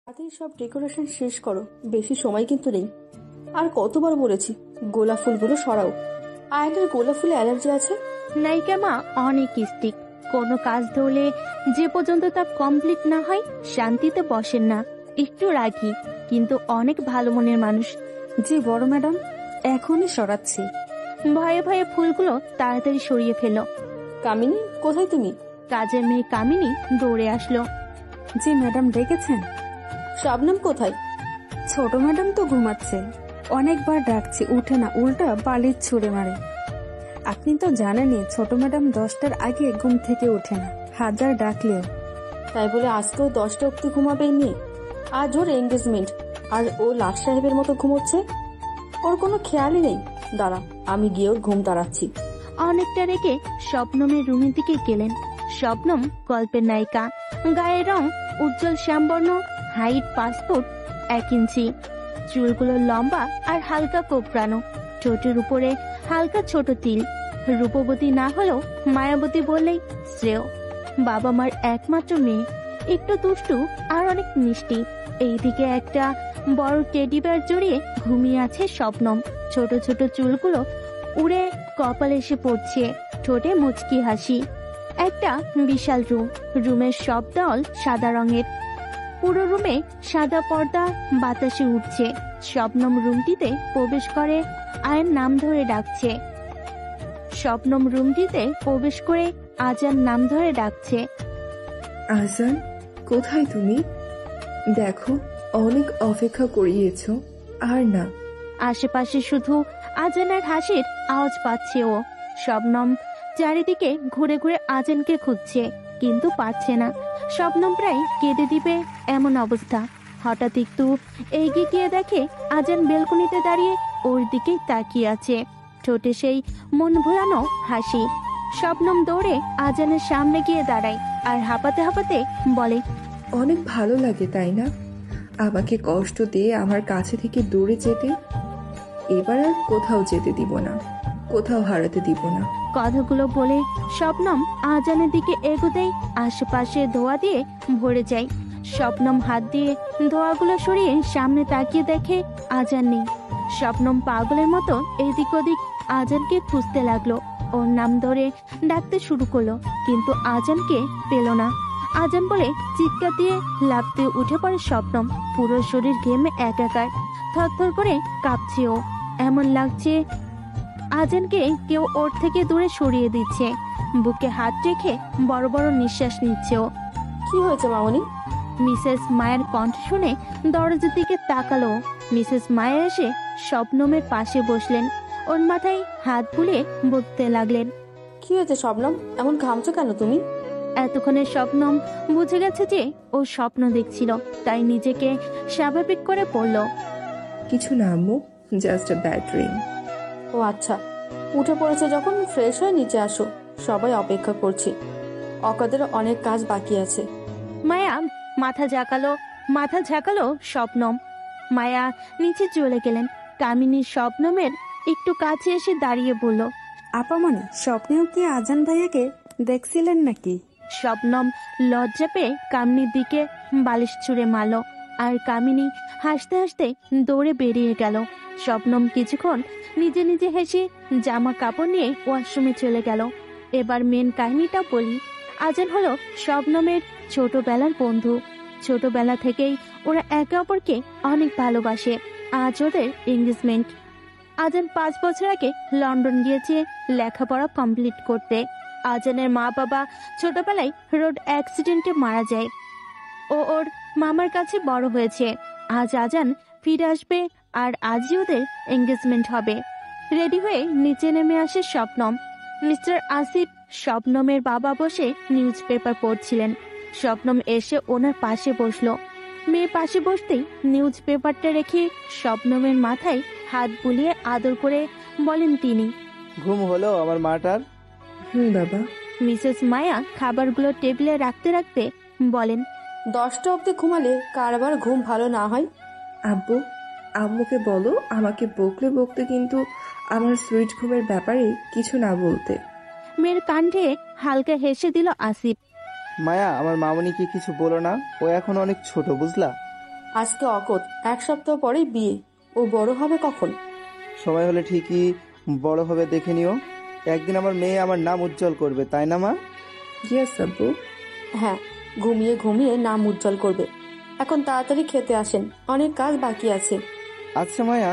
তাড়াতাড়ি সব ডেকোরেশন শেষ করো, বেশি সময় কিন্তু নেই। আর কতবার বলেছি গোলাপ ফুলগুলো সরাও। আয়ানের গোলাপ ফুলে অ্যালার্জি আছে। নায়িকা মা অনেক স্টিক, কোনো কাজ ধরলে যে পর্যন্ত তা কমপ্লিট না হয় শান্তিতে বসেন না। একটু রাগী কিন্তু অনেক ভালো মনের মানুষ। জি বড় ম্যাডাম, এখনই সরাচ্ছি। ভয়ে ভয়ে ফুলগুলো তাড়াতাড়ি সরিয়ে ফেলো। কামিনী, কোথায় তুমি? কাজের মেয়ে কামিনী দৌড়ে আসলো। জি ম্যাডাম ডেকেছেন? শাবনাম কোথায়? ছোট ম্যাডাম তো ঘুমাচ্ছে, অনেকবার ডাকছি উঠে না, উল্টা বালিশ ছুঁড়ে মারে। আপনি তো জানেনই ছোট ম্যাডাম 10টার আগে ঘুম থেকে ওঠে না, হাজার ডাকলেও। তাই বলে আজকেও 10টা অব্দি ঘুমাবে এই মেয়ে? আজ ওর এঙ্গেজমেন্ট আর ও লাট সাহেবের মতো ঘুমোচ্ছে। ওর কোনো খেয়ালই নেই। দাঁড়া, আমি গিয়ে ওর ঘুম তাড়াচ্ছি। অনেকটা রেগে শবনমের রুমের দিকে গেলেন। শবনম গল্পের নায়িকা, গায়ের রং উজ্জ্বল শ্যামবর্ণ, হাইট 5 ফুট 1 ইঞ্চি, চুলগুলো লম্বা আর হালকা কোঁকড়ানো, ঠোঁটের উপরে হালকা ছোট তিল। রূপবতী না হলেও মায়াবতী বললেই শ্রেয়। বাবা মার একমাত্র মেয়ে, একটু দুষ্টু আর অনেক মিষ্টি। এইদিকে একটা বড় টেডি বিয়ার জড়িয়ে ঘুমিয়ে আছে শবনম। ছোট ছোট চুলগুলো উড়ে কপালে এসে পড়ছে, ঠোঁটে মুচকি হাসি। একটা বিশাল রুম, রুমের সব দেওয়াল সাদা রঙের। পুরো রুমে সাদা পর্দা বাতাসে উঠছে। শবনম রুমটিতে প্রবেশ করে আয়ের নাম ধরে ডাকছে। শবনম রুমটিতে প্রবেশ করে আজান নাম ধরে ডাকছে। আজান, কোথায় তুমি? দেখো, অনেক অপেক্ষা করিয়েছ, আর না। আশেপাশে শুধু আজানের হাসির আওয়াজ পাচ্ছে ও। শবনম চারিদিকে ঘুরে ঘুরে আজানকে খুঁজছে, কিন্তু পাচ্ছে না। শবনম প্রায় কেঁদে দিবে এমন অবস্থা। হঠাৎ একটু এগিয়ে গিয়ে দেখে আজান বেলকনিতে দাঁড়িয়ে ওর দিকেই তাকিয়ে আছে, ঠোঁটে সেই মন ভোলানো হাসি। শবনম দৌড়ে আজানের সামনে গিয়ে দাঁড়ায় আর হাঁপাতে হাঁপাতে বলে, অনেক ভালো লাগে তাই না আমাকে কষ্ট দিয়ে আমার কাছে থেকে দূরে যেতে? এবার আর কোথাও যেতে দিব না, কোথাও হারাতে দিব না। কথাগুলো বলে শবনম আজানের দিকে এগোতেই আশেপাশে ধোয়া দিয়ে ভরে যায়। শবনম হাত দিয়ে ধোয়াগুলো সরিয়ে সামনে তাকিয়ে দেখে আজান নেই। শবনম পাগলের মতো এদিক ওদিক আজানকে খুঁজতে লাগলো। ওর নাম ধরে ডাকতে শুরু করলো, কিন্তু আজানকে পেল না। আজান বলে চিৎকার দিয়ে লাফ দিয়ে উঠে পড়ে শবনম। পুরো শরীর ঘেমে একাকার, থরথর করে কাঁপছে ও। এমন লাগছে আজানকে কেউ ওর থেকে দূরে সরিয়ে দিচ্ছে। বুকে হাত রেখে বড় বড় নিঃশ্বাস নিচ্ছে ও। কি হয়েছে মামনি? মিসেস মায়ের কণ্ঠ শুনে দরজার দিকে তাকালো। মিসেস মায়া এসে শবনমের পাশে বসলেন, ওর মাথায় হাত বুলিয়ে বলতে লাগলেন, কি হয়েছে শবনম, এমন ঘামছো কেন তুমি? এতক্ষণে শবনম বুঝে গেছে যে ও স্বপ্ন দেখছিল, তাই নিজেকে স্বাভাবিক করে পড়ল। কিছু না আম্মু, জাস্ট আ ব্যাড ড্রিম। ও আচ্ছা, উঠে পড়েছে যখন ফ্রেশ হয়ে নিচে আসো, সবাই অপেক্ষা করছি। অকাদের অনেক কাজ বাকি আছে। মায়া মাথা ঝাঁকালো শবনম। মায়া নিচে চলে গেলেন। কামিনী শবনমের একটু কাছে এসে দাঁড়িয়ে বলল, আপামনি, স্বপ্নেও কি আজান ভাইয়াকে দেখছিলেন নাকি? শবনম লজ্জা পেয়ে কামিনীর দিকে বালিশ ছুঁড়ে মারল, আর কামিনী হাসতে হাসতে দৌড়ে বেরিয়ে গেল। শবনম কিছুক্ষণ নিজে নিজে হেসে জামা কাপড় নিয়ে ওয়াশরুমে চলে গেল। এবার মেন কাহিনীটা বলি। আজান হলো শবনমের ছোটবেলার বন্ধু। ছোটবেলা থেকেই ওরা একে অপরকে অনেক ভালোবাসে। আজ ওদের এঙ্গেজমেন্ট। আজান 5 বছর আগে লন্ডন গিয়েছে লেখাপড়া কমপ্লিট করতে। আজানের মা বাবা ছোটবেলায় রোড অ্যাক্সিডেন্টে মারা যায়। ও ওর মামার কাছে বড় হয়েছে। আজ আজান ফিরে আসবে আর আজই ওদের এঙ্গেজমেন্ট হবে। রেডি হয়ে নিচে নেমে আসে শবনম। মিস্টার আসিফ শবনমের বাবা বসে নিউজ পেপার পড়ছিলেন। শবনম এসে ওনার পাশে বসলো। মেয়ে পাশে বসতেই নিউজ পেপারটা রেখে শবনমের মাথায় হাত বুলিয়ে আদর করে বলেন তিনি, ঘুম হলো আমার মাটার? বাবা। মিসেস মায়া খাবারগুলো টেবিলে রাখতে রাখতে বলেন, 10টা অব্দি ঘুমালে কার আবার ঘুম ভালো না হয়? আব্বু, আম্মুকে বলো আমাকে বকলে বকতে, কিন্তু আমার সুইট ঘুমের ব্যাপারে কিছু না বলতে। মেয়ের কাণ্ডে হালকা হেসে দিল আসিফ। মায়া, আমার মামনিকে কিছু বলো না, ও এখন অনেক ছোট, বুঝলা? আজকে অকত, 1 সপ্তাহ পরেই বিয়ে। ও বড় হবে কখন? সময় হলে ঠিকই বড় হবে, দেখে নিও। একদিন আমার মেয়ে আমার নাম উজ্জ্বল করবে, তাই না মা? ইয়েস আব্বু। হ্যাঁ, ঘুমিয়ে ঘুমিয়ে নাম উজ্জ্বল করবে। এখন তাড়াতাড়ি খেতে আসেন, অনেক কাজ বাকি আছে। আচ্ছা মায়া,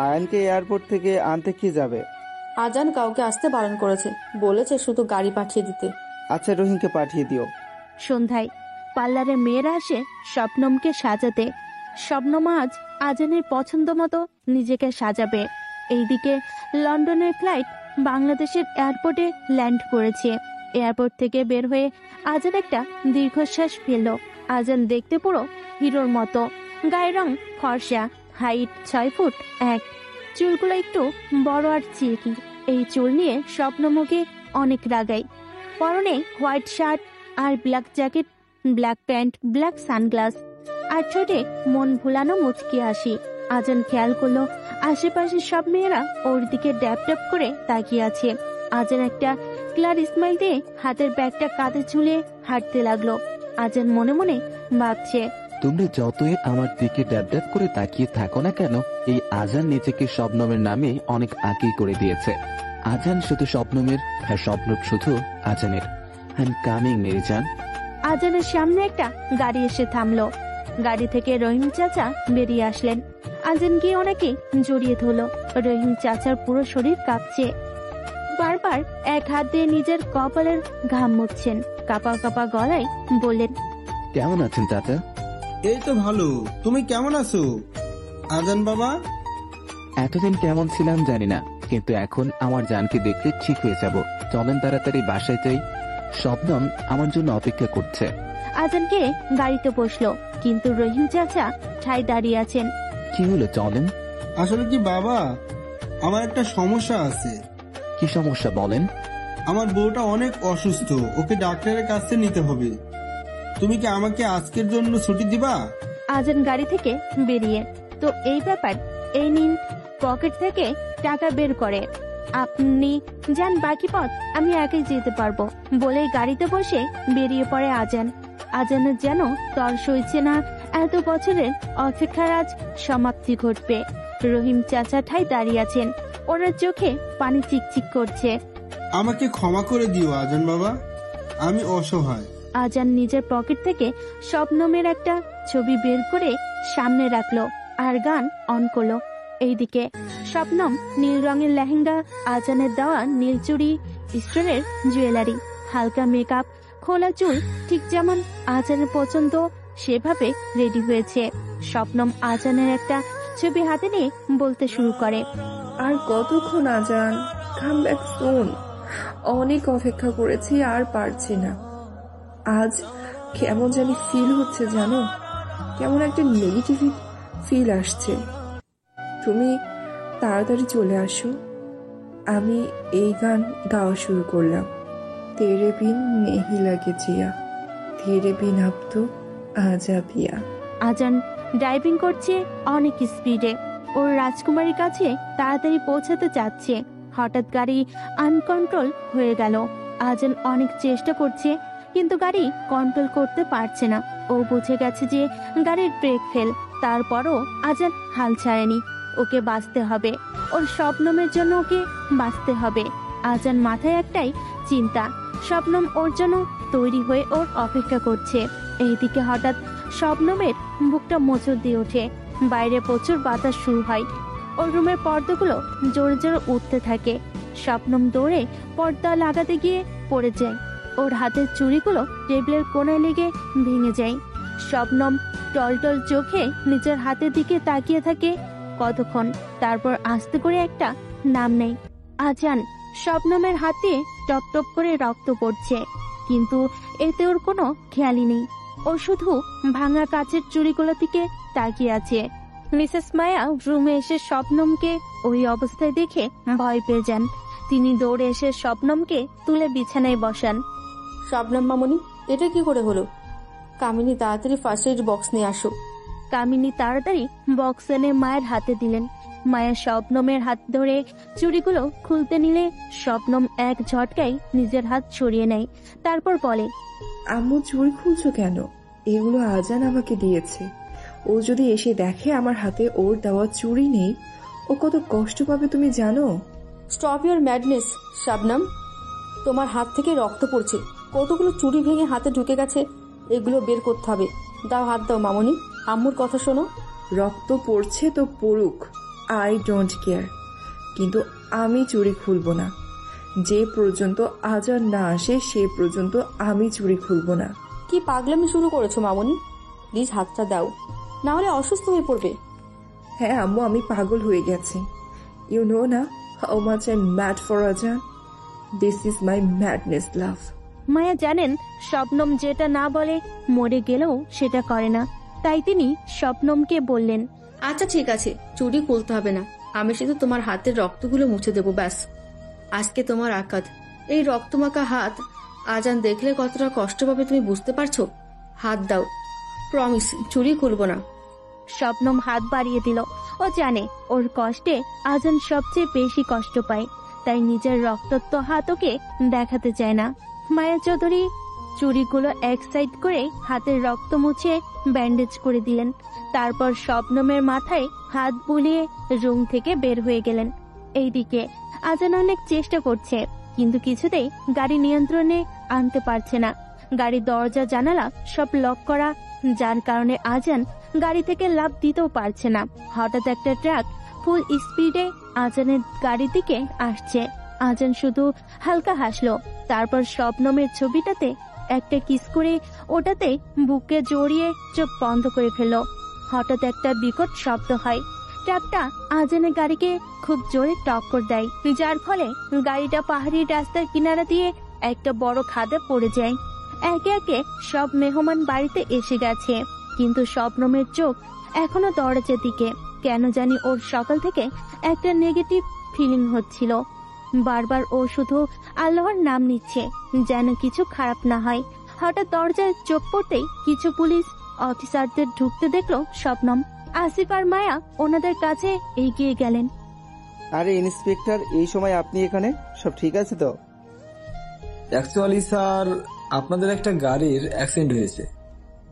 আয়ানকে এয়ারপোর্ট থেকে আনতে কি যাবে? আজান কাউকে আসতে বারণ করেছে, বলেছে শুধু গাড়ি পাঠিয়ে দিতে। আচ্ছা, রহিমকে পাঠিয়ে দিও। সন্ধ্যায় পার্লারে মেয়েরা আসে শবনমকে সাজাতে। শবনম আজ আজানের পছন্দ মতো নিজেকে সাজাবে। এইদিকে লন্ডনের ফ্লাইট বাংলাদেশের এয়ারপোর্টে ল্যান্ড করেছে। এয়ারপোর্ট থেকে বের হয়ে আজান একটা দীর্ঘশ্বাস ফেলল। আজান দেখতে পুরো হিরোর মতো, গায়ের রং ফর্সা, হাইট 6 ফুট 1, চুলগুলো একটু বড় আর চিল্কি। এই চুল নিয়ে স্বপ্নমুখে অনেক রাগায়। পরনে হোয়াইট শার্ট আর black jacket, black pant, black sunglass আর ঠোঁটে মন ভুলানো মুচকি হাসি। আজান খেয়াল করলো আশেপাশের সব মেয়েরা ওর দিকে ড্যাপ ড্যাপ করে তাকিয়ে আছে। আজান একটা ক্লার স্মাইল দিয়ে হাতের ব্যাগটা কাঁধে ঝুলিয়ে হাঁটতে লাগলো। আজান মনে মনে ভাবছে, তোমরা যতই আমার দিকে ড্যাব ড্যাব করে তাকিয়ে থাকো না কেন, এই আজান নিজেকে শবনমের নামে অনেক আগেই করে দিয়েছে। আজান শুধু শবনমের, আর শবনম শুধু আজানের। আই এম কামিং মেরি জান। আজানের সামনে একটা গাড়ি এসে থামলো। গাড়ি থেকে রহিম চাচা বেরিয়ে আসলেন। আজান গিয়ে ওনাকে জড়িয়ে ধরলো। রহিম চাচার পুরো শরীর কাঁপছে। বারবার এক হাত দিয়ে নিজের কপালের ঘাম মুছছেন। কাপা কাপা গলায় বললেন, কেমন আছেন চাচা? এই তো ভালো, তুমি কেমন আছো আজান বাবা? এতদিন কেমন ছিলাম জানি না, কিন্তু এখন আমার জানকে দেখলে ঠিক হয়ে যাব। চলেন তাড়াতাড়ি বাসায় যাই, শবনম আমার জন্য অপেক্ষা করছে। আজানকে গাড়িতে বসলো, কিন্তু রহিম চাচা ঠায় দাঁড়িয়ে আছেন। কি হলো, চলেন। আসলে কি বাবা, আমার একটা সমস্যা আছে। কি সমস্যা বলেন? আমার বউটা অনেক অসুস্থ, ওকে ডাক্তারের কাছে নিতে হবে। তুমি কি আমাকে আজকের জন্য ছুটি দিবা? আজান গাড়ি থেকে বেরিয়ে, তো এই ব্যাপার, এই নিন। পকেট থেকে টাকা বের করে, আপনি যান, বাকি পথ আমি একাই যেতে পারবো বলেই গাড়িতে বসে বেরিয়ে পড়ে আজান। আজানের যেন তর সইছে না, এত বছরের অপেক্ষার আজ সমাপ্তি ঘটবে। রহিম চাচা ঠাই দাঁড়িয়ে আছেন, ওনার চোখে পানি চিকচিক করছে। আমাকে ক্ষমা করে দিও আজান বাবা, আমি অসহায়। আজান নিজের পকেট থেকে শবনমের একটা ছবি বের করে সামনে রাখলো আর গান অন করলো। এইদিকে শবনম নীল রঙের লেহেঙ্গা, আজানের দেওয়া নীল চুড়ি, স্টোনের জুয়েলারি, হালকা মেকআপ, খোলা চুল, ঠিক যেমন আজানের পছন্দ সেভাবে রেডি হয়েছে। শবনম আজানের একটা ছবি হাতে নিয়ে বলতে শুরু করে, আর কতক্ষণ আজান, কাম ব্যাক সুন। অনেক অপেক্ষা করেছি, আর পারছি না। আজ কেমন জানি ফিল হচ্ছে জানো, কেমন একটা নেগেটিভ ফিল আসছে। তুমি তাড়াতাড়ি চলে আসো। আমি এই গান গাওয়া শুরু করলাম। তেরে বিন নেহি লাগে জিয়া, তেরে বিন আব তো আজা পিয়া। আজান ড্রাইভিং করছে অনেক স্পিডে, ওর রাজকুমারীর কাছে তাড়াতাড়ি পৌঁছাতে চাচ্ছে। হঠাৎ গাড়ি আনকন্ট্রোল হয়ে গেল। আজান অনেক চেষ্টা করছে, কিন্তু গাড়ি কন্ট্রোল করতে পারছে না। ও বুঝে গেছে যে গাড়ির ব্রেক ফেল, তারপরও আজান হাল ছাড়েনি। ওকে বাঁচতে হবে, ওর শবনমের জন্য ওকে বাঁচতে হবে। আজান মাথায় একটাই চিন্তা, শবনম ওর জন্য তৈরি হয়ে ওর অপেক্ষা করছে। এইদিকে হঠাৎ শবনমের বুকটা মোচড় দিয়ে ওঠে। বাইরে প্রচুর বাতাস শুরু হয়। ওর রুমের পর্দাগুলো জোরে জোরে উঠতে থাকে। শবনম দৌড়ে পর্দা লাগাতে গিয়ে পড়ে যায়। ওর হাতের চুড়িগুলো টেবিলের কোণায় লেগে ভেঙে যায়। শবনম টলটল চোখে নিজের হাতের দিকে তাকিয়ে থাকে কতক্ষণ, তারপর আস্তে করে একটা নাম নেই, আজান। শবনমের হাতে টপ টপ করে রক্ত পড়ছে, কিন্তু এতে ওর কোনো খেয়ালই নেই। ও শুধু ভাঙা কাচের চুড়িগুলো দিকে তাকিয়ে আছে। মিসেস মায়া রুমে এসে শবনমকে ওই অবস্থায় দেখে ভয় পেয়ে যান। তিনি দৌড়ে এসে শবনমকে তুলে বিছানায় বসান। শবনম মামনি, এটা কি করে হলো? কামিনী, তাড়াতাড়ি ফার্স্ট এড বক্স নিয়ে আসো। কামিনী তাড়াতাড়ি বক্স এনে মায়ের হাতে দিলেন। মায়া শবনমের হাত ধরে চুড়িগুলো খুলতে নিলে শবনম এক ঝটকায় নিজের হাত সরিয়ে নেয়। তারপর বলে, আম্মু চুড়ি খুলছো কেন? এগুলো আজান আমাকে দিয়েছে, ও যদি এসে দেখে আমার হাতে ওর দেওয়া চুড়ি নেই, ও কত কষ্ট পাবে তুমি জানো? Stop your madness Shabnam. তোমার হাত থেকে রক্ত পড়ছে, কতগুলো চুড়ি ভেঙে হাতে ঢুকে গেছে, এগুলো বের করতে হবে। দাও হাত দাও মামনি, আম্মুর কথা শোনো। রক্ত পড়ছে তো পড়ুক, আই ডোন্ট কেয়ার, কিন্তু আমি চুড়ি খুলব না। যে পর্যন্ত আজান না আসে সে পর্যন্ত আমি চুড়ি খুলব না। কি পাগলামি শুরু করেছো মামনি? প্লিজ হাতটা দাও, না হলে অসুস্থ হয়ে পড়বে। হ্যাঁ আম্মু, আমি পাগল হয়ে গেছি। ইউ নো না how much I mad for আজান। দিস ইজ মাই ম্যাডনেস লাভ। মায়া জানেন শবনম যেটা না বলে মরে গেলেও সেটা করে না, তাই তিনি শবনমকে বললেন, আচ্ছা ঠিক আছে, চুড়ি খুলতে হবে না, আমি শুধু তোমার হাতের রক্তগুলো মুছে দেবো ব্যাস। আজকে তোমার আকাত, এই রক্তমাখা হাত আজান দেখলে কতটা কষ্ট পাবে তুমি বুঝতে পারছো? হাত দাও, প্রমিস চুড়ি খুলবো না। শবনম হাত বাড়িয়ে দিল। ও জানে ওর কষ্টে আজান সবচেয়ে বেশি কষ্ট পায়, তাই নিজের রক্তাক্ত হাত ওকে দেখাতে চায় না। মায়া চৌধুরী চুড়িগুলো এক সাইড করে হাতের রক্ত মুছে ব্যান্ডেজ করে দিলেন। তারপর শবনমের মাথায় হাত বুলিয়ে রুম থেকে বের হয়ে গেলেন। এইদিকে আজান অনেক চেষ্টা করছে, কিন্তু কিছুতেই গাড়ি নিয়ন্ত্রণে আনতে পারছে না। গাড়ির দরজা জানালা সব লক করা, যার কারণে আজান গাড়ি থেকে লাফ দিতেও পারছে না। হঠাৎ একটা ট্রাক ফুল স্পিডে আজানের গাড়ির দিকে আসছে। আজান শুধু হালকা হাসলো, তারপর শবনমের ছবিটাতে একটা কিস করে ওটাতে বুকে জড়িয়ে চোখ বন্ধ করে ফেলল। হঠাৎ একটা বিকট শব্দ হয়, ট্রাকটা আজানের গাড়িকে খুব জোরে টক্কর দেয়, যার ফলে গাড়িটা পাহাড়ি রাস্তার কিনারা দিয়ে একটা বড় খাদে পড়ে যায়। একে একে সব মেহমান বাড়িতে এসে গেছে, কিন্তু শবনমের চোখ এখনো দরজার দিকে। কেন জানি ওর সকাল থেকে একটা নেগেটিভ ফিলিং হচ্ছিল। বারবার ও শুধু আল্লাহর নাম নিচ্ছে যেন কিছু খারাপ না হয়। হঠাৎ দরজায় চোখ পড়তেই কিছু পুলিশ অফিসারদের ঢুকতে দেখলো শবনম। আসিফ আর মায়া ওনাদের কাছে এগিয়ে গেলেন। আরে ইন্সপেক্টর, এই সময় আপনি এখানে? সব ঠিক আছে তো? অ্যাকচুয়ালি স্যার, আপনাদের একটা গাড়ির অ্যাক্সিডেন্ট হয়েছে।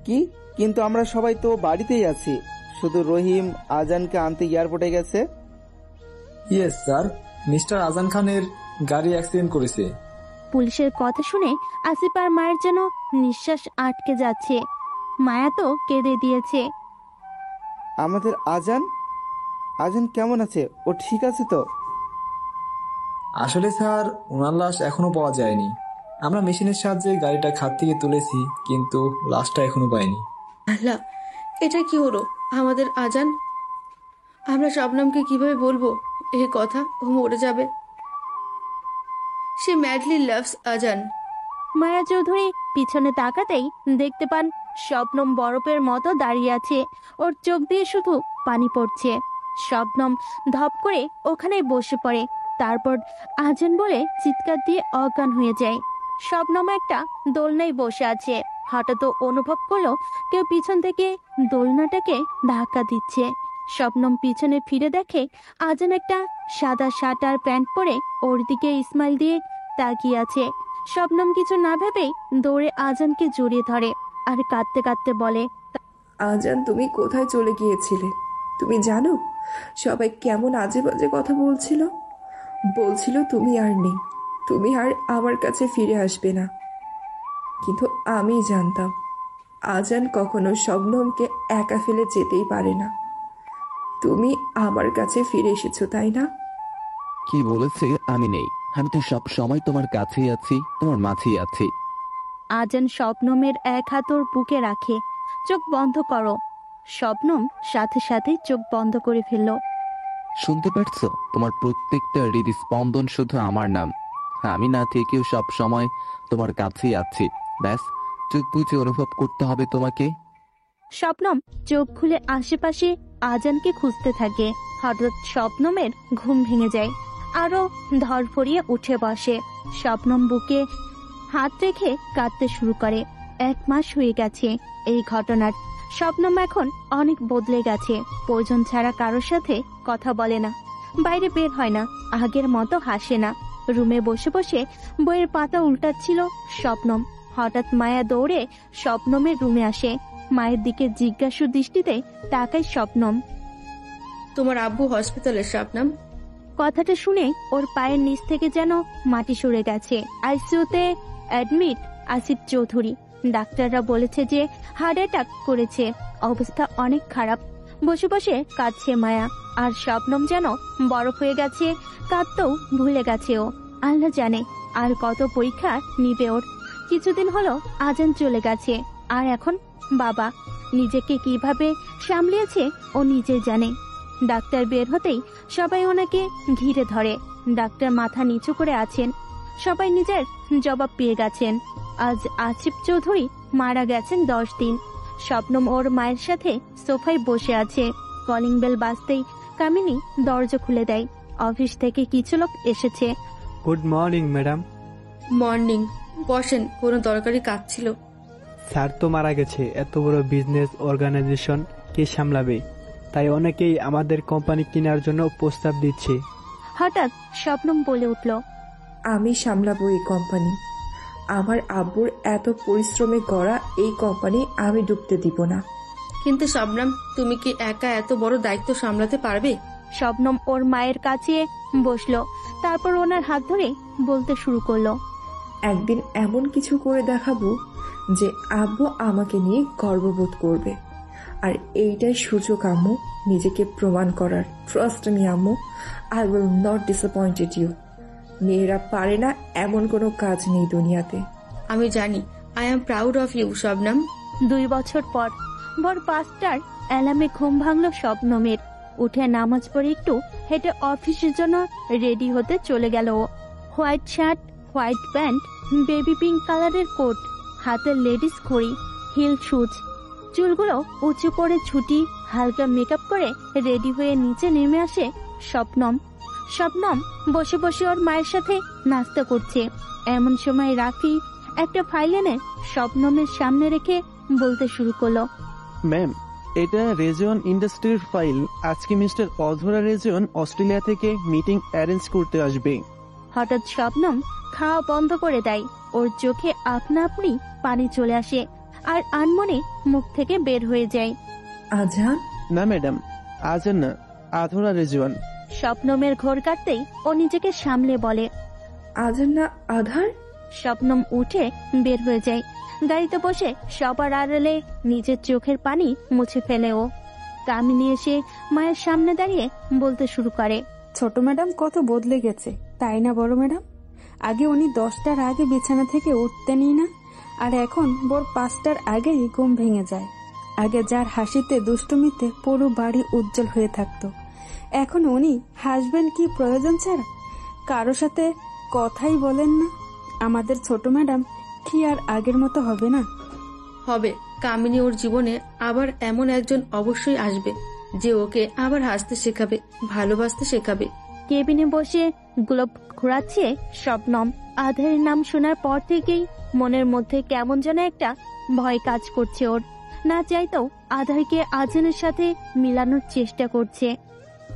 কি? কিন্তু আমরা সবাই তো বাড়িতেই আছি, শুধু রহিম আজানকে আনতে এয়ারপোর্টে গেছে। ইয়েস স্যার, মিস্টার আজান খানের গাড়ি অ্যাক্সিডেন্ট করেছে। পুলিশের কথা শুনে আসিফ আর মায়ের যেন নিঃশ্বাস আটকে যাচ্ছে। মায়া তো কেঁদে দিয়েছে। আমাদের আজান আজান কেমন আছে? ও ঠিক আছে তো? আসলে স্যার, ওনার লাশ এখনো পাওয়া যায়নি। আমরা মেশিনের সাহায্যে গাড়িটা খাদ থেকে তুলেছি, কিন্তু লাশটা এখনো পাইনি। আল্লাহ, এটা কি হলো? আমাদের আজান, আমরা শবনমকে কিভাবে বলবো এই কথা? ও মরে যাবে। সে ম্যাডলি লাভস আজান। মায়া চৌধুরী পিছনে তাকাতেই দেখতে পান শবনম বরফের মতো দাঁড়িয়ে আছে, ওর চোখ দিয়ে শুধু পানি পড়ছে। শবনম ধপ করে ওখানে বসে পড়ে, তারপর আজান বলে চিৎকার দিয়ে অজ্ঞান হয়ে যায়। শবনম একটা দোলনায় বসে আছে, হঠাৎ ও অনুভব করলো কেউ পিছন থেকে দোলনাটাকে ধাক্কা দিচ্ছে। শবনম পিছনে ফিরে দেখে আজান একটা সাদা শার্ট আর প্যান্ট পরে ওর দিকে স্মাইল দিয়ে তাকিয়ে আছে। শবনম কিছু না ভেবেই দৌড়ে আজানকে জড়িয়ে ধরে আর কাঁদতে কাঁদতে বলে, আজান, তুমি কোথায় চলে গিয়েছিলে? তুমি জানো সবাই কেমন আজে বাজে কথা বলছিল তুমি আর নেই, তুমি আর আমার কাছে ফিরে আসবে না। কিন্তু আমি জানতাম আজান কখনো শবনমকে একা ফেলে যেতেই পারে না। তুমি আমার কাছে ফিরে এসেছো, তাই না? কি বলেছে আমি নেই? আমি তো সব সময় তোমার কাছেই আছি, তোমার মাঝেই আছি। আজান শবনমের এক হাত ওর বুকে রাখে। চোখ বন্ধ করো। শবনম সাথে সাথে চোখ বন্ধ করে ফেলল। শুনতে পারছো? তোমার প্রত্যেকটা হৃদস্পন্দন শুধু আমার নাম। আমি না থেকেও সব সময় তোমার কাছেই আছি। ব্যাস, চোখ বুঝে অনুভব করতে হবে তোমাকে। শবনম চোখ খুলে আশেপাশে আজানকে খুঁজতে থাকে। হঠাৎ শবনমের ঘুম ভেঙে যায়, আরো ধরফরিয়ে উঠে বসে। শবনম বুকে হাত রেখে কাঁদতে শুরু করে। 1 মাস হয়ে গেছে এই ঘটনার। শবনম এখন অনেক বদলে গেছে। প্রয়োজন ছাড়া কারোর সাথে কথা বলে না, বাইরে বের হয় না, আগের মতো হাসে না। রুমে বসে বসে বইয়ের পাতা উল্টাচ্ছিল শবনম। হঠাৎ মায়া দৌড়ে শবনমের রুমে আসে। মায়ের দিকে জিজ্ঞাসু দৃষ্টিতে তাকায় শবনম। তোমার আব্বু হসপিটালে শাবনাম? কথাটা শুনে ওর পায়ের নিচ থেকে যেন মাটি সরে গেছে। আইসিইউতে অ্যাডমিট আসিফ চৌধুরী। ডাক্তাররা বলেছে যে হার্ট অ্যাটাক করেছে, অবস্থা অনেক খারাপ। বসে বসে কাঁদছে মায়া, আর শবনম যেন বরফ হয়ে গেছে, কাঁদতেও ভুলে গেছে ও। আল্লাহ জানে আর কত পরীক্ষা নিবে ওর। কিছুদিন হলো আজান চলে গেছে, আর এখন বাবা নিজেকে কিভাবে সামলিয়েছে ও নিজে জানে। ডাক্তার বের হতেই সবাই ওনাকে ঘিরে ধরে। ডাক্তার মাথা নিচু করে আছেন, সবাই নিজের জবাব পেয়ে গেছেন। আজ আসিফ চৌধুরী মারা গেছেন 10 দিন। শবনম ওর মায়ের সাথে সোফায় বসে আছে। কলিং বেল বাজতেই কামিনী দরজা খুলে দেয়। অফিস থেকে কিছু লোক এসেছে। Good morning madam. মর্নিং। বসেন, কোনো দরকারি কাজ ছিল? স্যার তো মারা গেছে, এত বড় বিজনেস অর্গানাইজেশন কে সামলাবে? তাই অনেকেই আমাদের কোম্পানি কেনার জন্য প্রস্তাব দিচ্ছে। হঠাৎ শবনম বলে উঠল, আমি সামলাবো এই কোম্পানি। আমার আব্বুর এত পরিশ্রমে গড়া এই কোম্পানি আমি ডুবতে দিব না। কিন্তু শাবনাম, তুমি কি একা এত বড় দায়িত্ব সামলাতে পারবে? শবনম ওর মায়ের কাছে বসলো, তারপর ওনার হাত ধরে বলতে শুরু করলো, একদিন এমন কিছু করে দেখাবো যে আব্বু আমাকে নিয়ে গর্ববোধ করবে। আর এইটাই সুযোগ আম্মু নিজেকে প্রমাণ করার। ট্রাস্ট মি আম্মু, I will not disappointed you. মেয়েরা পারে না এমন কোনো কাজ নেই দুনিয়াতে। আমি জানি। I am proud of you Shabnam. 2 বছর পর ভোর 5টার অ্যালার্মে ঘুম ভাঙলো শবনমের। উঠে নামাজ পড়ে একটু হেঁটে অফিসের জন্য রেডি হতে চলে গেল ও। White shirt, white pant, baby pink কালারের কোট, হাতে লেডিস ঘড়ি, হিল শুজ, চুলগুলো উঁচু করে ছুটি, হালকা মেকআপ করে রেডি হয়ে নিচে নেমে আসে শবনম। শবনম বসে বসে ওর মায়ের সাথে নাস্তা করছে। এমন সময় রাফি একটা ফাইল এনে শবনমের সামনে রেখে বলতে শুরু করলো, ম্যাম, এটা রেজিয়ন ইন্ডাস্ট্রির ফাইল। আজকে মিস্টার অধরা রেজিয়ন অস্ট্রেলিয়া থেকে মিটিং অ্যারেঞ্জ করতে আসবে। হঠাৎ শবনম খাওয়া বন্ধ করে দেয়। ওর চোখে আপনা আপনি পানি চলে আসে, আর আনমনে মুখ থেকে বের হয়ে যায়, আজান? না ম্যাডাম, আজান না, আধরা রেজিয়ন। শবনমের ঘোর কাটতেই ও নিজেকে সামলে বলে, আজান না আধার? শবনম উঠে বের হয়ে যায়। গাড়িতে বসে সবার আড়ালে নিজের চোখের পানি মুছে ফেলে ও। কামিনী এসে মায়ের সামনে দাঁড়িয়ে বলতে শুরু করে, ছোট ম্যাডাম কত বদলে গেছে, তাই না বড় ম্যাডাম? আগে উনি 10টার আগে বিছানা থেকে উঠতেনই না, আর এখন ভোর 5টার আগেই ঘুম ভেঙে যায়। আগে যার হাসিতে দুষ্টুমিতে পুরো বাড়ি উজ্জ্বল হয়ে থাকতো, এখন উনি হাসবেন কি প্রয়োজন ছাড়া? কারো সাথে কথাই বলেন না। আমাদের ছোট ম্যাডাম কি আর আগের মতো হবে না? হবে। কামিনী ওর জীবনে আবার এমন একজন অবশ্যই আসবে যে ওকে আবার হাসতে শেখাবে, ভালোবাসতে শেখাবে। কেবিনে বসে গ্লোব ঘোরাচ্ছে শবনম। আধারের নাম শোনার পর থেকেই মনের মধ্যে কেমন যেন একটা ভয় কাজ করছে ওর। না চাইতেও আধারকে আজানের সাথে মিলানোর চেষ্টা করছে।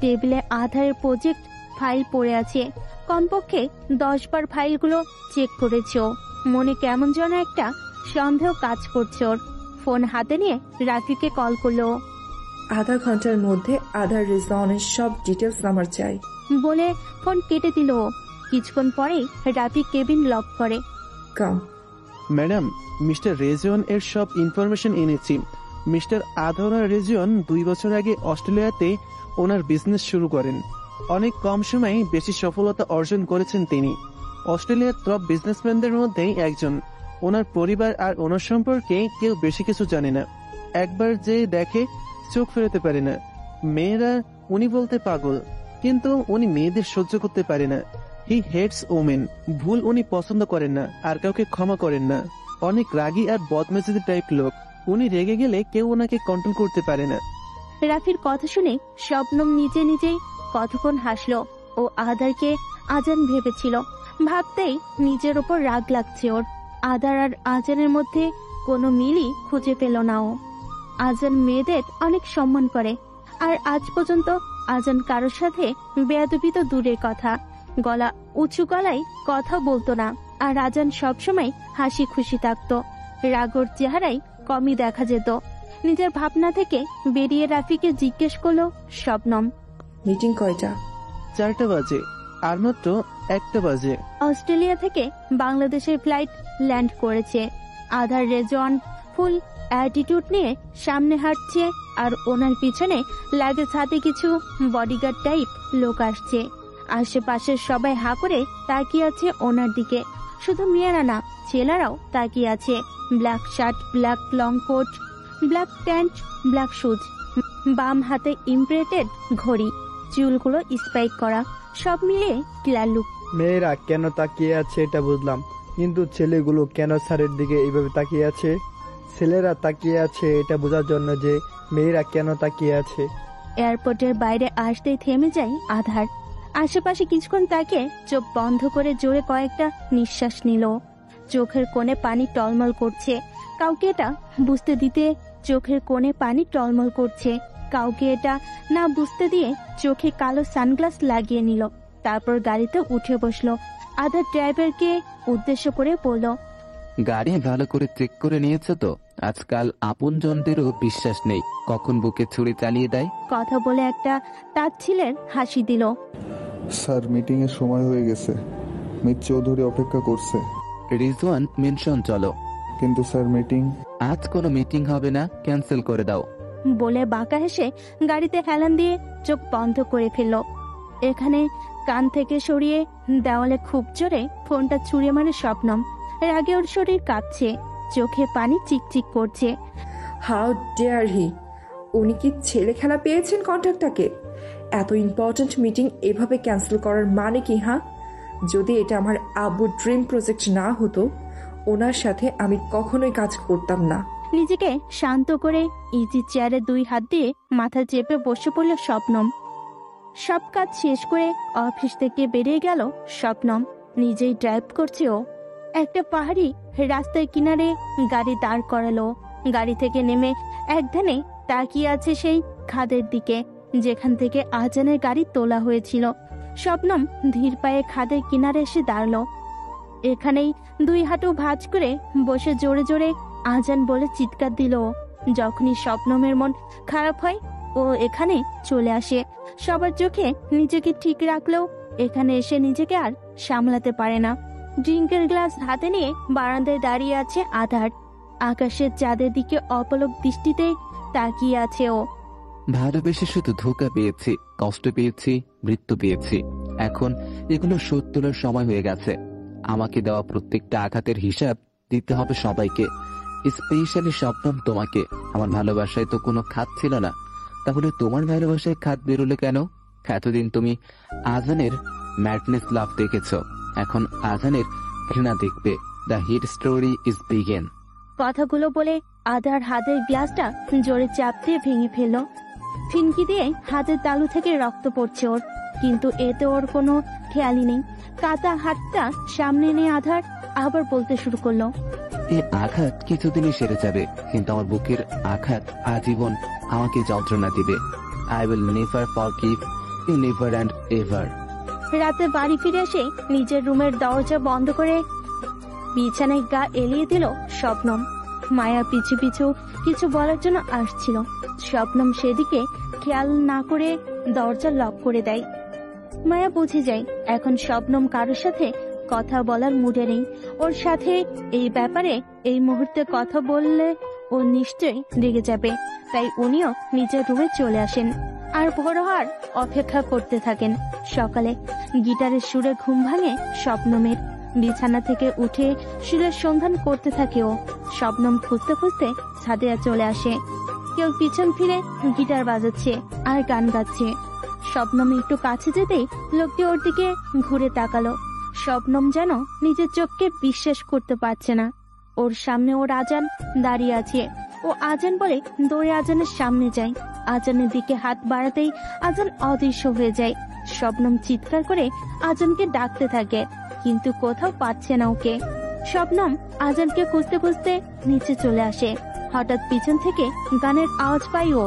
টেবিলে আধারের প্রজেক্ট ফাইল পড়ে আছে। কমপক্ষে 10 বার ফাইলগুলো চেক করেছে ও। মনে কেমন যেন একটা সন্দেহ কাজ করছে ওর। ফোন হাতে নিয়ে রাফিকে কল করলো আধা ঘন্টার মধ্যে আধার রিজনের সব ডিটেলস আমার চাই বলে ফোন কেটে দিল। কিছুক্ষণ পরেই রাফি কেবিন লক করে। কাম। ম্যাডাম, মিস্টার রেজিয়ন এর সব ইনফরমেশন এনেছি। মিস্টার আধরা রেজিয়ন 2 বছর আগে অস্ট্রেলিয়াতে ওনার বিজনেস শুরু করেন। অনেক কম সময়ে বেশি সফলতা অর্জন করেছেন তিনি। অস্ট্রেলিয়ার টপ বিজনেসম্যানদের মধ্যেই একজন। ওনার পরিবার আর ওনার সম্পর্কে কেউ বেশি কিছু জানে না। একবার যে দেখে চোখ ফেরাতে পারে না। মেয়েরা উনি বলতে পাগল, কিন্তু উনি মেয়েদের সহ্য করতে পারে না। হি হেটস ওমেন। ভুল উনি পছন্দ করেন না, আর কাউকে ক্ষমা করেন না। অনেক রাগী আর বদমেজাজি টাইপ লোক। উনি রেগে গেলে কেউ ওনাকে কন্ট্রোল করতে পারে না। রাফির কথা শুনে শবনম নিজে নিজেই কতক্ষণ হাসলো। ও আধারকে আজান ভেবেছিল। ভাবতেই নিজের ওপর রাগ লাগছে ওর। আধার আর আজানের মধ্যে কোনো মিলই খুঁজে পেল না ও। আজান মেয়েদের অনেক সম্মান করে, আর আজ পর্যন্ত আজান কারোর সাথে বেয়াদবি তো দূরের কথা, গলা উঁচু গলায় কথা বলতো না। আর আজান সবসময় হাসি খুশি থাকতো। রাগর চেহারায় কমই দেখা যেত। নিজের ভাবনা থেকে বেরিয়ে রাফিকে জিজ্ঞেস করলো শবনম। মিটিং কয়টা? 4টা বাজে, আর মাত্র 1টা বাজে। অস্ট্রেলিয়া থেকে বাংলাদেশের ফ্লাইট ল্যান্ড করেছে। আধার রেজওয়ান ফুল অ্যাটিটিউড নিয়ে সামনে হাঁটছে, আর ওনার পিছনে লাগেজ হাতে কিছু বডিগার্ড টাইপ লোক আসছে। আশেপাশের সবাই হা করে তাকিয়ে আছে ওনার দিকে। শুধু মেয়েরা না, ছেলেরাও তাকিয়ে আছে। Black shirt, black long coat, black pant, black shoes, বাম হাতে ইমপ্রেটেড ঘড়ি, চুলগুলো স্পাইক করা, সব মিলিয়ে ক্লিয়ার লুক। মেয়েরা কেন তাকিয়ে আছে এটা বুঝলাম, কিন্তু ছেলেগুলো কেন স্যারের দিকে এইভাবে তাকিয়ে আছে? ছেলেরা তাকিয়ে আছে এটা বোঝার জন্য যে মেয়েরা কেন তাকিয়ে আছে। এয়ারপোর্টের বাইরে আসতেই থেমে যায় আধার। আশেপাশে কিছুক্ষণ তাকে চোখ বন্ধ করে জোরে কয়েকটা নিঃশ্বাস নিল। চোখের কোণে পানি টলমল করছে। কাউকে এটা বুঝতে দিতে চোখের কোণে পানি টলমল করছে। কাউকে এটা না বুঝতে দিয়ে চোখে কালো সানগ্লাস লাগিয়ে নিল। তারপর গাড়িতে উঠে বসলো। আধার ড্রাইভারকে উদ্দেশ্য করে বলল, গাড়ি ভালো করে চেক করে নিয়েছো তো? আজকাল আপনজনদেরও বিশ্বাস নেই, কখন বুকে ছুরি চালিয়ে দেয়। কথা বলে একটা তাচ্ছিলের হাসি দিল। স্যার, মিটিং এর সময় হয়ে গেছে। মিত চৌধুরী অপেক্ষা করছে। রিজওয়ান মেনশন চলো। কিন্তু স্যার, মিটিং। আজ কোনো মিটিং হবে না, ক্যান্সেল করে দাও। বলে বাঁকা হেসে গাড়িতে হেলান দিয়ে চোখ বন্ধ করে ফেলল। এখানে কান থেকে সরিয়ে দেওয়ালে খুব জোরে ফোনটা ছুঁড়ে মারে শবনম। রাগে ওর শরীর কাঁপছে, চোখে পানি চিকচিক করছে। How dare he! উনি কি ছেলে খেলা পেয়েছেন কন্ট্রাক্টটাকে? এত ইম্পর্ট্যান্ট মিটিং এভাবে ক্যান্সেল করার মানে কি? হ্যাঁ, যদি এটা আমার আব্বুর ড্রিম প্রজেক্ট না হতো, ওনার সাথে আমি কখনোই কাজ করতাম না। নিজেকে শান্ত করে ইজি চেয়ারে 2 হাত দিয়ে মাথা চেপে বসে পড়ল শবনম। সব কাজ শেষ করে অফিস থেকে বেরিয়ে গেল শবনম। নিজেই ড্রাইভ করছে ও। একটা পাহাড়ি রাস্তার কিনারে গাড়ি দাঁড় করালো। গাড়ি থেকে নেমে একধানে তাকিয়ে আছে সেই খাদের দিকে যেখান থেকে আজানের গাড়ি তোলা হয়েছিল। শবনম ধীর পায়ে খাদের কিনারে এসে দাঁড়ালো। এখানেই 2 হাঁটু ভাঁজ করে বসে জোরে জোরে আজান বলে চিৎকার দিল। যখনই শবনমের মন খারাপ হয় ও এখানে চলে আসে। সবার চোখে নিজেকে ঠিক রাখলেও এখানে এসে নিজেকে আর সামলাতে পারে না। ড্রিঙ্কের গ্লাস হাতে নিয়ে বারান্দায় দাঁড়িয়ে আছে আধার। আকাশের চাঁদের দিকে অপলক দৃষ্টিতে তাকিয়ে আছে ও। ভালোবেসে শুধু ধোঁকা পেয়েছি, কষ্ট পেয়েছি, মৃত্যু পেয়েছি। এখন এগুলো শোধ তোলার সময় হয়ে গেছে। আমাকে দেওয়া প্রত্যেকটা আঘাতের হিসাব দিতে হবে সবাইকে, স্পেশালি শবনম তোমাকে। আমার ভালোবাসায় তো কোনো খাত ছিল না, তাহলে তোমার ভালোবাসায় খাত বেরোলে কেন? এতদিন তুমি আজানের ম্যাডনেস লাভ দেখেছ, এখন আজানের ঘৃণা দেখবে। The hit story is begin. কথাগুলো বলে আধার হাতের গ্লাসটা জোরে চাপ দিয়ে ভেঙে ফেলল। ফিনকি দিয়ে হাতের তালু থেকে রক্ত পড়ছে ওর, কিন্তু এতে ওর কোনো খেয়ালই নেই। কাটা হাতটা সামনে নিয়ে আধার আবার বলতে শুরু করলো, এই আঘাত কিছুদিনই সেরে যাবে, কিন্তু আমার বুকের আঘাত আজীবন আমাকে যন্ত্রণা দিবে। I will never forgive you, never and ever. রাতে বাড়ি ফিরে এসে নিজের রুমের দরজা বন্ধ করে বিছানায় গা এলিয়ে দিল শবনম। মায়া পিছু পিছু কিছু বলার জন্য আসছিল। শবনম সেদিকে খেয়াল না করে দরজা লক করে দেয়। মায়া বুঝে যায় এখন শবনম কারোর সাথে কথা বলার মুডে নেই। ওর সাথে এই ব্যাপারে এই মুহূর্তে কথা বললে ও নিশ্চয়ই রেগে যাবে। তাই উনিও নিজের রুমে চলে আসেন আর ভোর হওয়ার অপেক্ষা করতে থাকেন। সকালে গিটারের সুরে ঘুম ভাঙে শবনমের। বিছানা থেকে উঠে সুরের সন্ধান করতে থাকে ও। শবনম খুঁজতে খুঁজতে ছাদে চলে আসে। কেউ পিছন ফিরে গিটার বাজাচ্ছে আর গান গাচ্ছে। শবনম একটু কাছে যেতেই লোকটি ওর দিকে ঘুরে তাকালো। শবনম যেন নিজের চোখকে বিশ্বাস করতে পারছে না। ওর সামনে ওর আজান দাঁড়িয়ে আছে। ও আজান বলে দৌড়ে আজানের সামনে যায়। আজানের দিকে হাত বাড়াতেই আজান অদৃশ্য হয়ে যায়। শবনম চিৎকার করে আজানকে ডাকতে থাকে, কিন্তু কোথাও পাচ্ছে না ওকে। শবনম আজানকে খুঁজতে খুঁজতে নিচে চলে আসে। হঠাৎ পিছন থেকে গানের আওয়াজ পাই ও।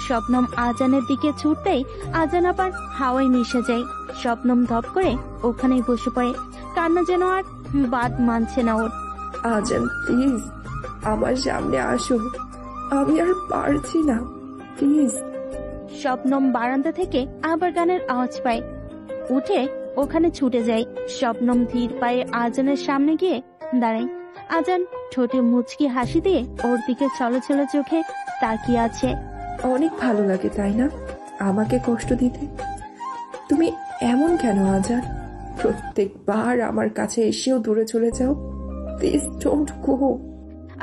শবনম আজানের দিকে ছুটতেই আজান আবার হাওয়ায় মিশে যায়। শবনম ধপ করে ওখানেই বসে পড়ে। কান্না যেন আর বাদ মানছে না ওর। আজান, প্লিজ আমার সামনে আসো। আমি আর পারছি না, প্লিজ। শবনম বারান্দা থেকে আবার গানের আওয়াজ পায়, উঠে ওখানে ছুটে যায়। শবনম ধীর পায়ে আজানের সামনে গিয়ে দাঁড়ায়। আজান ঠোঁটে মুচকি হাসি দিয়ে ওর দিকে ছলছল চোখে তাকিয়ে আছে। অনেক ভালো লাগে তাই না আমাকে কষ্ট দিতে? তুমি এমন কেন আজান? প্রত্যেকবার আমার কাছে এসেও দূরে চলে যাও। Please don't go.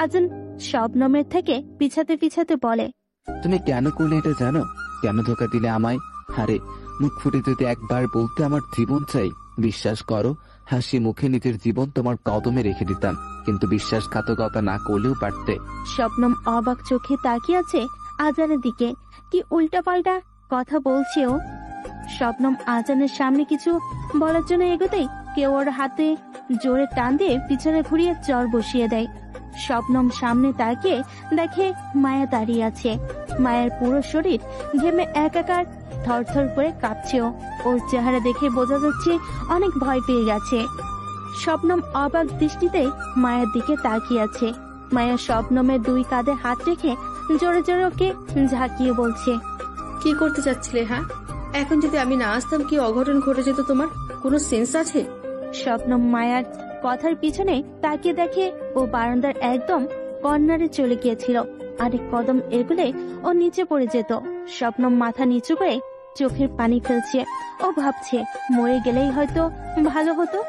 আজান শবনমের থেকে পিছাতে পিছাতে বলে, তুমি কেন করলে এটা জানো? কেন ধোকা দিলে আমায়? আরে মুখ ফুটে যদি একবার বলতে আমার জীবন চাই, বিশ্বাস করো হাসি মুখে নিজের জীবন তোমার কদমে রেখে দিতাম, কিন্তু বিশ্বাসঘাতকতা না করলেও পারতে। শবনম অবাক চোখে তাকিয়ে আছে আজানের দিকে। কি উল্টাপাল্টা কথা বলছে ও। শবনম আজানের সামনে কিছু বলার জন্য এগোতেই কেউ ওর হাতে জোরে টান দিয়ে পিছনে ঘুরিয়ে চর বসিয়ে দেয়। শবনম সামনে তাকিয়ে দেখে মায়া দাঁড়িয়ে আছে। মায়ের পুরো শরীর ঘেমে একাকার, থরথর করে কাঁপছে। ওর চেহারা দেখে বোঝা যাচ্ছে অনেক ভয় পেয়ে গেছে। শবনম অবাক দৃষ্টিতে মায়ের দিকে তাকিয়ে আছে। মায়া শবনমের দুই কাঁধে হাত রেখে জোরে জোরে ওকে ঝাঁকিয়ে বলছে, কি করতে চাচ্ছিলে? হ্যাঁ, এখন যদি আমি না আসতাম কি অঘটন ঘটে যেত? তোমার কোনো সেন্স আছে? শবনম মায়ার কথার পিছনে তাকিয়ে দেখে ও বারান্দার একদম কর্নারে চলে গিয়েছিল। আরেক কদম এগুলে ও নিচে পড়ে যেত। শবনম মাথা নিচু করে চোখের পানি ফেলছে। ও ভাবছে মরে গেলেই হয়তো ভালো হতো।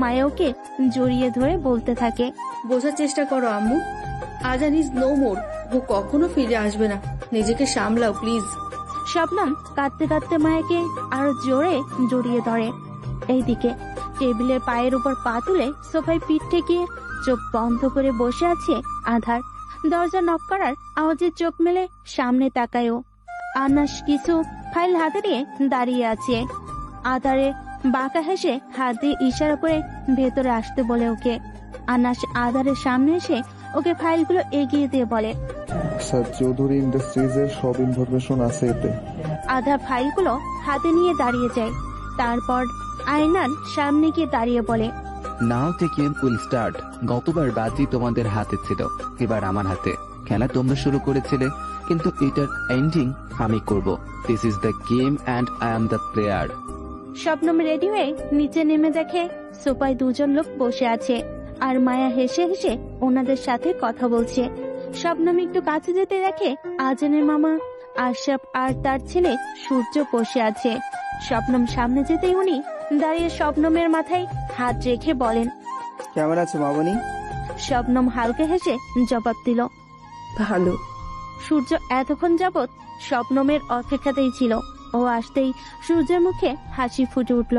মায়া ওকে জড়িয়ে ধরে বলতে থাকে, বোঝার চেষ্টা করো আম্মু, আজান ইজ নো মোর। ও কখনো ফিরে আসবে না। নিজেকে সামলাও প্লিজ। শবনম কাঁদতে কাঁদতে মায়াকে আরো জোরে জড়িয়ে ধরে। এইদিকে টেবিলের পায়ের উপর পা তুলে সোফায় পিঠ ঠেকিয়ে চোখ বন্ধ করে বসে আছে আধার। দরজা নক করার আওয়াজে চোখ মেলে সামনে তাকায়ও। আনাস কিছু ফাইল হাতে নিয়ে দাঁড়িয়ে আছে। আধারে বাঁকা হেসে হাত দিয়ে ইশারা করে ভেতরে আসতে বলে ওকে। আনাস আধারের সামনে এসে ওকে ফাইলগুলো এগিয়ে দিয়ে বলে, স্যার চৌধুরী ইন্ডাস্ট্রিজের সব ইনফরমেশন আছে এতে। আধা ফাইলগুলো হাতে নিয়ে দাঁড়িয়ে যায়। তারপর আয়নার সামনে গিয়ে দাঁড়িয়ে বলে, নাও থেকে উইল স্টার্ট। গতবার বাজি তোমাদের হাতে ছিল, এবার আমার হাতে। খেলা তোমরা শুরু করেছিলে, কিন্তু এটার এন্ডিং আমি করব। This is the game and I am the player. Shabnam ready হয়ে নিচে নেমে দেখে সোফায় দুজন লোক বসে আছে আর মায়া হেসে হেসে ওনাদের সাথে কথা বলছে। শবনম একটু কাছে যেতে দেখে আজানের মামা আশরাফ আর তার ছেলে সূর্য বসে আছে। শবনম সামনে যেতেই উনি দাঁড়িয়ে শবনমের মাথায় হাত রেখে বলেন, কেমন আছো মামনি? শবনম হালকা হেসে জবাব দিল, ভালো। সূর্য এতক্ষণ যাবৎ শবনমের অপেক্ষাতেই ছিল। ও আসতেই সূর্যের মুখে হাসি ফুটে উঠল।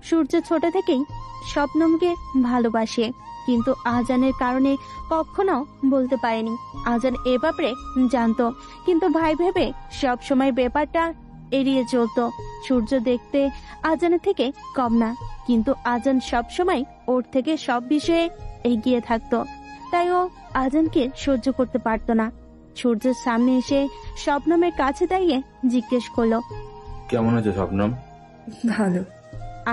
সূর্য ছোট থেকেই শবনমকে ভালোবাসে, কিন্তু আজানের কারণে কখনো বলতে পারেনি। আজান এ ব্যাপারে জানতো, কিন্তু ভাই ভেবে সব সময় ব্যাপারটা এড়িয়ে চলতো। সূর্য দেখতে আজানের থেকে কম না, কিন্তু আজান সব সময় ওর থেকে সব বিষয়ে এগিয়ে থাকতো। তাই ও আজানকে সহ্য করতে পারতো না। সূর্যের সামনে এসে শবনমের কাছে দাঁড়িয়ে জিজ্ঞেস করলো, কেমন আছে শবনম? ভালো।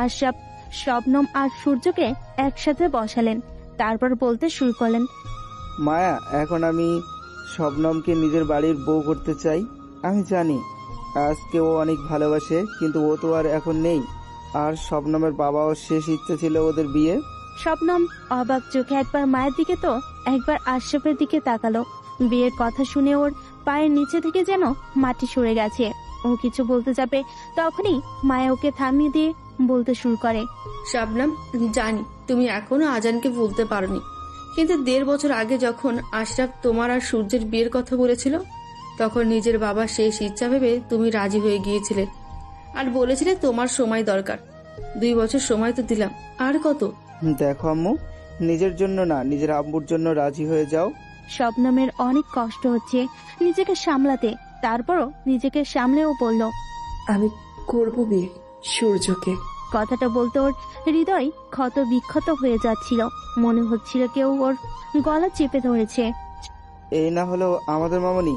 আশরাফ শবনম আর সূর্যকে একসাথে বসালেন। তারপর বলতে শুরু করলেন, মায়া, এখন আমি শবনমকে নিজের বাড়ির বউ করতে চাই। আমি জানি আজকে ও অনেক ভালোবাসে, কিন্তু ও তো আর এখন নেই। আর শবনমের বাবাও শেষ ইচ্ছে ছিল ওদের বিয়ে। শবনম অবাক চোখে একবার মায়ের দিকে তো একবার আশরাফের দিকে তাকালো। বিয়ের কথা শুনে ওর পায়ের নিচে থেকে যেন মাটি সরে গেছে। ও কিছু বলতে যাবে, তখনই মায়া ওকে থামিয়ে দিয়ে বলতে শুরু করে, শাবনাম, জানি তুমি এখনো আজানকে ভুলতে পারোনি, কিন্তু 1.5 বছর আগে যখন আশরাফ তোমার আর সূর্যের বিয়ের কথা বলেছিল, তখন নিজের বাবার শেষ ইচ্ছা ভেবে তুমি রাজি হয়ে গিয়েছিলে আর বলেছিলে তোমার সময় দরকার। 2 বছর সময় তো দিলাম, আর কত? দেখো আম্মু, নিজের জন্য না, নিজের আব্বুর জন্য রাজি হয়ে যাও। শবনমের অনেক কষ্ট হচ্ছে নিজেকে সামলাতে, তারপরও নিজেকে সামলেও বলল, আমি করব বিয়ে সূর্যকে। কথাটা বলতে ওর হৃদয় ক্ষত বিক্ষত হয়ে যাচ্ছিল। মনে হচ্ছিল কেউ ওর গলা চেপে ধরেছে। এই না হলো আমাদের মামনি,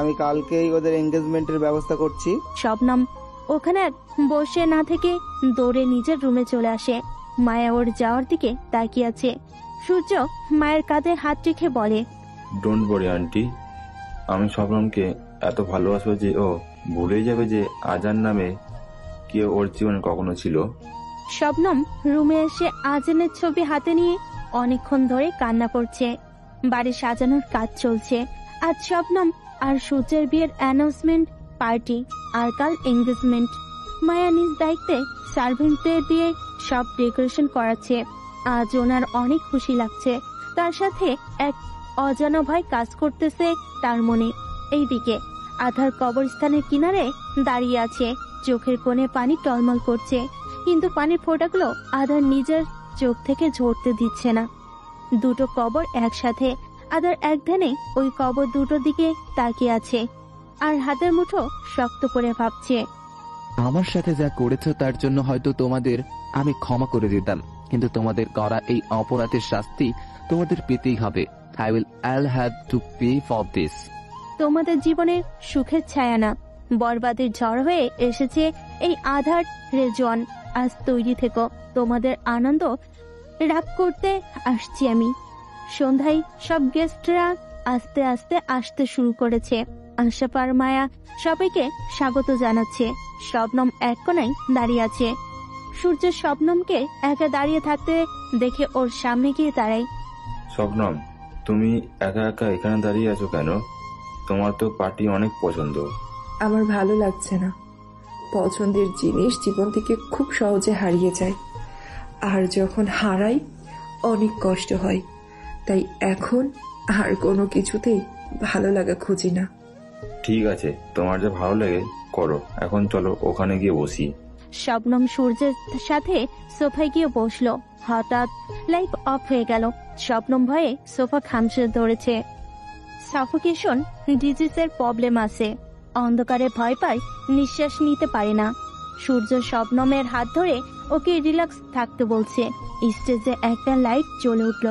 আমি কালকেই ওদের এঙ্গেজমেন্টের ব্যবস্থা করছি। শবনম ওখানে বসে না থেকে দৌড়ে নিজের রুমে চলে আসে। মায়া ওর যাওয়ার দিকে তাকিয়ে আছে। সূর্য মায়ের কাঁধে হাত রেখে বলে, ডোন্ট ওয়ারি আন্টি, আমি শবনমকে এত ভালোবাসবো যে ও ভুলে যাবে যে আজান নামে কেউ ওর জীবনে কখনো ছিল। শবনম রুমে এসে আজানের ছবি হাতে নিয়ে অনেকক্ষণ ধরে কান্না করছে। বাড়ি সাজানোর কাজ চলছে। আজ শবনম আর সূর্যের বিয়ের অ্যানাউন্সমেন্ট পার্টি, আর কাল এঙ্গেজমেন্ট। মায়া নিজ দায়িত্বে সার্ভেন্টদের দিয়ে সব ডেকোরেশন করাচ্ছে। আজ ওনার অনেক খুশি লাগছে। তার সাথে এক অজানা ভয় কাজ করতেছে তার মনে। এইদিকে আধার কবরস্থানের কিনারে দাঁড়িয়ে আছে, চোখের কোণে পানি টলমল করছে, কিন্তু পানির ফোঁটাগুলো আধার নিজের চোখ থেকে ঝরতে দিচ্ছে না। দুটো কবর একসাথে, আধার এক ধ্যানে ওই কবর দুটোর দিকে তাকিয়ে আছে আর হাতের মুঠো শক্ত করে ভাবছে। আমার সাথে যা করেছো তার জন্য হয়তো তোমাদের আমি ক্ষমা করে দিতাম, কিন্তু তোমাদের করা এই অপরাধের শাস্তি তোমাদের পেতেই হবে। I'll have to pay for this. তোমাদের জীবনের সুখের ছায়া না, বরবাদের ঝড় হয়ে এসেছে এই আধার রেজওয়ান। আজ তৈরি থেকো, তোমাদের আনন্দ রাগ করতে আসছি আমি। সন্ধ্যায় সব গেস্টরা আস্তে আস্তে আসতে শুরু করেছে। আশাপার মায়া সবাইকে স্বাগত জানাচ্ছে। শবনম এক কোণায় দাঁড়িয়ে আছে। সূর্য শবনমকে একা দাঁড়িয়ে থাকতে দেখে ওর সামনে গিয়ে দাঁড়ায়। শবনম, তুমি একা একা এখানে দাঁড়িয়ে আছো কেন? তোমার তো পার্টি অনেক পছন্দ। আমার ভালো লাগছে না। পছন্দের জিনিস জীবন থেকে খুব সহজে হারিয়ে যায়, আর যখন হারাই অনেক কষ্ট হয়। তাই এখন আর কোনো কিছুতেই ভালো লাগা খুঁজি না। ঠিক আছে, তোমার যা ভালো লাগে করো। এখন চলো ওখানে গিয়ে বসি। শবনম সূর্যের সাথে সোফায় গিয়ে বসলো। হঠাৎ লাইট অফ হয়ে গেল। শবনম ভয়ে সোফা খামচে ধরেছে। সাফোকেশন ডিজিজের প্রবলেম আছে। অন্ধকারে ভয় পায়, নিঃশ্বাস নিতে পারে না। সূর্য শবনমের হাত ধরে ওকে রিল্যাক্স থাকতে বলছে। স্টেজে একটা লাইট জ্বলে উঠল।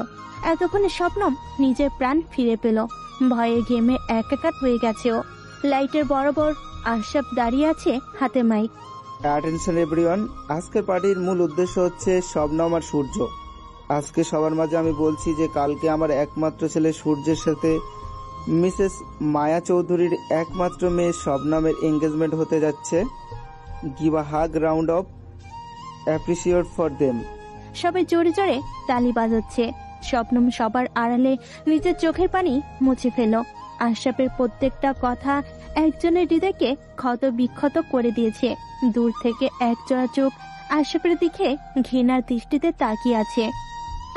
এতক্ষণে শবনম নিজের প্রাণ ফিরে পেল। ভয়ে ঘেমে একাকার হয়ে গেছে ও। লাইটের বরাবর আশরাফ দাঁড়িয়ে আছে, হাতে মাইক। অ্যাটেনশন এভরিওয়ান, আজকের পার্টির মূল উদ্দেশ্য হচ্ছে শবনম আর সূর্য। আজকে সবার মাঝে আমি বলছি যে কালকে আমার একমাত্র ছেলে সূর্যের সাথে মিসেস মায়া চৌধুরীর একমাত্র মেয়ে শবনমের এঙ্গেজমেন্ট হতে যাচ্ছে। Give a hug round of appreciate for them. সবাই জোরে জোরে তালি বাজাচ্ছে। শবনম সবার আড়ালে নিজের চোখের পানি মুছে ফেল। আশরাফের প্রত্যেকটা কথা একজনের হৃদয়কে ক্ষত বিক্ষত করে দিয়েছে। দূর থেকে একজোড়া চোখ আশরাফের দিকে ঘৃণার দৃষ্টিতে তাকিয়ে আছে।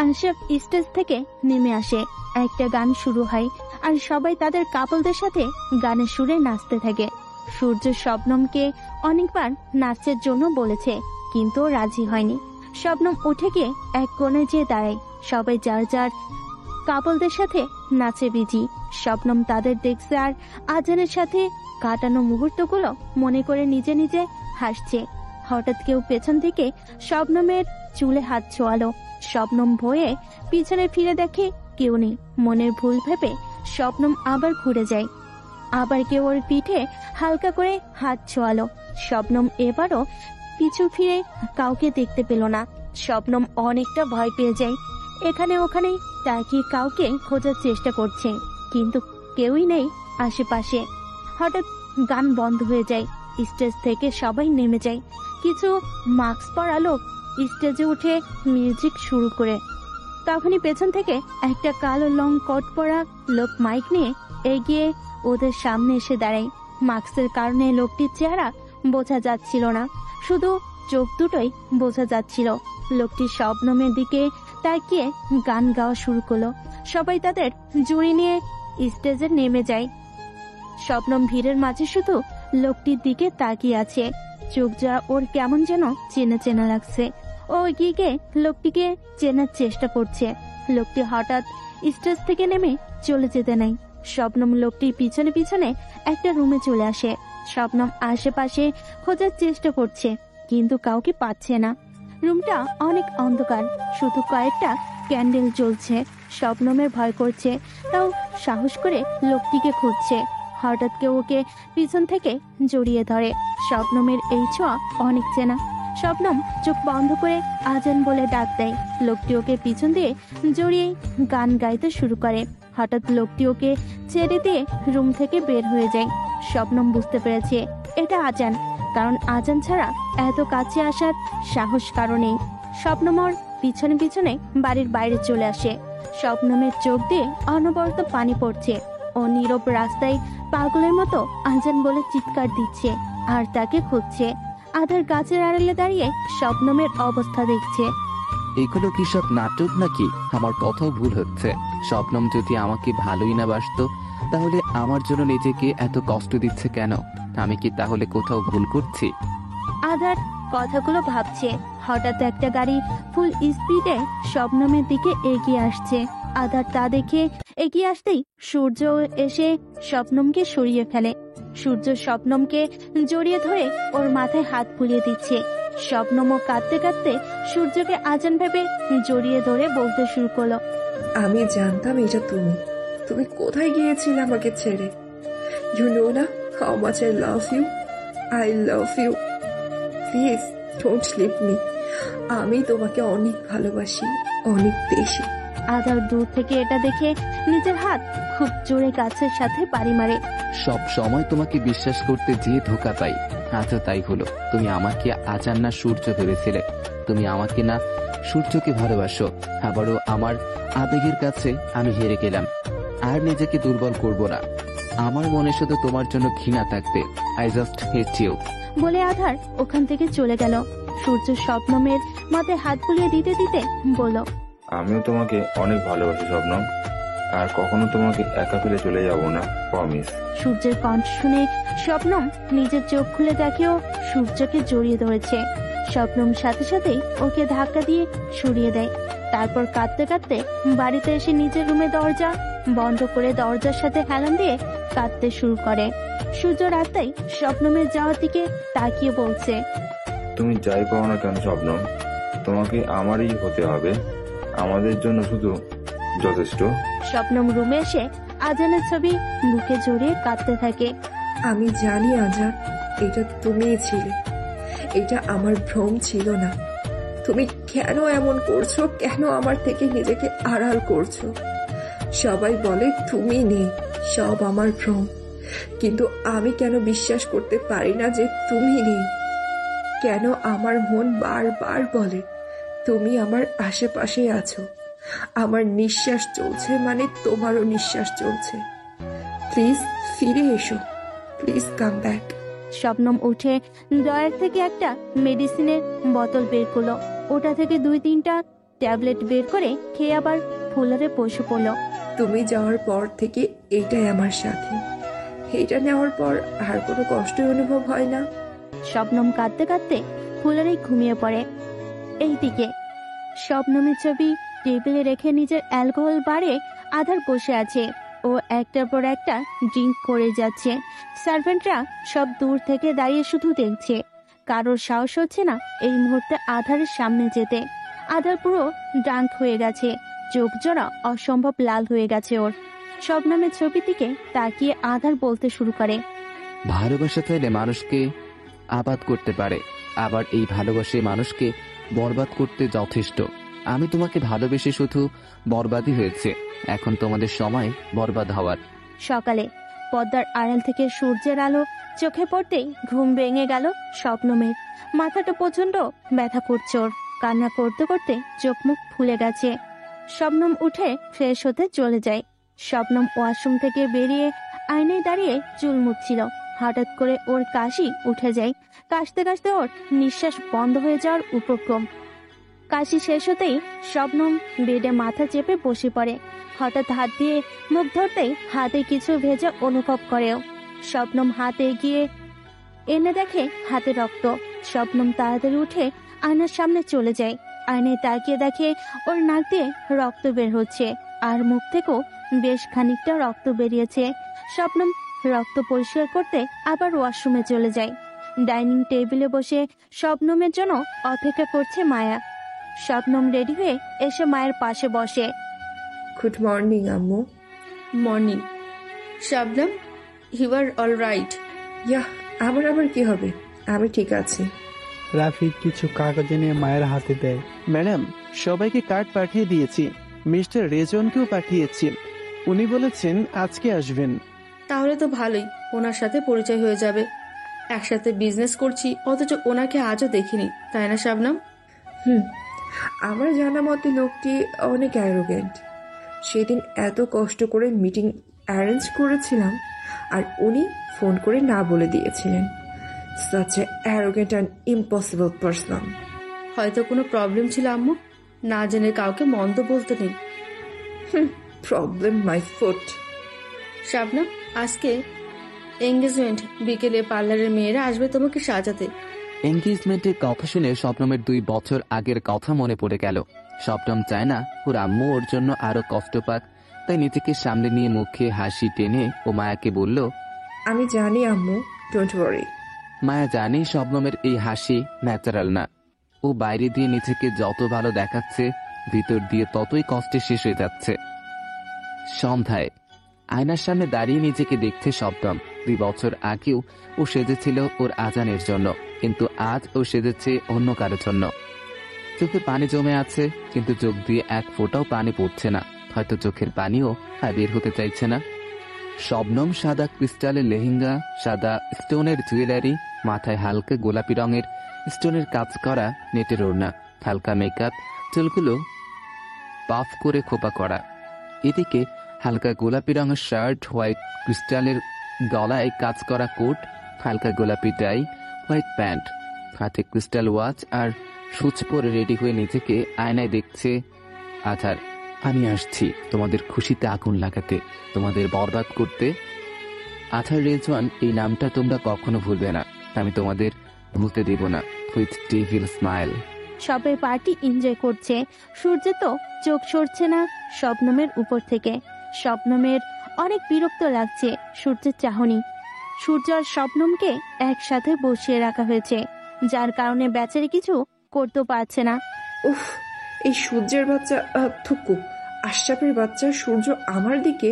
আশরাফ স্টেজ থেকে নেমে আসে। একটা গান শুরু হয় আর সবাই তাদের কাপলদের সাথে গানের সুরে নাচতে থাকে। সূর্য শবনমকে অনেকবার নাচের জন্য বলেছে, কিন্তু রাজি হয়নি। শবনম উঠে গিয়ে এক কোণে যেয়ে দাঁড়ায়। সবাই যার যার কাপলদের সাথে নাচে বিজি। শবনম তাদের দেখছে আর আজানের সাথে কাটানো মুহূর্তগুলো মনে করে নিজে নিজে হাসছে। হঠাৎ কেউ পেছন থেকে শবনমের চুলে হাত ছোঁয়ালো। শবনম ভয়ে পিছনে ফিরে দেখে কেউ নেই। মনের ভুল ভেবে শবনম আবার ঘুরে যায়। আবার কেউ ওর পিঠে হালকা করে হাত ছোঁয়ালো। শবনম এবারও পিছু ফিরে কাউকে দেখতে পেল না। শবনম অনেকটা ভয় পেয়ে যায়। এখানে ওখানে তাকিয়ে কাউকে খোঁজার চেষ্টা করছে, কিন্তু কেউই নেই আশেপাশে। হঠাৎ গান বন্ধ হয়ে যায়। স্টেজ থেকে সবাই নেমে যায়। কিছু মাস্ক পরা লোক স্টেজে উঠে মিউজিক শুরু করে। তখনই পেছন থেকে একটা কালো লং কোট পরা লোক মাইক নিয়ে এগিয়ে ওদের সামনে এসে দাঁড়ায়। মাস্কের কারণে লোকটির চেহারা বোঝা যাচ্ছিল না, শুধু চোখ দুটোই বোঝা যাচ্ছিল। লোকটি শবনমের দিকে তাকিয়ে গান গাওয়া শুরু করলো। সবাই তাদের জুড়ি নিয়ে স্টেজে নেমে যায়। শবনম ভিড়ের মাঝে শুধু লোকটির দিকে তাকিয়ে আছে। চোখ যা ওর কেমন যেন চেনা চেনা লাগছে। ও এগিয়ে গিয়ে লোকটিকে চেনার চেষ্টা করছে। লোকটি হঠাৎ স্টেজ থেকে নেমে চলে যেতে নাই। শবনম লোকটির পিছনে পিছনে একটা রুমে চলে আসে। শবনম আশেপাশে খোঁজার চেষ্টা করছে, কিন্তু কাউকে পাচ্ছে না। রুমটা অনেক অন্ধকার, শুধু কয়েকটা ক্যান্ডেল জ্বলছে। শবনমের ভয় করছে, তাও সাহস করে লোকটিকে খুঁজছে। হঠাৎ কেউ ওকে পিছন থেকে জড়িয়ে ধরে। শবনমের এই ছোঁয়া অনেক চেনা। শবনম চোখ বন্ধ করে আজান বলে ডাক দেয়। লোকটি ওকে পিছন দিয়ে জড়িয়ে গান গাইতে শুরু করে। হঠাৎ লোকটি ওকে ছেড়ে দিয়ে রুম থেকে বের হয়ে যায়। শবনম বুঝতে পেরেছে এটা আজান, কারণ আজান ছাড়া এত কাছে আসার সাহস কারণেই। শবনম ওর পিছনে পিছনে বাড়ির বাইরে চলে আসে। শবনমের চোখ দিয়ে অনবরত পানি পড়ছে। ও নীরব রাস্তায় পাগলের মতো আজান বলে চিৎকার দিচ্ছে আর তাকে খুঁজছে। আধার গাছের আড়ালে দাঁড়িয়ে শবনমের অবস্থা দেখছে। এগুলো কি সব নাটক নাকি? আমার কথাও ভুল হচ্ছে। শবনম যদি আমাকে ভালোই না বাসতো তাহলে আমার জন্য নিজেকে এত কষ্ট দিচ্ছে কেন? আমি কি তাহলে কোথাও ভুল করছি? আধার কথাগুলো ভাবছে। হঠাৎ একটা গাড়ি ফুল স্পিডে শবনমের দিকে এগিয়ে আসছে। আধার তা দেখে এগিয়ে আসতেই সূর্য এসে শবনমকে সরিয়ে ফেলে। সূর্য শবনমকে জড়িয়ে ধরে ওর মাথায় হাত বুলিয়ে দিচ্ছে। শবনমও কাঁদতে কাঁদতে সূর্যকে আজান ভেবে জড়িয়ে ধরে বলতে শুরু করলো, আমি জানতাম এটা তুমি। তুমি কোথায় গিয়েছিলে আমাকে ছেড়ে? ইউ নো না how much I love you. I love you. Please don't leave me. আমি তোমাকে অনেক ভালোবাসি, অনেক বেশি। আধার দূর থেকে এটা দেখে নিজের হাত খুব জোরে গাছের সাথে বাড়ি মারে। সব সময় তোমাকে বিশ্বাস করতে যেয়ে ধোকা পাই। আচ্ছা তাই হলো। তুমি আমাকে আজান না সূর্য ভেবেছিলে। তুমি আমাকে না সূর্যকে ভালোবাসো। আবারও আমার আবেগের কাছে আমি হেরে গেলাম। আর নিজেকে দুর্বল করব না। আমার মনে শুধু তোমার জন্য ঘৃণা থাকবে। I just hate you. বলে আধার ওখান থেকে চলে গেল। সূর্য শবনমের মাথায় হাত বুলিয়ে দিতে দিতে বলল, আমিও তোমাকে অনেক ভালোবাসি শবনম, আর কখনো তোমাকে একা ফেলে চলে যাব না, প্রমিস। সূর্যের কণ্ঠ শুনে শবনম নিজের চোখ খুলে দেখেও সূর্যকে জড়িয়ে ধরেছে। শবনম সাথে সাথেই ওকে ধাক্কা দিয়ে সরিয়ে দেয়। তারপর কাঁদতে কাঁদতে বাড়িতে এসে নিজের রুমে দরজা বন্ধ করে দরজার সাথে হেলান দিয়ে কাঁদতে শুরু করে। সূর্য রাস্তায় শবনমের যাওয়ার দিকে তাকিয়ে বলছে, তুমি যাই পাও না কেন শবনম, তোমাকে আমারই হতে হবে। আমাদের জন্য শুধু যথেষ্ট। শবনম রুমে এসে আজানের ছবি বুকে জড়িয়ে কাঁদতে থাকে। আমি জানি আজান, এটা তুমিই ছিলে। এটা আমার ভ্রম ছিল না। তুমি কেন এমন করছো? কেন আমার থেকে নিজেকে আড়াল করছো? সবাই বলে তুমি নেই, সব আমার ভ্রম। কিন্তু আমি কেন বিশ্বাস করতে পারি না যে তুমি নেই? কেন আমার মন বারবার বলে তুমি আমার আশেপাশে আছো? আমার নিঃশ্বাস চলছে মানে তোমারও নিঃশ্বাস চলছে। প্লিজ ফিরে এসো, প্লিজ কাম ব্যাক। শবনম উঠে ড্রয়ার থেকে একটা মেডিসিনের বোতল বের করলো। ওটা থেকে 2-3টা ট্যাবলেট বের করে খেয়ে আবার ফুলারে বসে পড়লো। তুমি যাওয়ার পর থেকে এইটাই আমার সাথে। এটা নেওয়ার পর আর কোনো কষ্টই অনুভব হয় না। শবনম কাঁদতে কাঁদতে ফুলারে ঘুমিয়ে পড়ে। এইদিকে শবনমের ছবি টেবিলে রেখে নিজের অ্যালকোহল বারে আধার বসে আছে। ও একটার পর একটা ড্রিঙ্ক করে যাচ্ছে। সার্ভেন্টরা সব দূর থেকে দাঁড়িয়ে শুধু দেখছে। কারোর সাহস হচ্ছে না এই মুহূর্তে আধারের সামনে যেতে। আধার পুরো ড্রাঙ্ক হয়ে গেছে। চোখ জোড়া অসম্ভব লাল হয়ে গেছে ওর। শবনমের ছবি দিকে তাকিয়ে আধার বলতে শুরু করে, ভালোবাসা চাইলে মানুষকে আবাদ করতে পারে, আবার এই ভালোবাসে মানুষকে বরবাদ করতে যথেষ্ট। আমি তোমাকে ভালোবেসে শুধু বরবাদই হয়েছে। এখন তোমাদের সময় বরবাদ হওয়ার। সকালে পর্দার আড়াল থেকে সূর্যের আলো চোখে পড়তেই ঘুম ভেঙে গেল শবনমের। মাথাটা প্রচন্ড ব্যথা করছে ওর। কান্না করতে করতে চোখ মুখ ফুলে গেছে। শবনম উঠে ফ্রেশ হতে চলে যায়। শবনম ওয়াশরুম থেকে বেরিয়ে আয়নায় দাঁড়িয়ে চুল মুছছিল। হঠাৎ করে ওর কাশি উঠে যায়। কাশতে কাশতে ওর নিঃশ্বাস বন্ধ হয়ে যাওয়ার উপক্রম। কাশি শেষ হতেই শবনম বেডে মাথা চেপে বসে পড়ে। হঠাৎ হাত দিয়ে মুখ ধরতেই হাতে কিছু ভেজা অনুভব করেও। শবনম হাত এগিয়ে এনে দেখে হাতে রক্ত। শবনম তাড়াতাড়ি উঠে আয়নার সামনে চলে যায়। আয়নায় তাকিয়ে দেখে ওর নাক দিয়ে রক্ত বের হচ্ছে আর মুখ থেকেও বেশ খানিকটা রক্ত বেরিয়েছে। শবনম রক্ত পরিষ্কার করতে আবার ওয়াশরুমে চলে যায়। ডাইনিং টেবিলে বসে শবনমের জন্য অপেক্ষা করছে মায়া। শবনম রেডি হয়ে এসে মায়ের পাশে বসে। গুড মর্নিং আম্মু। Morning. Shabnam, you are all right? Yeah, আবার কি হবে? আমি ঠিক আছি। রাফি কিছু কাগজ নিয়ে মায়ের হাতে দেয়। ম্যাডাম, সবাইকে কার্ড পাঠিয়ে দিয়েছি, মিস্টার রেজনকেও পাঠিয়েছি। উনি বলেছেন আজকে আসবেন। তাহলে তো ভালোই, ওনার সাথে পরিচয় হয়ে যাবে। একসাথে বিজনেস করছি, অথচ ওনাকে আজও দেখিনি, তাই না শাবনাম? আমার জানা মতে লোকটি অনেক অ্যারোগেন্ট। সেদিন এত কষ্ট করে মিটিং অ্যারেঞ্জ করেছিলাম আর উনি ফোন করে না বলে দিয়েছিলেন। Such a arrogant and impossible person. হয়তো কোনো প্রবলেম ছিল আম্মু, না জেনে কাউকে মন্দ বলতে নেই। Problem my foot. শাবনাম, আজকে এঙ্গেজমেন্ট, বিকেলে পার্লারের মেয়েরা আসবে তোমাকে সাজাতে। এঙ্গেজমেন্টের কথা শুনে শবনমের 2 বছর আগের কথা মনে পড়ে গেল। শবনম চায় না ওর আম্মু ওর জন্য আরো কষ্ট পাক, তাই নিজেকে সামনে নিয়ে মুখে হাসি টেনে ও মায়াকে বলল, আমি জানি আম্মু, ডোন্ট ওয়ারি। মায়া জানি শবনমের এই হাসি ন্যাচারাল না। ও বাইরে দিয়ে নিজেকে যত ভালো দেখাচ্ছে, ভিতর দিয়ে ততই কষ্টে শেষ হয়ে যাচ্ছে। সন্ধ্যায় আয়নার সামনে দাঁড়িয়ে নিজেকে দেখছে শবনম। 2 বছর আগেও ও সেজেছিল ওর আজানের জন্য, কিন্তু আজ ও সেজেছে অন্য কারোর জন্য। চোখে পানি জমে আছে, কিন্তু চোখ দিয়ে এক ফোঁটাও পানি পড়ছে না। হয়তো চোখের পানিও বের হতে চাইছে না। শবনম সাদা ক্রিস্টালের লেহেঙ্গা, সাদা স্টোনের জুয়েলারি, মাথায় হালকা গোলাপি রঙের স্টোনের কাজ করা নেটের ওড়না, হালকা মেকআপ, চুলগুলো পাফ করে খোপা করা। এদিকে হালকা গোলাপি রঙের শার্ট, হোয়াইট ক্রিস্টালের গলায় কাজ করা কোট, হালকা গোলাপি টাই, হোয়াইট প্যান্ট, হাতে ক্রিস্টাল ওয়াচ আর সুচ পরে রেডি হয়ে নিজেকে আয়নায় দেখছে। আধার, আমি আসছি তোমাদের খুশিতে আগুন লাগাতে, তোমাদের বরবাদ করতে। আধার রেজওয়ান, এই নামটা তোমরা কখনো ভুলবে না, আমি তোমাদের ভুলতে দেব না। With devil smile. সবাই পার্টি এনজয় করছে। সূর্য তো চোখ সরছে না শবনমের উপর থেকে। শবনমের অনেক বিরক্ত লাগছে সূর্যের চাহনি। সূর্য আর শবনমকে একসাথে বসিয়ে রাখা হয়েছে, যার কারণে বেচারি কিছু করতেও পারছে না। উফ, এই সূর্যের বাচ্চা, থুকু আশরাফের বাচ্চা সূর্য আমার দিকে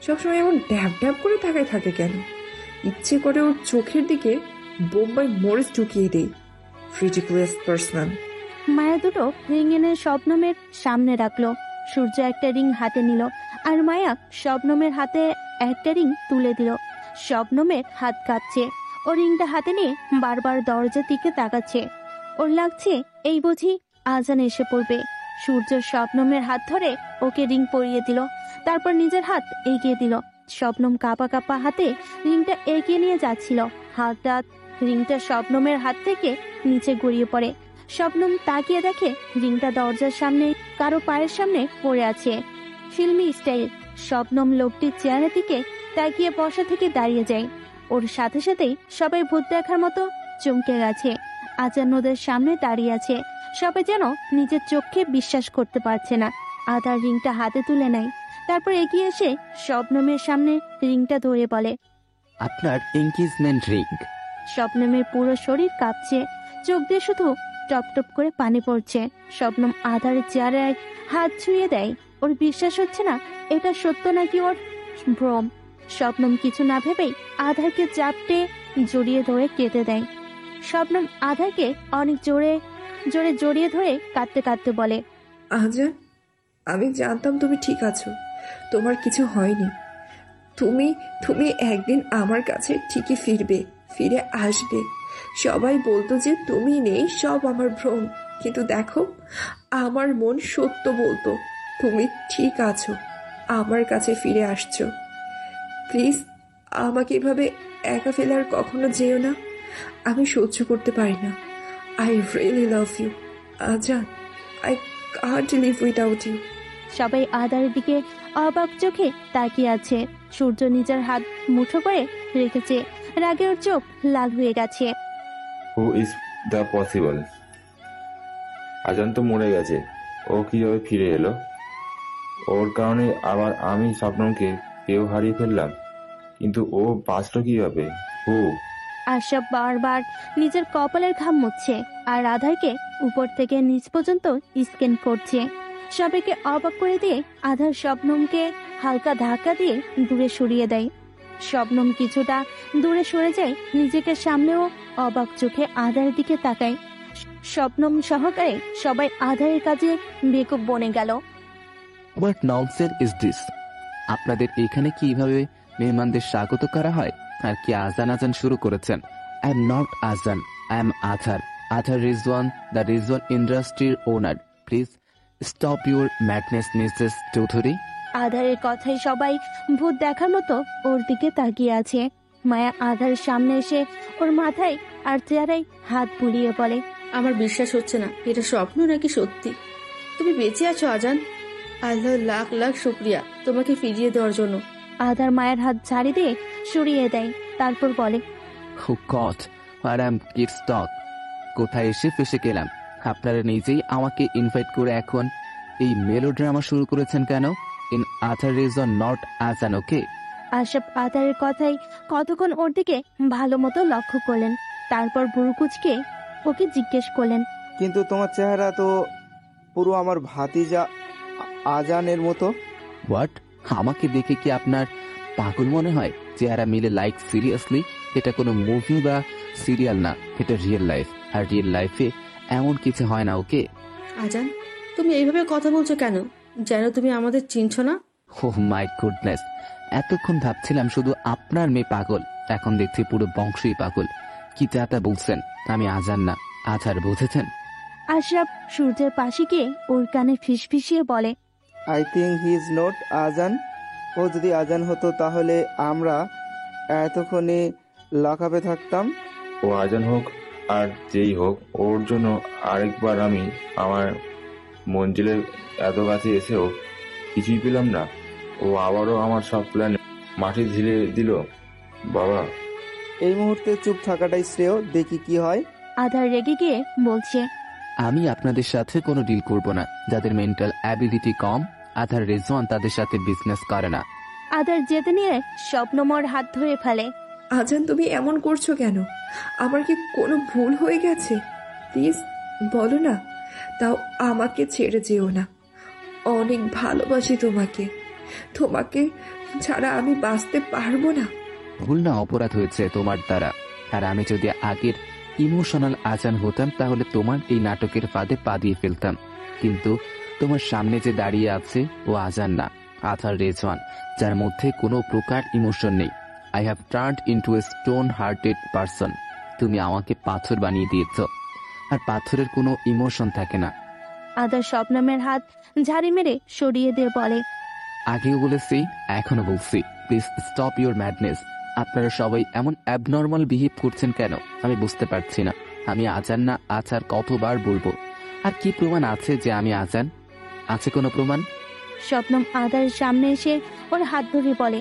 সবসময় এমন ড্যাব ড্যাব করে তাকায় থাকে কেন? ইচ্ছে করে ওর চোখের দিকে বোম্বাই মরিচ ঢুকিয়ে দেই। Ridiculous person. মায়া দুটো রিং এনে শবনমের সামনে রাখলো। সূর্য একটা রিং হাতে নিল আর মায়া শবনমের হাতে একটা রিং তুলে দিল। শবনমের হাত কাঁপছে। ও রিংটা হাতে নিয়ে বারবার দরজার দিকে তাকাচ্ছে। ওর লাগছে এই বুঝি আজান এসে পড়বে। সূর্য শবনমের হাত ধরে ওকে রিং পরিয়ে দিল, তারপর নিজের হাত এগিয়ে দিল। শবনম কাঁপা কাঁপা হাতে রিংটা এগিয়ে নিয়ে যাচ্ছিল। হঠাৎ রিংটা শবনমের হাত থেকে নিচে গড়িয়ে পড়ে। শবনম তাকিয়ে দেখে রিংটা দরজার সামনে কারো পায়ের সামনে পড়ে আছে। ফিল্মি স্টাইল। শবনম লোকটির চেহারা দিকে তাকিয়ে বসা থেকে দাঁড়িয়ে যায়। ওর সাথে সাথেই সবাই ভূত দেখার মতো চমকে গেছে। আজান্নদের সামনে দাঁড়িয়ে আছে। সবাই যেন নিজের চোখকে বিশ্বাস করতে পারছে না। আধার রিংটা হাতে তুলে নেয়, তারপর এগিয়ে এসে শবনমের সামনে রিংটা ধরে বলে, আপনার এঙ্গেজমেন্ট রিং। শবনমের পুরো শরীর কাঁপছে, চোখ দিয়ে শুধু টপ টপ করে পানি পড়ছে। শবনম আধারের চেয়ারে এক হাত ছুঁয়ে দেয়। ওর বিশ্বাস হচ্ছে না এটা সত্য নাকি ওর ভ্রম। শবনম কিছু না ভেবেই আধারকে চাপটে জড়িয়ে ধরে কেঁদে দেয়। শবনম আধারকে অনেক জোরে জোরে জড়িয়ে ধরে কাঁদতে কাঁদতে বলে, আজান, আমি জানতাম তুমি ঠিক আছো, তোমার কিছু হয়নি। তুমি তুমি একদিন আমার কাছে ঠিকই ফিরে আসবে। সবাই বলতো যে তুমি নেই, সব আমার ভ্রম, কিন্তু দেখো আমার মন সত্য বলতো তুমি ঠিক আছো, আমার কাছে ফিরে আসছো। প্লিজ আমাকে এভাবে একা ফেলে আর কখনো যেও না, আমি সহ্য করতে পারি না। I really love you Azan, I can't live without you. সবাই আধারের দিকে অবাক চোখে তাকিয়ে আছে। সূর্য নিজের হাত মুঠো করে রেখেছে, রাগে ওর চোখ লাল হয়ে গেছে। Who is the possible? আজান তো মরে গেছে, ও কিভাবে ফিরে এলো? ওর কারণে আবার আমি শবনমকে কেউ হারিয়ে ফেললাম, কিন্তু ও বাঁচলো কিভাবে? হু? আশরাফ বারবার নিজের কপালের ঘাম মুছছে আর আধারকে উপর থেকে নিচ পর্যন্ত স্ক্যান করছে। সবাইকে অবাক করে দিয়ে আধার শবনমকে হালকা ধাক্কা দিয়ে দূরে সরিয়ে দেয়। শবনম কিছুটা দূরে সরে যায়, নিজেকে সামনেও অবাক চোখে আধারের দিকে তাকায়। শবনম সহকারে সবাই আধারের কাছে বেকুব বনে গেল। What nonsense is this? আপনাদের এখানে কি এইভাবে মেহমানদের স্বাগত করা হয়? আর কি আজান আজান শুরু করেছেন? I am not Azan, I am Athar. Athar Rizwan, the Rizwan ইন্ডাস্ট্রির owner. Please stop your madness Mrs Chowdhury. আধারের কথায় সবাই ভূত দেখার মতো ওর দিকে তাকিয়ে আছে। মায়া আধারের সামনে এসে ওর মাথায় আর চেহারায় হাত বুলিয়ে বলে, আমার বিশ্বাস হচ্ছে না, এটা স্বপ্ন নাকি সত্যি। তুমি বেঁচে আছো আজান। আল্লাহ লাখ লাখ শুক্রিয়া তোমাকে ফিরিয়ে দেওয়ার জন্য। আধার মায়ের হাত ঝাড়ি দিয়ে সরিয়ে দেয়, তারপর বলে, ও গড, আর আই এম কিডস টক। কোথায় এসে ফেসে গেলাম? আপনারা নিজেই আমাকে ইনভাইট করে এখন এই মেলোড্রামা শুরু করেছেন কেন? ইন আথার রিজন নট আজান, ওকে? আশরাফ আধারের কথায় কতক্ষণ ওর দিকে ভালো মতো লক্ষ্য করলেন, তারপর বুড়ুকুচকে ওকে জিজ্ঞেস করলেন, কিন্তু তোমার চেহারা তো পুরো আমার ভাতিজা আজানের মতো। হোয়াট? আমাকে দেখে কি আপনার পাগল মনে হয়? চেহারা মিলে লাইক সিরিয়াসলি? এটা কোনো মুভি বা সিরিয়াল না, এটা রিয়েল লাইফ। আর রিয়েল লাইফে এমন কিছু হয় না, ওকে? আজান, তুমি এইভাবে কথা বলছো কেন? যেন তুমি আমাদের চিনছো না। ও মাই গুডনেস, এতক্ষণ ভাবছিলাম শুধু আপনার মেয়ে পাগল, এখন দেখছি পুরো বংশই পাগল। কি চাটা বলছেন? আমি আজান না, আধার, বুঝেছেন? আশরাফ সূর্যের পাশে গিয়ে ওর কানে ফিসফিসিয়ে বলে, I think he is not আজান। ও যদি আজান হতো তাহলে আমরা এতক্ষণে লাকাবে থাকতাম। ও আজান হোক আর যেই হোক, ওর জন্য আরেকবার আমি আমার মঞ্জিলের এত কাছে এসেও কিছুই পেলাম না। ও আবারও আমার সব প্ল্যান মাটি ঢেলে দিল। বাবা, এই মুহূর্তে চুপ থাকাটাই শ্রেয়, দেখি কি হয়। আধার রেগে গিয়ে বলছে, আমি আপনাদের সাথে কোনো ডিল করব না। যাদের মেন্টাল অ্যাবিলিটি কম, আধার রেজওয়ান তাদের সাথে বিজনেস করে না। আধার যেতে নিয়ে স্বপ্নমর হাত ধরে ফেলে। আজান, তুমি এমন করছো কেন? আমার কি কোনো ভুল হয়ে গেছে? প্লিজ বলো না। তাও আমাকে ছেড়ে যেও না। অনেক ভালোবাসি তোমাকে। তোমাকে ছাড়া আমি বাঁচতে পারবো না। ভুল না, অপরাধ হয়েছে তোমার দ্বারা। আর আমি যদি আগের ইমোশনাল আজান হতাম তাহলে তোমার এই নাটকের ফাঁদে পা দিয়ে ফেলতাম। কিন্তু তোমার সামনে যে দাঁড়িয়ে আছে ও আজান না, আথার রেজওয়ান, যার মধ্যে কোনো প্রকার ইমোশন নেই। I have turned into A stone hearted person. তুমি আমাকে পাথর বানিয়ে দিয়েছ, আর পাথরের কোনো ইমোশন থাকে না। আধার স্বপ্নমের হাত ঝাড়ি মেরে সরিয়ে দিয়ে বলে, আগেও বলেছি, এখনো বলছি, প্লিজ স্টপ ইউর ম্যাডনেস। আপনারা সবাই এমন অ্যাবনর্মাল বিহেভ করছেন কেন আমি বুঝতে পারছি না। আমি আজান না আচার কতবার বলবো? আর কি প্রমাণ আছে যে আমি আজান? আছে কোনো প্রমাণ? স্বপ্নম আধারের সামনে এসে ওর হাত ধরে বলে,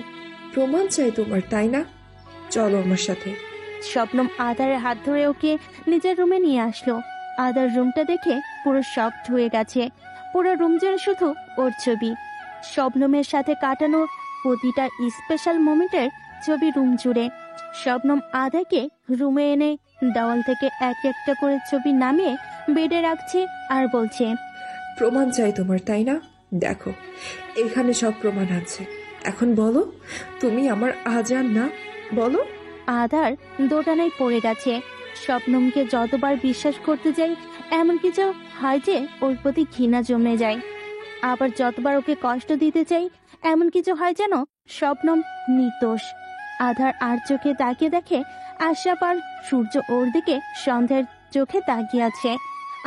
প্রমাণ চাই তোমার, তাই না? চলো আমার সাথে। স্বপ্নম আধারের হাত ধরে ওকে নিজের রুমে নিয়ে আসলো। আধার রুমটা দেখে পুরো শকড হয়ে গেছে। পুরো রুম জুড়ে শুধু ওর ছবি। শবনমের সাথে কাটানো প্রতিটা স্পেশাল মোমেন্টের ছবি রুম জুড়ে। শবনম আধাকে রুমে এনে দেওয়াল থেকে এক একটা করে ছবি নামিয়ে বেডে রাখছে আর বলছে, প্রমাণ চাই তোমার, তাই না? দেখো, এখানে সব প্রমাণ আছে। এখন বলো, তুমি আমার আজান না? বলো। আধার দোটানায় পড়ে গেছে। শবনমকে যতবার বিশ্বাস করতে যাই এমন কিছু হয় যে ওর প্রতি ঘৃণা জমে যায়। আবার যতবার ওকে কষ্ট দিতে চাই এমন কিছু হয় যেন শবনম নির্দোষ। আধার আর চোখে তাকিয়ে দেখে আশরাফ আর সূর্য ওর দিকে সন্দেহের চোখে তাকিয়ে আছে।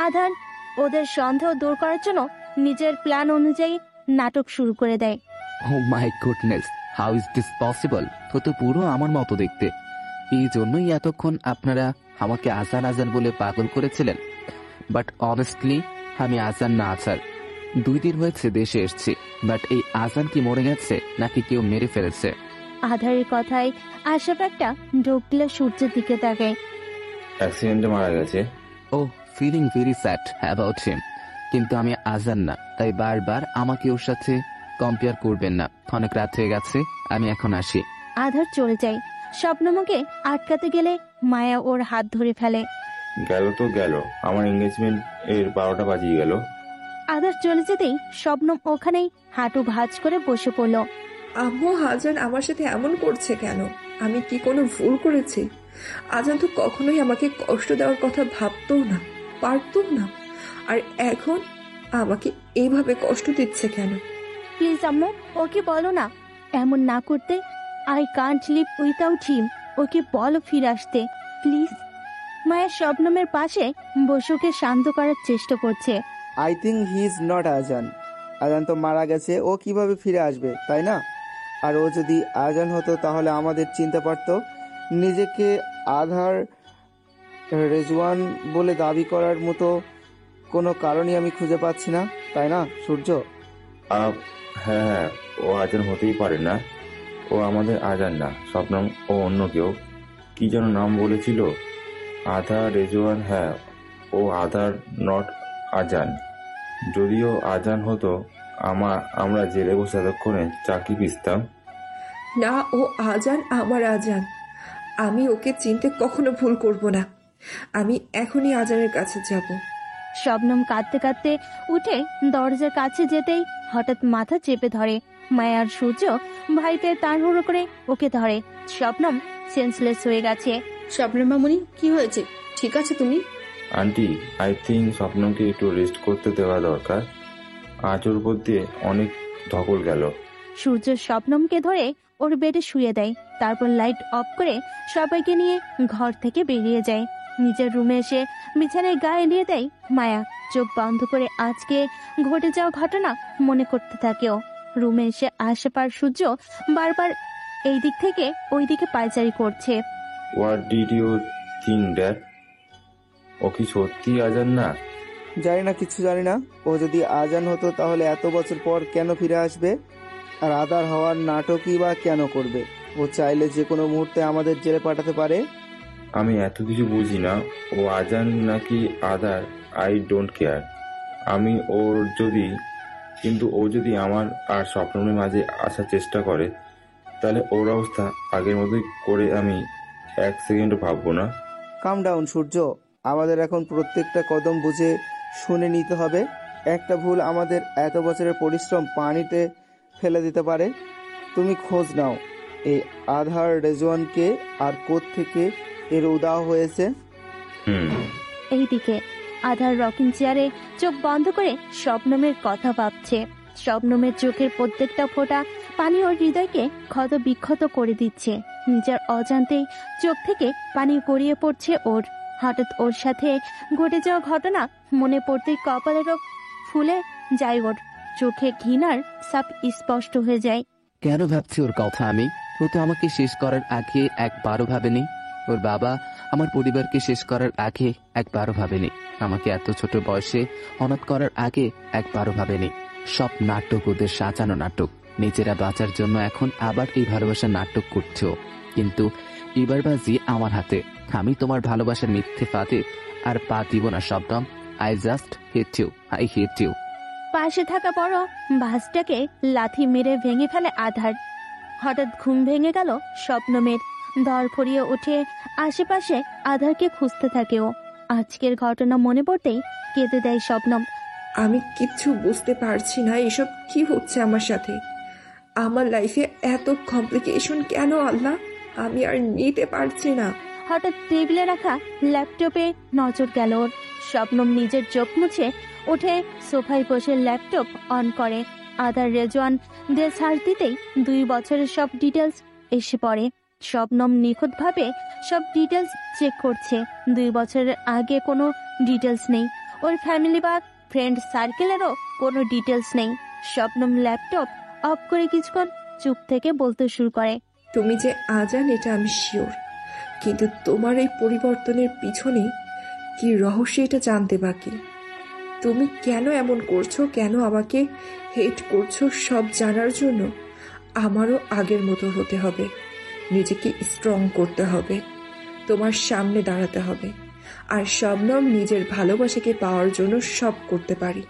আধার ওদের সন্দেহ দূর করার জন্য নিজের প্ল্যান অনুযায়ী নাটক শুরু করে দেয়। Oh my goodness, how is this possible? ও তো পুরো আমার মতো দেখতে। এই জন্যই এতক্ষণ আপনারা আমাকে আজান আজান বলে পাগল করেছিলেন। বাট অনেস্টলি আমি আজান না আচার। 2 দিন হয়েছে দেশে এসছি, বাট এই আজান কি মরে গেছে নাকি কেউ মেরে ফেলেছে? আধারের কথায় আশরাফ একটা ঢোক গিলে সূর্যের দিকে তাকায়। অ্যাক্সিডেন্টে মারা গেছে। ও feeling very sad about him. কিন্তু আমি আজান না, তাই বারবার আমাকে ওর সাথে কম্পেয়ার করবেন না। অনেক রাত হয়ে গেছে, আমি এখন আসি। আধার চলে যায়। স্বপ্নমকে আটকাতে গেলে মায়া ওর হাত ধরে ফেলে। গেল তো গেল, আমার এঙ্গেজমেন্ট এর 12টা বাজিয়ে গেল। আধার চলে যেতেই স্বপ্নম ওখানেই হাঁটু ভাঁজ করে বসে পড়ল। আম্মু, আজান আমার সাথে এমন করছে কেন? আমি কি কোনো ভুল করেছি? আজান তো কখনোই আমাকে কষ্ট দেওয়ার কথা ভাবতেও না, পারতো না। আর এখন আমাকে এইভাবে কষ্ট দিচ্ছে কেন? প্লিজ আম্মু, ওকে বলো না এমন না করতে। আই কান্ট লিভ উইথাউট হিম। ওকে বলো ফিরে আসতে প্লিজ। মায়া শবনমের পাশে বসুকে শান্ত করার চেষ্টা করছে। I think he is not আজান। আজান তো মারা গেছে, ও কিভাবে ফিরে আসবে, তাই না? আর ও যদি আজান হতো তাহলে আমাদের চিনতে পারতো। নিজেকে আধার রেজওয়ান বলে দাবি করার মতো কোনো কারণই আমি খুঁজে পাচ্ছি না, তাই না সূর্য? হ্যাঁ, ও আজান হতেই পারে না। ও আমাদের আজান না, স্বপ্নম ও অন্য কেউ। কি যেন নাম বলেছিল? আধার রেজওয়ান। হ্যাঁ, ও আধার, নট আজান। যদিও আজান হতো আমরা জেলে বসে এতক্ষণে চাকরি পিসতাম। না, ও আজান, আমার আজান। আমি ওকে চিনতে কখনো ভুল করব না। আমি এখনই আজানের কাছে যাব। শবনম কাঁদতে কাঁদতে উঠে দরজার কাছে যেতেই হঠাৎ মাথা চেপে ধরে মায়ার। সূর্য ভাইতে তাড়াহুড়ো করে ওকে ধরে। শবনম সেন্সলেস হয়ে গেছে। স্বপ্নের মামুনি, কি হয়েছে? ঠিক আছে তুমি? আন্টি, আই থিঙ্ক স্বপ্নকে একটু রেস্ট করতে দেওয়া দরকার। আজ ওর উপর দিয়ে অনেক ধকল গেল। সূর্য শবনমকে ধরে ওর বেডে শুয়ে দেয়, তারপর লাইট অফ করে সবাইকে নিয়ে ঘর থেকে বেরিয়ে যায়। নিজের রুমে এসে বিছানায় গায়ে দিয়ে দেয় মায়া। চোখ বন্ধ করে আজকে ঘটে যাওয়া ঘটনা মনে করতে থাকেও। রুমে এসে আশেপাশ সূর্য বারবার এই দিক থেকে ওই দিকে পায়চারি করছে। What did you think dad? ও কি সত্যি আজান না? জানি না, কিছু জানি না। ও যদি আজান হতো তাহলে এত বছর পর কেন ফিরে আসবে? আর আধার হওয়ার নাটকই বা কেন করবে? ও চাইলে যে কোনো মুহূর্তে আমাদের জেলে পাঠাতে পারে। আমি এত কিছু বুঝি না। ও আজান নাকি আধার, আই ডোন্ট কেয়ার। কিন্তু ও যদি আমার আর স্বপ্নের মাঝে আসার চেষ্টা করে, তাহলে ওর অবস্থা আগের মতোই করে আমি এক সেকেন্ডও ভাববো না। কাম ডাউন সূর্য, আমাদের এখন প্রত্যেকটা কদম বুঝে শুনে নিতে হবে। একটা ভুল আমাদের এত বছরের পরিশ্রম পানিতে ফেলে দিতে পারে। তুমি খোঁজ নাও এই আধার রেজওয়ানকে, আর কোত্থেকে এর উদাহ হয়েছে। এইদিকে আধার রকিং চেয়ারে চোখ বন্ধ করে শবনমের কথা ভাবছে। শবনমের চোখের প্রত্যেকটা ফোঁটা পানি ওর হৃদয়কে ক্ষত বিক্ষত করে দিচ্ছে। নিজের অজান্তেই চোখ থেকে পানি গড়িয়ে পড়ছে ওর। হঠাৎ ওর সাথে ঘটে যাওয়া ঘটনা মনে পড়তেই কপালেরও ফুলে যায় ওর। চোখে ঘৃণার সাপ স্পষ্ট হয়ে যায়। কেন ভাবছি ওর কথা আমি? ও তো আমাকে শেষ করার আগে একবারও ভাবেনি। ওর বাবা আমার পরিবারকে শেষ করার আগে একবারও ভাবেনি। আমাকে এত ছোট বয়সে অনাথ করার আগে একবারও ভাবেনি। সব নাটক, ওদের সাজানো নাটক। নিজেরা বাঁচার জন্য এখন আবার এই ভালোবাসার নাটক করছো। কিন্তু এবার বাজি আমার হাতে। আমি তোমার ভালোবাসার মিথ্যে ফাঁদে আর পা দিব না Shabnam. I just hate you, I hate you. পাশে থাকা বড় ভাঁজটাকে লাথি মেরে ভেঙে ফেলে আধার। হঠাৎ ঘুম ভেঙে গেল শবনমের। দর ফরিয়ে উঠে আশেপাশে আধারকে খুঁজতে থাকে ও। আজকের ঘটনা মনে পড়তেই কেঁদে দেয় শবনম। আমি কিচ্ছু বুঝতে পারছি না, এসব কি হচ্ছে আমার সাথে। আমার লাইফে এত কমপ্লিকেশন কেন আল্লাহ? আমি আর নিতে পারছি না। হঠাৎ টেবিলে রাখা ল্যাপটপে নজর গেল ওর। শবনম নিজের চোখ মুছে উঠে সোফায় বসে ল্যাপটপ অন করে। আধার রেজওয়ান দিয়ে সার্চ দিতেই 2 বছরের সব ডিটেলস এসে পড়ে। শবনম নিখুঁতভাবে সব ডিটেলস চেক করছে। 2 বছরের আগে কোনো ডিটেলস নেই। ওর ফ্যামিলি বা ফ্রেন্ড সার্কেলেরও কোনো ডিটেলস নেই। শবনম ল্যাপটপ অফ করে কিছুক্ষণ চুপ থেকে বলতে শুরু করে, তুমি যে আজান এটা আমি শিওর, কিন্তু তোমার এই পরিবর্তনের পিছনে কি রহস্য এটা জানতে বাকি। তুমি কেন এমন করছো, কেন আমাকে হেট করছো, সব জানার জন্য আমারও আগের মতো হতে হবে। নিজেকে স্ট্রং করতে হবে, তোমার সামনে দাঁড়াতে হবে। আর শবনম নিজের ভালোবাসাকে পাওয়ার জন্য সব করতে পারি।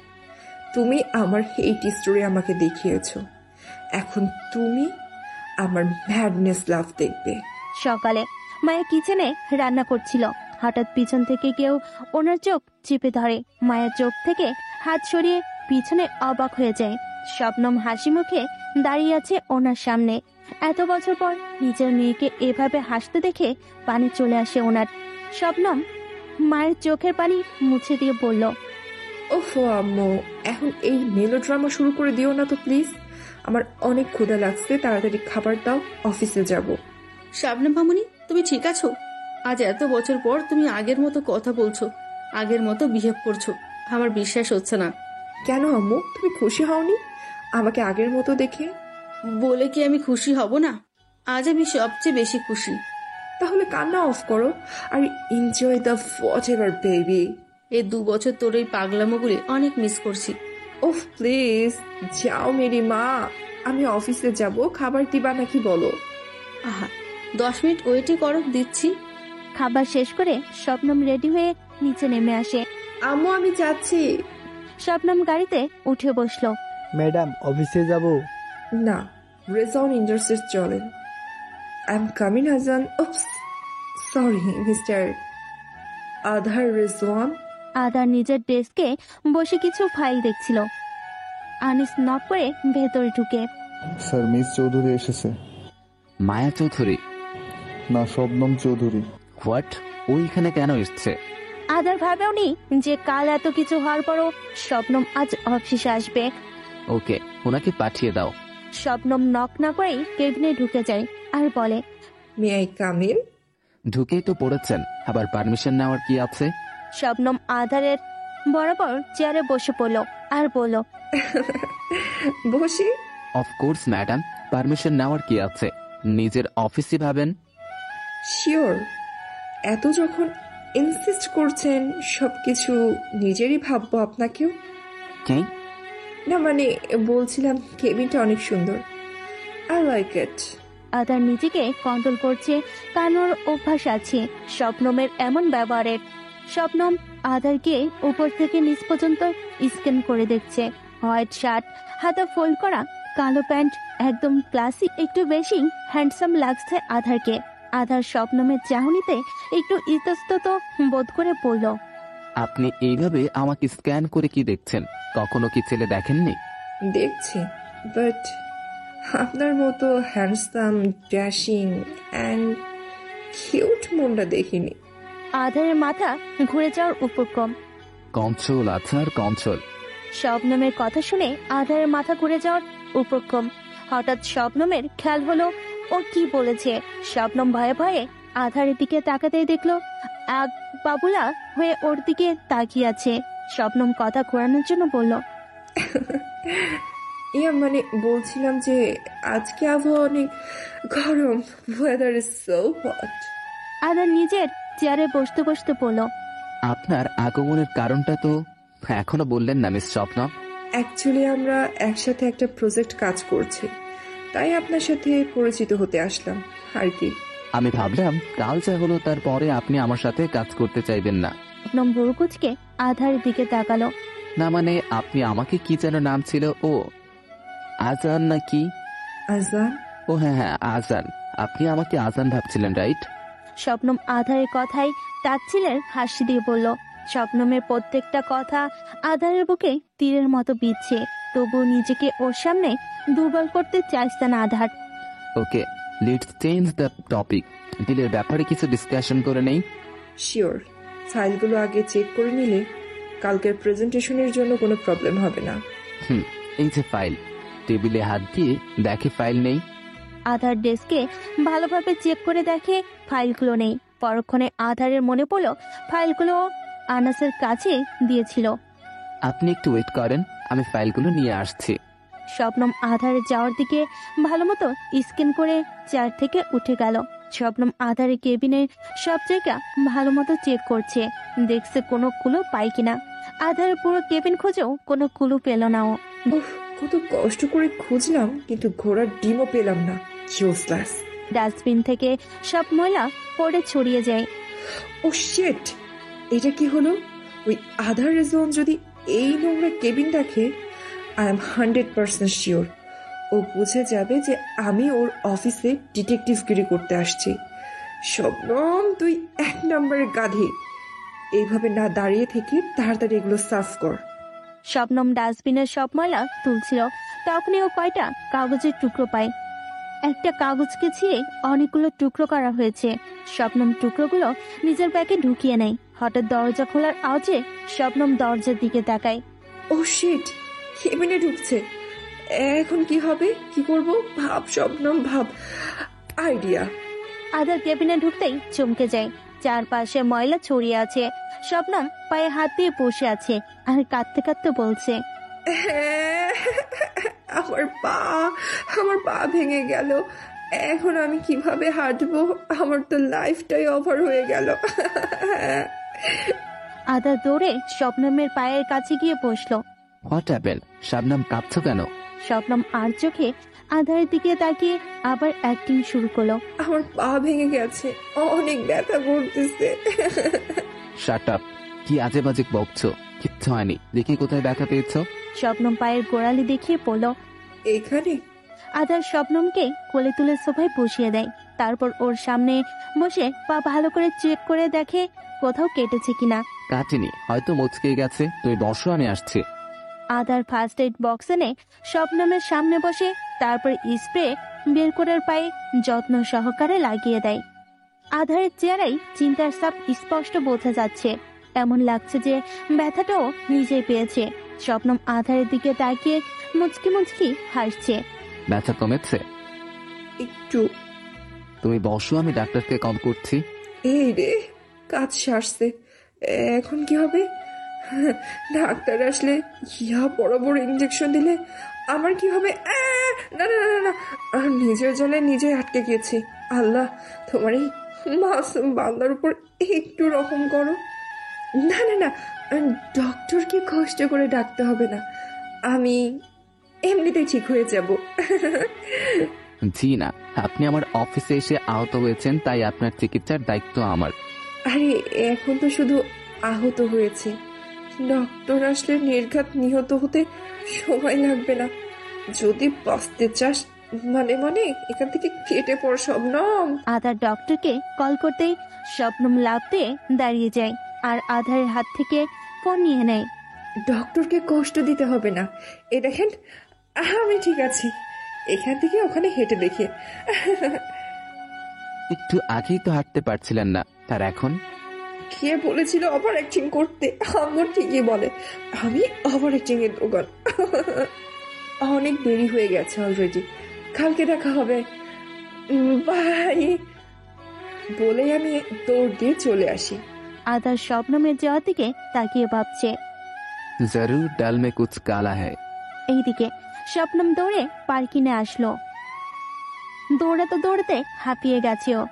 তুমি আমার হেট স্টোরি আমাকে দেখিয়েছো, এখন তুমি আমার ম্যাডনেস লাভ দেখবে। সকালে মায়া কিচেনে রান্না করছিল। হঠাৎ পিছন থেকে কেউ ওনার চোখ চেপে ধরে। মায়ের চোখ থেকে হাত সরিয়ে পিছনে অবাক হয়ে যায়। শবনম হাসি মুখে দাঁড়িয়ে আছে ওনার সামনে। এত বছর পর নিজের মেয়েকে এভাবে হাসতে দেখে পানি চলে আসে ওনার। শবনম মায়ের চোখের পানি মুছে দিয়ে বলল, ওফো আম্মু, এখন এই মেলোড্রামা শুরু করে দিও না তো প্লিজ। আমার অনেক ক্ষুধা লাগছে, তাড়াতাড়ি খাবার দাও, অফিসে যাব। শাবনাম মামুনি, তুমি ঠিক আছো? আজ এত বছর পর তুমি আগের মতো কথা বলছো, আগের মতো বিহেভ করছো, আমার বিশ্বাস হচ্ছে না। কেন আম্মু, তুমি খুশি হওনি আমাকে আগের মতো দেখে? বলে কি আমি খুশি হব না? আজ আমি সবচেয়ে বেশি খুশি। তাহলে কান্না অফ করো আর enjoy the whatever baby. এই 2 বছর তোর এই পাগলামোগুলি অনেক মিস করছি। ওহ প্লিজ যাও মেরি মা, আমি অফিসে যাব, খাবার দিবা নাকি বলো? আহা, 10 মিনিট ওয়েটই করো, দিচ্ছি। খাবার শেষ করে শবনম রেডি হয়ে নিচে নেমে আসে। আম্মু আমি যাচ্ছি। শবনম গাড়িতে উঠে বসলো। ম্যাডাম অফিসে যাব? না, রেজন ইন্ডাস্ট্রিজ চলেন। আই এম কামিং আজান। উপস, সরি মিস্টার আধার রেজওয়ান। আদার নিজের ডেস্কে বসে কিছু ফাইল দেখছিল। আনিস নক করে ভেতরে ঢুকে। স্যার, মিস চৌধুরী এসেছে। মায়া চৌধুরী? না, শবনম চৌধুরী। হোয়াট? ও এখানে কেন এসছে? আদার ভাবেওনি যে কাল এত কিছু হওয়ার পরও শবনম আজ অফিসে আসবে। ওকে, ওনাকে পাঠিয়ে দাও। শবনম নক না করেই কেবিনে ঢুকে যায় আর বলে, মে আই কাম ইন? ঢুকেই তো পড়েছেন, আবার পারমিশন নেওয়ার কি আছে? শবনম আধারের বরাবর চেয়ারে বসে পড়ল আর বলল, বসি? অফকোর্স ম্যাডাম, পারমিশন নেওয়ার কি আছে, নিজের অফিসই ভাবেন। শিওর? এত যখন ইনসিস্ট করছেন, সবকিছু নিজেরই ভাববো আপনাকেও। কি? না মানে বলছিলাম কেবিনটা অনেক সুন্দর, আই লাইক ইট। আদার নিজেকে কন্ট্রোল করছে, কানোর অভ্যাস আছে শবনমের এমন ব্যবহারের। শবনম আদারকে উপর থেকে নিচ পর্যন্ত স্ক্যান করে দেখছে। হোয়াইট শার্ট, হাতা ফোল্ড করা, কালো প্যান্ট, একদম ক্লাসি। একটু বেশি হ্যান্ডসাম লাগছে আধারকে। আধার শবনমের চাহনিতে একটু ইতস্তত বোধ করে পড়ল। আপনি এইভাবে আমাকে স্ক্যান করে কি দেখছেন? কখনো কি ছেলে দেখেননি? দেখছি, বাট আপনার মতো হ্যান্ডসাম, ড্যাশিং অ্যান্ড কিউট মনটা দেখিনি। আধারের মাথা ঘুরে যাওয়ার উপক্রম। কন্ট্রোল আছে আর কন্ট্রোল। শবনমের কথা শুনে আধারের মাথা ঘুরে যাওয়ার উপক্রম। হঠাৎ শবনমের খেয়াল হলো ও কি বলেছে। শবনম ভয়ে ভয়ে আধারের দিকে তাকাতেই দেখলো এক বাবুলা হয়ে ওর দিকে তাকিয়ে আছে। শবনম কথা ঘোরানোর জন্য বলল, ইয়া মানে বলছিলাম যে আজকে আবহাওয়া অনেক গরম, ওয়েদার ইজ সো হট। আধার নিজের চেয়ারে বসতে বসতে বলল, আপনার আগমনের কারণটা তো এখনো বললেন না মিস শবনম। অ্যাকচুয়ালি আমরা একসাথে একটা প্রজেক্ট কাজ করছি, তাই আপনার সাথে পরিচিত হতে আসলাম আর কি। আমি ভাবলাম কাল যা হলো তারপরে আপনি আমার সাথে কাজ করতে চাইবেন না। শবনম বুড়কুচকে আধারের দিকে তাকালো। না মানে আপনি আমাকে কি যেন নাম ছিল, ও আজান নাকি? আজান? ও হ্যাঁ হ্যাঁ আজান। আপনি আমাকে আজান ভাবছিলেন, রাইট? শবনম আধারের কথাই তাচ্ছিলের হাসি দিয়ে বলল। শবনমের প্রত্যেকটা কথা আধারের বুকে তীরের মতো বিচ্ছে, তবুও নিজেকে ওর সামনে দুর্বল করতে চাইছে না আধার। ওকে, লেটস চেঞ্জ দ্য টপিক। ডিলের ব্যাপারে কিছু ডিসকাশন করে নেই। শিওর, ফাইলগুলো আগে চেক করে নিলে কালকের প্রেজেন্টেশনের জন্য কোনো প্রবলেম হবে না। এই যে ফাইল। টেবিলে হাত দিয়ে দেখে ফাইল নেই। আধার ডেস্কে ভালোভাবে চেক করে দেখে ফাইলগুলো নেই। পরক্ষণে আধারের মনে পড়লো ফাইলগুলো আনাসের কাছে দিয়েছিল। আপনি একটু ওয়েট করেন, আমি ফাইলগুলো নিয়ে আসছি। শবনম আধারে যাওয়ার দিকে ভালো মতো স্ক্যান করে চেয়ার থেকে উঠে গেল। শবনম আধারের কেবিনের সব জায়গা ভালো মতো চেক করছে, দেখছে কোনো ক্লু পায় কিনা। আধারের পুরো কেবিন খুঁজেও কোনো ক্লু পেল না ও। কত কষ্ট করে খুঁজলাম, কিন্তু ঘোড়ার ডিমও পেলাম না। ইউজলেস। ডাস্টবিন থেকে সব ময়লা পড়ে ছড়িয়ে যায়। ও শিট, এটা কি হলো? ওই আধার রেজন যদি এই নোংরা কেবিন দেখে, আই এম 100% শিওর ও বুঝে যাবে যে আমি ওর অফিসে ডিটেকটিভগিরি করতে আসছি। শবনম, তুই 1 নম্বরের গাধি। এইভাবে না দাঁড়িয়ে থেকে তাড়াতাড়ি এগুলো সাফ কর। শবনম ডাস্টবিনের সব ময়লা তুলছিল, তখনই ও কয়টা কাগজের টুকরো পায়। একটা কাগজকে ছিঁড়ে অনেকগুলো টুকরো করা হয়েছে। শবনম টুকরোগুলো নিজের ব্যাগে ঢুকিয়ে নেয়। হঠাৎ দরজা খোলার আওয়াজে শবনম দরজার দিকে তাকায়। ও শিট, কেবিনে ঢুকছে। এখন কি হবে, কি করব? ভাব শবনম, ভাব। আইডিয়া। আধার কেবিনে ঢুকতেই চমকে যায়। চারপাশে ময়লা ছড়িয়ে আছে। শবনম পায়ে হাত দিয়ে বসে আছে আর কাঁদতে কাঁদতে বলছে, আমার পা ভেঙে গেল। এখন আমি কিভাবে হাঁটবো? আমার তো লাইফটাই ওভার হয়ে গেল। আধার দৌড়ে শবনমের পায়ের কাছে গিয়ে বসলো। What happened? শবনম কাঁদছো কেন? শবনম আর চোখে আধারের দিকে তাকিয়ে আবার অ্যাক্টিং শুরু করলো। আমার পা ভেঙে গেছে, অনেক ব্যথা করতেছে। Shut up! কি আজে বাজে বকছো? কিচ্ছু হয়নি। দেখি কোথায় ব্যথা পেয়েছো। শবনম পায়ের গোড়ালি দেখিয়ে বলল, এখানে। আধার শবনমকে কোলে তুলে সোফায় বসিয়ে দেয়। তারপর ওর সামনে বসে পা ভালো করে চেক করে দেখে কোথাও কেটেছে কিনা। কাটেনি, হয়তো মুচকে গেছে। তুই বসো, আমি আসছি। আধার ফার্স্ট এড বক্স এনে শবনমের সামনে বসে তারপর স্প্রে বের করে পায়ে যত্ন সহকারে লাগিয়ে দেয়। আধারের চেহারায় চিন্তার ছাপ স্পষ্ট বোঝা যাচ্ছে। এমন লাগছে যে ব্যথাটাও নিজেই পেয়েছে। শবনম আধারের দিকে তাকিয়ে মুচকি মুচকি হাসছে। ব্যথা কমেছে? একটু। তুমি বসো, আমি ডাক্তারকে কল করছি। এই রে, কাজ সারছে। এখন কি হবে? ডাক্তার আসলে ইয়া বড় বড় ইঞ্জেকশন দিলে আমার কি হবে? না না না না, নিজের জলে নিজে আটকে গেছি। আল্লাহ, তোমার এই মাসুম বান্দার উপর একটু রকম করো। না না না, ডক্টরকে কষ্ট করে ডাকতে হবে না, আমি এমনিতেই ঠিক হয়ে যাব। জি না, আপনি আমার অফিসে এসে আহত হয়েছেন, তাই আপনার চিকিৎসার দায়িত্ব আমার। আরে এখন তো শুধু আহত হয়েছে, ডক্টর আসলে নির্ঘাত নিহত হতে সময় লাগবে না। যদি বাঁচতে চাস মানে এখান থেকে কেটে পড় শবনম। আধার ডক্টরকে কল করতেই শবনম লাফ দিয়ে দাঁড়িয়ে যায় আর আধারের হাত থেকে ফোন নিয়ে নেয়। ডক্টরকে কষ্ট দিতে হবে না, এ দেখেন আমি ঠিক আছি। এখান থেকে ওখানে হেঁটে দেখে। একটু আগেই তো হাঁটতে পারছিলেন না, আর এখন? কে বলেছিল ওভার অ্যাক্টিং করতে? আমার ঠিকই বলে, আমি ওভার অ্যাক্টিং এর দোকান। অনেক দেরি হয়ে গেছে অলরেডি, কালকে দেখা হবে, বাই বলে আমি দৌড় দিয়ে চলে আসি। আধার শবনমের যাওয়ার দিকে তাকিয়ে ভাবছে, জরুর ডাল মে কুছ কালা হ্যায়। এইদিকে শবনম দৌড়ে পার্কিংয়ে আসলো। দৌড়াতে দৌড়াতে হাঁপিয়ে গেছে ও।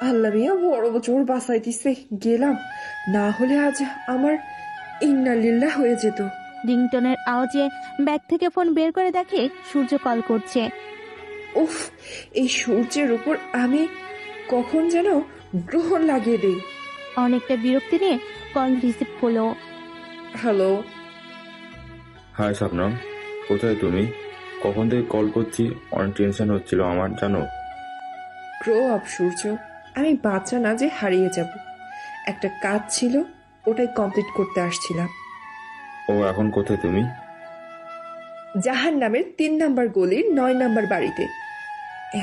আল্লাহ মিয়া, বড় জোর বাসায় দিছে, গেলাম, না হলে আজ আমার ইন্নালিল্লাহ হয়ে যেত। রিংটনের আওয়াজে ব্যাগ থেকে ফোন বের করে দেখে সূর্য কল করছে। উফ, এই সূর্যের উপর আমি কখন যেন গ্রহণ লাগিয়ে দেই। অনেকটা বিরক্তি নিয়ে কল রিসিভ হলো। হ্যালো। হাই শবনম, কোথায় তুমি? কখন থেকে কল করছি, অনেক টেনশন হচ্ছিল আমার, জানো। গ্রো আপ সূর্য, আমি বাচ্চা না যে হারিয়ে যাব। একটা কাজ ছিল, ওটাই কমপ্লিট করতে আসছিলাম। ও এখন কোথায় তুমি? জাহান নামের 3 নাম্বার গলির 9 নাম্বার বাড়িতে।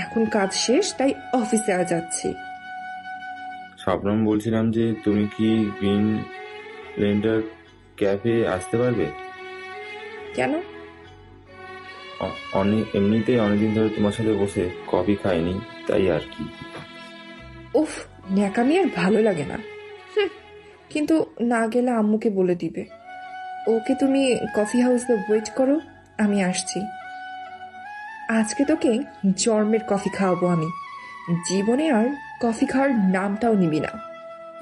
এখন কাজ শেষ, তাই অফিসে যাচ্ছি। শবনম, বলছিলাম যে তুমি কি গ্রিন লেন্ডার ক্যাফে আসতে পারবে? কেন? এমনিতেই অনেকদিন ধরে তোমার সাথে বসে কফি খাইনি, তাই আর কি। উফ, ন্যাকামি আর ভালো লাগে না। কিন্তু না গেলে আম্মুকে বলে দিবে। ওকে তুমি কফি হাউসে ওয়েট করো, আমি আসছি। আজকে তোকে জন্মের কফি খাওয়াবো আমি, জীবনে আর কফি খাওয়ার নামটাও নিবি না।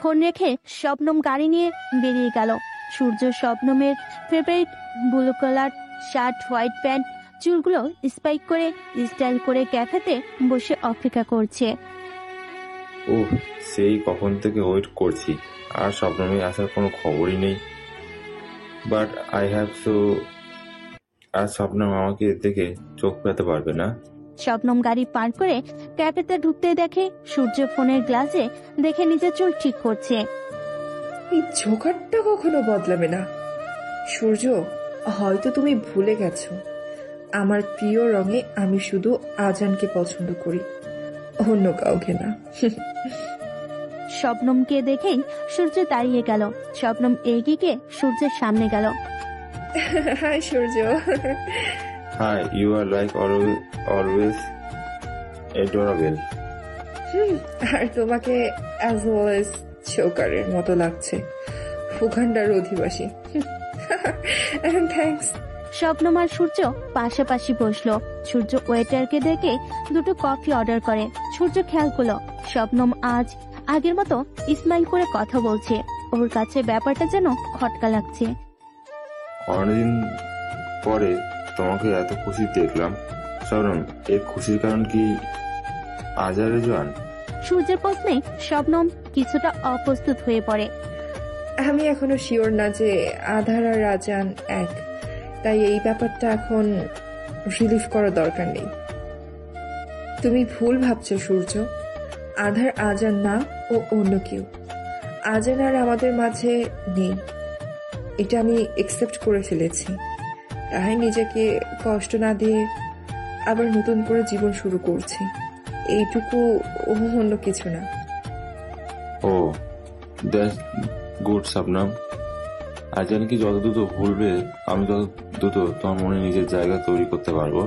ফোন রেখে শবনম গাড়ি নিয়ে বেরিয়ে গেল। সূর্য শবনমের favourite blue colour shirt, white pant, চুলগুলো স্পাইক করে স্টাইল করে ক্যাফেতে বসে অপেক্ষা করছে। ওহ, সেই কখন থেকে ওয়েট করছি, আর শবনমে আসার কোনো খবরই নেই। বাট আই হ্যাভ সো, আর শবনম আমাকে দেখে চোখ পেতে পারবে না। শবনম গাড়ি পার করে ক্যাফেতে ঢুকতে দেখে সূর্য ফোনের গ্লাসে দেখে নিজের চুল ঠিক করছে। এই ঝোঁকারটা কখনো বদলাবে না। সূর্য, হয়তো তুমি ভুলে গেছো, আমার প্রিয় রঙে আমি শুধু আজানকে পছন্দ করি, অন্য কাউকে না। শবনমকে দেখেই সূর্য দাঁড়িয়ে গেল। শবনম এগিয়ে গিয়ে সূর্যের সামনে গেল। Hi Surya, hi, you are like always adorable. আর তোমাকে অ্যাজ ওয়েল চোকারের মতো লাগছে, উগান্ডার অধিবাসী। থ্যাঙ্কস। শবনম আর সূর্য পাশাপাশি বসলো। সূর্য ওয়েটারকে দেখে দুটো কফি অর্ডার করে। সূর্য খেয়াল করলো শবনম আজ আগের মতো স্মাইল করে কথা বলছে। ওর কাছে ব্যাপারটা যেন খটকা লাগছে। অনেকদিন পরে তোমাকে এত খুশি দেখলাম শবনম, এর খুশির কারণ কি আজারে জান? সূর্যের প্রশ্নে শবনম কিছুটা অপ্রস্তুত হয়ে পড়ে। আমি এখনো শিওর না যে আধার আর রাজান এক, তাই এই ব্যাপারটা এখন রিলিফ করার দরকার নেই। তুমি ভুল ভাবছো সূর্য, আধার আজান না, ও অন্য কেউ। আজান আর আমাদের মাঝে নেই, এটা আমি একসেপ্ট করে ফেলেছি। তাই নিজেকে কষ্ট না দিয়ে আবার নতুন করে জীবন শুরু করছি, এইটুকু, অন্য কিছু না। ও দ্যাটস গুড শবনম। আজান কি যত দ্রুত ভুলবে আমি তত দ্রুত তোমার মনে নিজের জায়গা তৈরি করতে পারবো।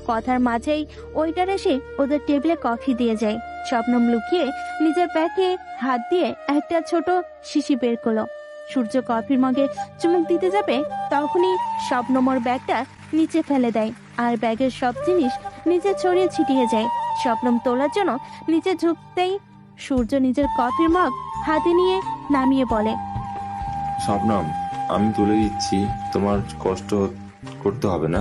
কথার মাঝেই ওয়েটার এসে ওদের টেবিলে কফি দিয়ে যায়। শবনম লুকিয়ে নিজের ব্যাগে হাত দিয়ে একটা ছোট শিশি বের করলো। সূর্য কফির মগে চুমুক দিতে যাবে, তখনই শবনমর ব্যাগটা নিচে ফেলে দেয় আর ব্যাগের সব জিনিস নিচে ছড়িয়ে ছিটিয়ে যায়। শবনম তোলার জন্য নিচে ঝুঁকতেই সূর্য নিজের কফির মগ হাতে নিয়ে নামিয়ে বলে, শবনম, আমি তুলে দিচ্ছি, তোমার কষ্ট করতে হবে না।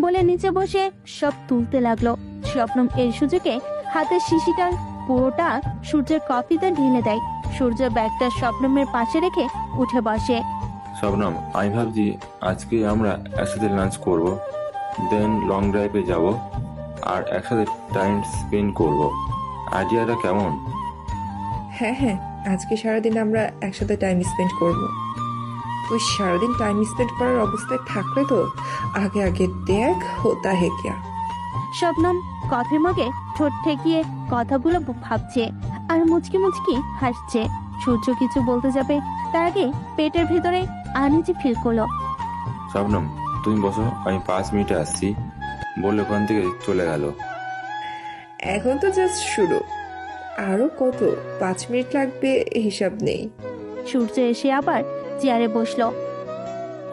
বলে নিচে বসে সব তুলতে লাগলো। শবনম এই সুযোগে হাতের শিশিটা পুরোটা সূর্যের কফিতে ঢেলে দেয়। সূর্য ব্যাগটা শবনমের পাশে রেখে উঠে বসে। শবনম, আমি ভাবছি আজকে আমরা একসাথে লাঞ্চ করব, দেন লং ড্রাইভে যাব আর একসাথে টাইম স্পেন্ড করব। আইডিয়াটা কেমন? হ্যাঁ হ্যাঁ, আজকে সারাদিন আমরা একসাথে টাইম স্পেন্ড করব। তুই সারাদিন টাইম স্পেন্ড করার অবস্থায় থাকলে তো আগে আগে দেখ হোতা হে কিয়া। শবনম কফির মগে ঠোঁট ঠেকিয়ে কথাগুলো ভাবছে আর মুচকি মুচকি হাসছে। সূর্য কিছু বলতে যাবে তার আগে পেটের ভেতরে আনইজি ফিল করলো। শবনম, তুমি বসো, আমি 5 মিনিটে আসছি বলে ওখান থেকে চলে গেল। এখন তো জাস্ট শুরু, আরো কত 5 মিনিট লাগবে হিসাব নেই। সূর্য এসে আবার চেয়ারে বসলো।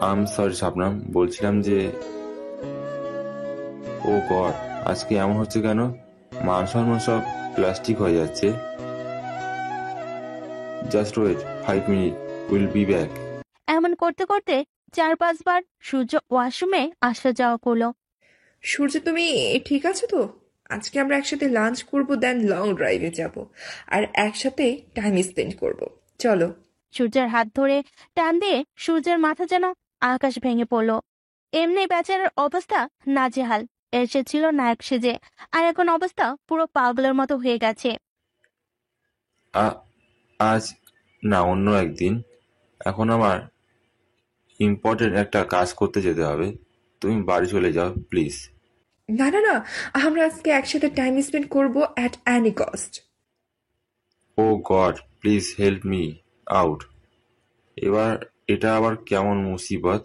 আম সরি শবনম, বলছিলাম যে ও গড, আজকে এমন হচ্ছে কেন? মান সম্মান সব প্লাস্টিক হয়ে যাচ্ছে। Just wait 5 minute, will be back. এমন করতে করতে 4-5 বার সূর্য ওয়াশরুমে আসা যাওয়া করলো। সূর্য, তুমি ঠিক আছো তো? আজকে আমরা একসাথে লাঞ্চ করব, দেন লং ড্রাইভে যাব আর একসাথে টাইম স্পেন্ড করব। চলো। সূর্যের হাত ধরে টান দিয়ে সূর্যের মাথা যেন আকাশ ভেঙে পড়লো। এমনি বেচারার অবস্থা নাজেহাল। এসে ছিল নায়ক সেজে, আর এখন অবস্থা পুরো পাগলের মতো হয়ে গেছে। আজ না, অন্য একদিন। এখন আমার ইম্পর্টেন্ট একটা কাজ করতে যেতে হবে, তুমি বাড়ি চলে যাও প্লিজ। না না না, আমরা আজকে একসাথে টাইম স্পেন্ড করব at any cost. Oh God, please help me out. এবার এটা আবার কেমন মুসিবত?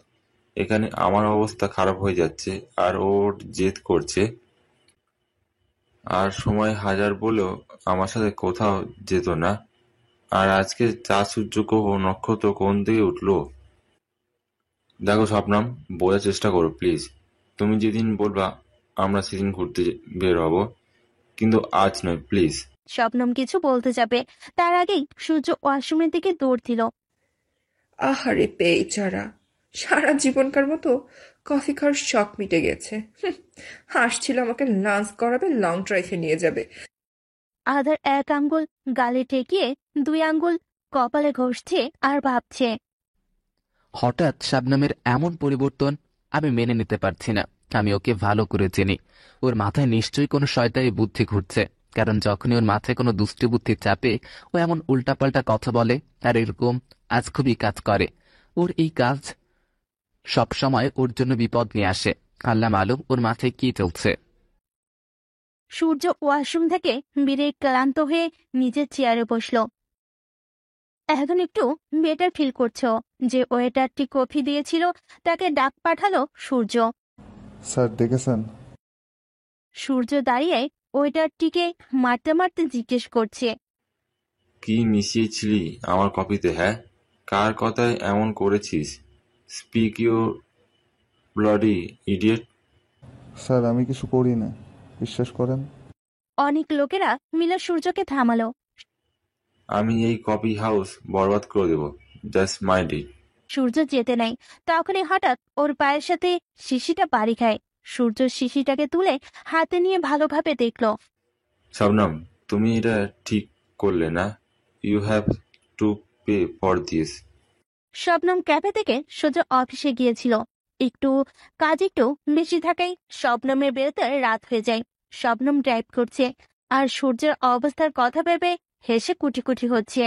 এখানে আমার অবস্থা খারাপ হয়ে যাচ্ছে আর ওর জেদ করছে, আর সময় হাজার বলেও আমার সাথে কোথাও যেত না। আর আজকে চাঁদ সূর্য গ্রহ নক্ষত্র কোন দিকে উঠলো দেখো। শবনম, বোঝার চেষ্টা করো প্লিজ। তুমি যেদিন বলবা আমরা সেদিন ঘুরতে বের হব, কিন্তু আজ নয় প্লিজ। শবনম কিছু বলতে যাবে তার আগেই সূর্য ওয়াশরুমের দিকে দৌড় দিল। আহারে বেচারা, সারা জীবনকার মতো কফি খাওয়ার শখ মিটে গেছে। হাসছিল আমাকে লাঞ্চ করাবে, লং ড্রাইভে নিয়ে যাবে। আধার এক আঙ্গুল গালে ঠেকিয়ে 2 আঙ্গুল কপালে ঘষছে আর ভাবছে, হঠাৎ শাবনামের এমন পরিবর্তন আমি মেনে নিতে পারছি না। আমি ওকে ভালো করে চিনি। ওর মাথায় নিশ্চয়ই কোনো শয়তানি বুদ্ধি ঘুরছে, কারণ যখনই ওর মাথায় কোনো দুষ্টি বুদ্ধি চাপে ও এমন উল্টাপাল্টা কথা বলে, আর এরকম আজ খুবই কাজ করে। ওর এই কাজ সব সময় ওর জন্য বিপদ নিয়ে আসে। আল্লাহ মালুম ওর মাথায় কি চলছে। সূর্য ওয়াশরুম থেকে বেরিয়ে ক্লান্ত হয়ে নিজের চেয়ারে বসলো। এখন একটু বেটার ফিল করছো যে ওয়েটারটি কফি দিয়েছিল তাকে ডাক পাঠালো সূর্য। স্যার ডেকেছেন? সূর্য দাঁড়িয়ে ওয়েটারটিকে মারতে মারতে জিজ্ঞেস করছে। কি মিশিয়েছিলি আমার কফিতে? হ্যাঁ, কার কথায় এমন করেছিস? Speak your bloody idiot. Sir আমি কিছু করি না, বিশ্বাস করেন। অনেক লোকেরা মিলে সূর্যকে থামালো। আমি এই কফি হাউস বরবাদ করে দেবো, জাস্ট মাইন্ড ইট। সূর্য যেতে নাই, তখনই হঠাৎ ওর পায়ের সাথে শিশিটা বাড়ি খায়। সূর্য শিশিটাকে তুলে হাতে নিয়ে ভালোভাবে দেখলো। শবনম, তুমি এটা ঠিক করলে না। You have to pay for this. Shabnam cafe থেকে সোজা অফিসে গিয়েছিল। কাজ একটু বেশি থাকায় শবনমের বেরোতে রাত হয়ে যায়। শবনম ড্রাইভ করছে আর সূর্যের অবস্থার কথা ভেবে হেসে কুটি কুটি হচ্ছে।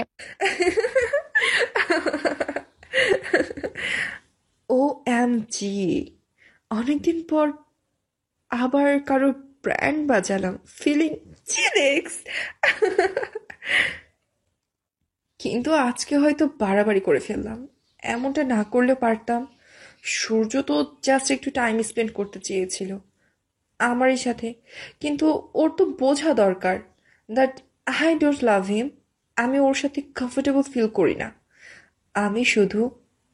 ও এম জি, অনেকদিন পর আবার কারো ব্র্যান্ড বাজালাম, ফিলিং চিলেক্স। কিন্তু আজকে হয়তো বাড়াবাড়ি করে ফেললাম। এমনটা না করলে পারতাম। সূর্য তো জাস্ট একটু টাইম স্পেন্ড করতে চেয়েছিল আমারই সাথে, কিন্তু ওর তো বোঝা দরকার দ্যাট আই ডোন্ট লাভ হিম। আমি ওর সাথে কমফোর্টেবল ফিল করি না। আমি শুধু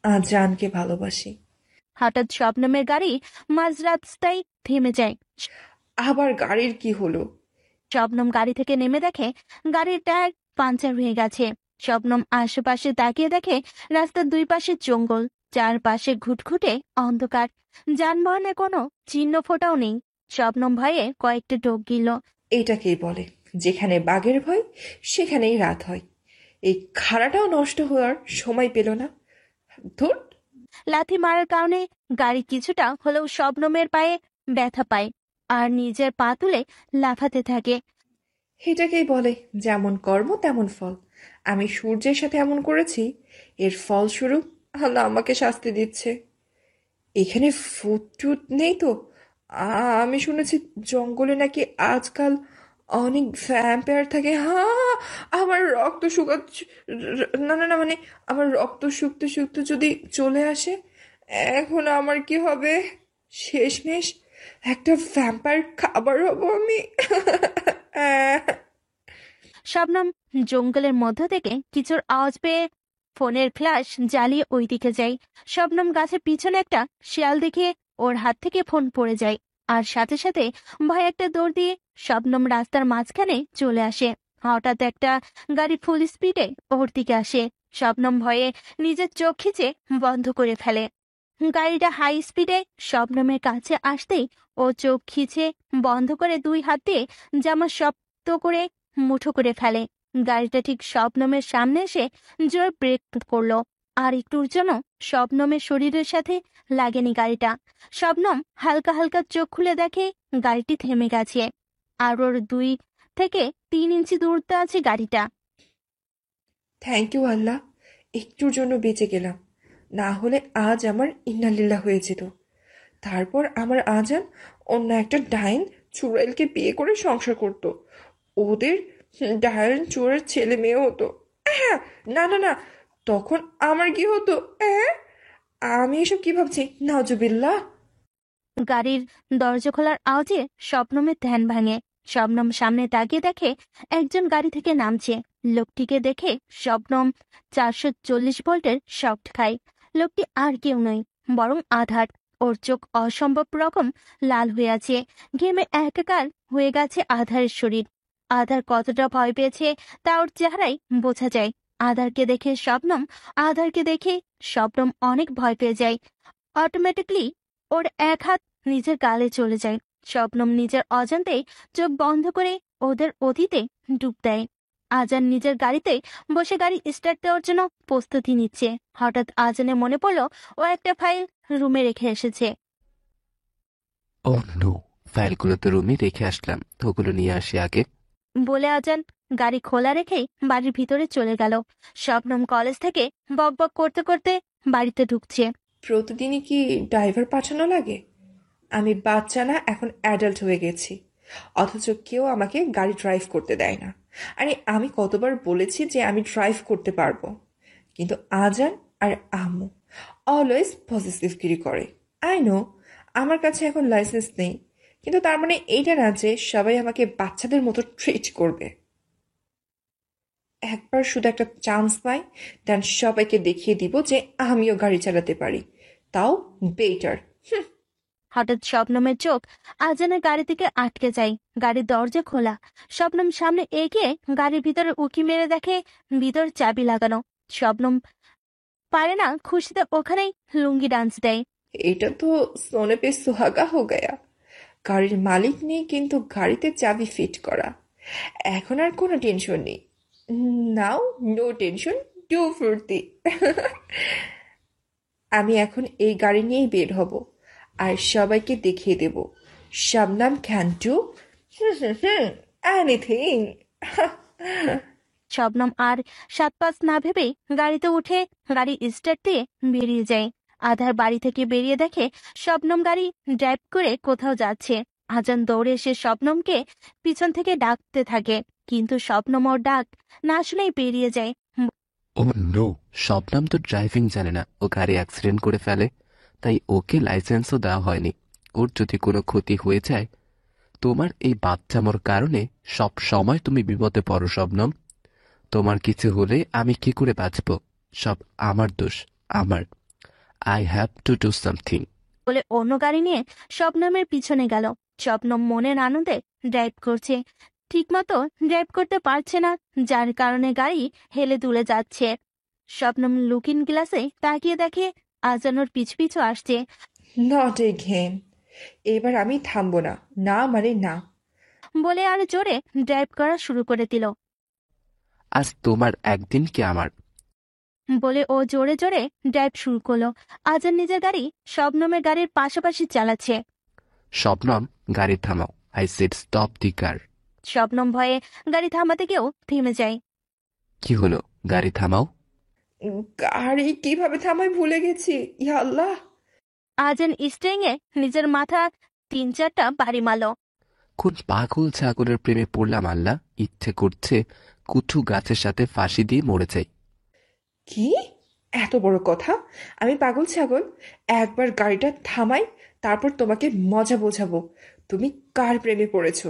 আজানকে ভালোবাসি। হঠাৎ শবনমের গাড়ি মাঝ রাস্তায় থেমে যায়। আবার গাড়ির কি হলো? শবনম গাড়ি থেকে নেমে দেখে গাড়ির টায়ার পাঞ্চার হয়ে গেছে। শবনম আশেপাশে তাকিয়ে দেখে রাস্তার দুই পাশে জঙ্গল, চারপাশে ঘুটঘুটে অন্ধকার, যানবাহনের কোনো চিহ্ন ফোটাও নেই। শবনম ভয়ে কয়েকটা ঢোক গিল। এটাকেই বলে যেখানে বাঘের ভয় সেখানেই রাত হয়। এই খাড়াটাও নষ্ট হওয়ার সময় পেল না। ধুর। লাথি মারার কারণে গাড়ি কিছুটা হলেও শবনমের পায়ে ব্যথা পায় আর নিজের পা তুলে লাফাতে থাকে। এটাকেই বলে যেমন কর্ম তেমন ফল। আমি সূর্যের সাথে এমন করেছি, এর ফলস্বরূপ আল্লাহ আমাকে শাস্তি দিচ্ছে। এখানে ভূত টুত নেই তো? আমি শুনেছি জঙ্গলে নাকি আজকাল অনেক ভ্যাম্পায়ার থাকে। হ্যাঁ, আমার রক্ত শুকাচ্ছে। না না না, মানে আমার রক্ত শুকতে শুকতে যদি চলে আসে, এখন আমার কি হবে? শেষমেশ একটা ভ্যাম্পায়ার খাবার হবো আমি। শবনম জঙ্গলের মধ্য থেকে কিছুর আওয়াজ পেয়ে ফোনের ফ্ল্যাশ জ্বালিয়ে ওই দিকে যায়। শবনম গাছের পিছনে একটা শিয়াল দেখে ওর হাত থেকে ফোন পড়ে যায় আর সাথে সাথে ভয় একটা দৌড় দিয়ে শবনম রাস্তার মাঝখানে চলে আসে। হঠাৎ একটা গাড়ি ফুল স্পিডে ওর দিকে আসে। শবনম ভয়ে নিজের চোখ খিচে বন্ধ করে ফেলে। গাড়িটা হাই স্পিডে শবনমের কাছে আসতেই ও চোখ খিচে বন্ধ করে দুই হাত দিয়ে জামা শক্ত করে মুঠো করে ফেলে। গাড়িটা ঠিক শবনমের সামনে এসে জোর ব্রেক করলো আর একটুর জন্য শবনমের শরীরের সাথে লাগেনি গাড়িটা। শবনম হালকা হালকা চোখ খুলে দেখে গাড়িটি থেমে গেছে আর ওর 2 থেকে 3 ইঞ্চি দূরত্বে আছে গাড়িটা। থ্যাংক ইউ আল্লাহ, একটুর জন্য বেঁচে গেলাম। না হলে আজ আমার ইন্নালিল্লাহ হয়ে যেত। তারপর আমার আজান অন্য একটা ডাইন চুড়াইলকে বিয়ে করে সংসার করত। ওদের ডাইন চোরের ছেলে মেয়ে হতো। না না না, তখন আমার কি হতো? আমি এসব কি ভাবছি? নাউজুবিল্লাহ। গাড়ির দরজা খোলার আওয়াজে শবনমের ধ্যান ভাঙে। শবনম সামনে তাকিয়ে দেখে একজন গাড়ি থেকে নামছে। লোকটিকে দেখে শবনম 440 ভোল্টের শক খায়। লোকটি আর কেউ নয়, বরং আধার। ওর চোখ অসম্ভব রকম লাল হয়ে আছে, ঘেমে একাকার হয়ে গেছে আধারের শরীর। আধার কতটা ভয় পেয়েছে তা ওর চেহারায় বোঝা যায়। আধারকে দেখে শবনম অনেক ভয় পেয়ে যায়। অটোমেটিকলি ওর এক হাত নিজের গালে চলে যায়। শবনম নিজের অজান্তেই চোখ বন্ধ করে ওদের অতীতে ডুব দেয়। আজান নিজের গাড়িতে বসে গাড়ি স্টার্ট দেওয়ার জন্য প্রস্তুতি নিচ্ছে। হঠাৎ আজানের মনে পড়লো ও একটা ফাইল রুমে রেখে এসেছে। ও নো, ফাইলগুলো তো রুমে রেখে আসলাম, ওগুলো নিয়ে আসি আগে বলে আজান গাড়ি খোলা রেখেই বাড়ির ভিতরে চলে গেল। শবনম কলেজ থেকে বকবক করতে করতে বাড়িতে ঢুকছে। প্রতিদিনই কি ড্রাইভার পাঠানো লাগে? আমি বাচ্চা না, এখন অ্যাডাল্ট হয়ে গেছি, অথচ কেউ আমাকে গাড়ি ড্রাইভ করতে দেয় না। আরে আমি কতবার বলেছি যে আমি ড্রাইভ করতে পারবো, কিন্তু আজান আর আম্মু অলওয়েজ পজিটিভগিরি করে। আই নো আমার কাছে এখন লাইসেন্স নেই, কিন্তু তার মানে এইটা না যে সবাই আমাকে বাচ্চাদের মতো ট্রিট করবে। একবার শুধু একটা চান্স পাই, দেন সবাইকে দেখিয়ে দিব যে আমিও গাড়ি চালাতে পারি, তাও বেটার। হঠাৎ শবনমের চোখ আজানের গাড়ি থেকে আটকে যায়। গাড়ির দরজা খোলা। শবনম সামনে এগিয়ে গাড়ির ভিতরে উকি মেরে দেখে ভিতর চাবি লাগানো। শবনম পারে না খুশিতে ওখানেই লুঙ্গি ডান্স দেয়। এটা তো সোনে পে সুহাগা হো গয়া। গাড়ির মালিক নেই, কিন্তু গাড়িতে চাবি ফিট করা। এখন আর কোনো টেনশন নেই। নাও নো টেনশন, ডু ফুর্তি। আমি এখন এই গাড়ি নিয়েই বের হব, আর সবাইকে দেখিয়ে দেব Shabnam can do anything. Shabnam আর 7-5 না ভেবে গাড়িতে উঠে গাড়ি স্টার্ট দিয়ে বেরিয়ে যায়। আধার বাড়ি থেকে বেরিয়ে দেখে শবনম গাড়ি ড্রাইভ করে কোথাও যাচ্ছে। আজান দৌড়ে এসে শবনমকে পিছন থেকে ডাকতে থাকে, কিন্তু শবনম ওর ডাক না শুনেই বেরিয়ে যায়। ও নো, শবনম তো ড্রাইভিং জানে না, ও গাড়ি অ্যাক্সিডেন্ট করে ফেলে, তাই ওকে লাইসেন্সও দেওয়া হয়নি। ওর যদি কোনো ক্ষতি হয়ে যায়, তোমার এই বাচ্চামোর কারণে সব সময় তুমি বিপদে পড়ো শবনম। তোমার কিছু হলে আমি কি করে বাঁচব? সব আমার দোষ, আমার। I have to do something. বলে অন্য গাড়ি নিয়ে শবনমের পিছনে গেল। শবনম মনের আনন্দে ড্রাইভ করছে, ঠিকমতো ড্রাইভ করতে পারছে না, যার কারণে গাড়ি হেলে দুলে যাচ্ছে। শবনম লুকিং গ্লাসে তাকিয়ে দেখে আজানোর পিছু পিছু আসছে। Not again. এবার আমি থামবো না, না মানে না। বলে আর জোরে ড্রাইভ করা শুরু করে দিল। আজ তোমার একদিন কি আমার। বলে ও জোরে জোরে ড্রাইভ শুরু করলো। আজান নিজের গাড়ি শবনমের গাড়ির পাশাপাশি চালাচ্ছে। শবনম, গাড়ি থামাও। আই সেড স্টপ দি কার। শবনম ভয়ে গাড়ি থামাতে গিয়েও থেমে যায়। কি হলো? গাড়ি থামাও। গাড়ি কিভাবে থামাই ভুলে গেছি, ইয়া আল্লাহ। আজান স্টিয়ারিং এ নিজের মাথা 3-4টা বাড়ি মারল। কোন পাগল ছাগলের প্রেমে পড়লাম আল্লাহ, ইচ্ছে করছে কুঠু গাছের সাথে ফাঁসি দিয়ে মরে যাই। কি এত বড় কথা? আমি পাগল ছাগল? একবার গাড়িটা থামাই, তারপর তোমাকে মজা বোঝাবো তুমি কার প্রেমে পড়েছো।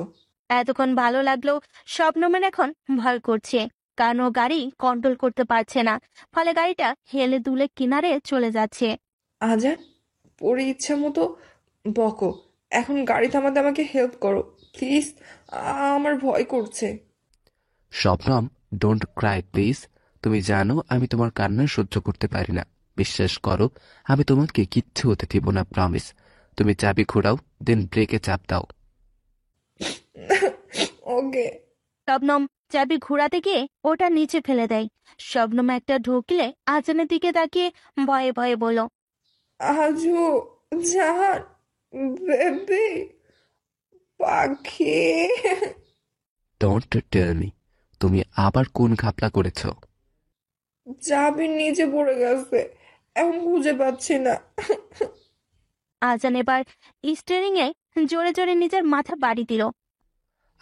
এতক্ষণ ভালো লাগলো, শবনমের এখন ভয় করছে, কারণ ও গাড়ি কন্ট্রোল করতে পারছে না, ফলে গাড়িটা হেলে দুলে কিনারে চলে যাচ্ছে। আজান, পরে ইচ্ছা মতো বকো, এখন গাড়ি থামাতে আমাকে হেল্প করো প্লিজ, আমার ভয় করছে। Shabnam, don't Cry please. তুমি জানো আমি তোমার কান্না সহ্য করতে পারি না। বিশ্বাস করো, আমি তোমাকে কিচ্ছু হতে দিব না, প্রমিস। তুমি চাবি ঘোরাও, দেন ব্রেকে চাপ দাও। ওকে। শবনম চাবি ঘোরাতে গিয়ে ওটা নিচে ফেলে দেয়। শবনম একটা ঢুকলে আজানের দিকে তাকিয়ে ভয়ে ভয়ে বলল, আজু জান, বেবি পাখি। ডোন্ট টেল মি, তুমি আবার কোন ঘাপলা করেছ? চাবি নিচে পড়ে গেছে, এখন খুঁজে পাচ্ছি না। আজান এবার স্টিয়ারিং এ জোরে জোরে নিজের মাথা বাড়ি দিল।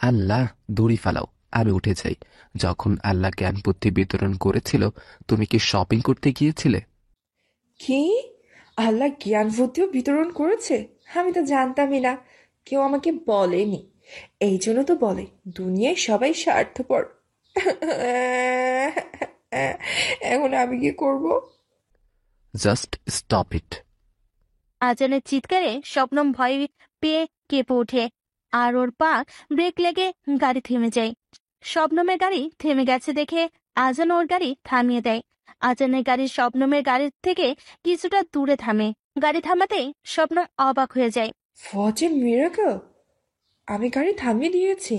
আল্লাহ, দড়ি ফালাও, আমি উঠে যাই। যখন আল্লাহ জ্ঞান বুদ্ধি বিতরণ করেছিল, তুমি কি শপিং করতে গিয়েছিলে? কি? আল্লাহ জ্ঞান বুদ্ধিও বিতরণ করেছে? আমি তো জানতামই না, কেউ আমাকে বলেনি। এই জন্য তো বলে দুনিয়ায় সবাই স্বার্থপর। এখন আমি কি করব? Just stop it. আজানের চিৎকারে শবনম ভয় পেয়ে কেঁপে ওঠে, আর ওর পা ব্রেক লেগে গাড়ি থেমে যায়। শবনমের গাড়ি থেমে গেছে দেখে আজান ওর গাড়ি থামিয়ে দেয়। আজানের গাড়ি শবনমের গাড়ির থেকে কিছুটা দূরে থামে। গাড়ি থামাতেই শবনম অবাক হয়ে যায়। What a miracle! আমি গাড়ি থামিয়ে দিয়েছি।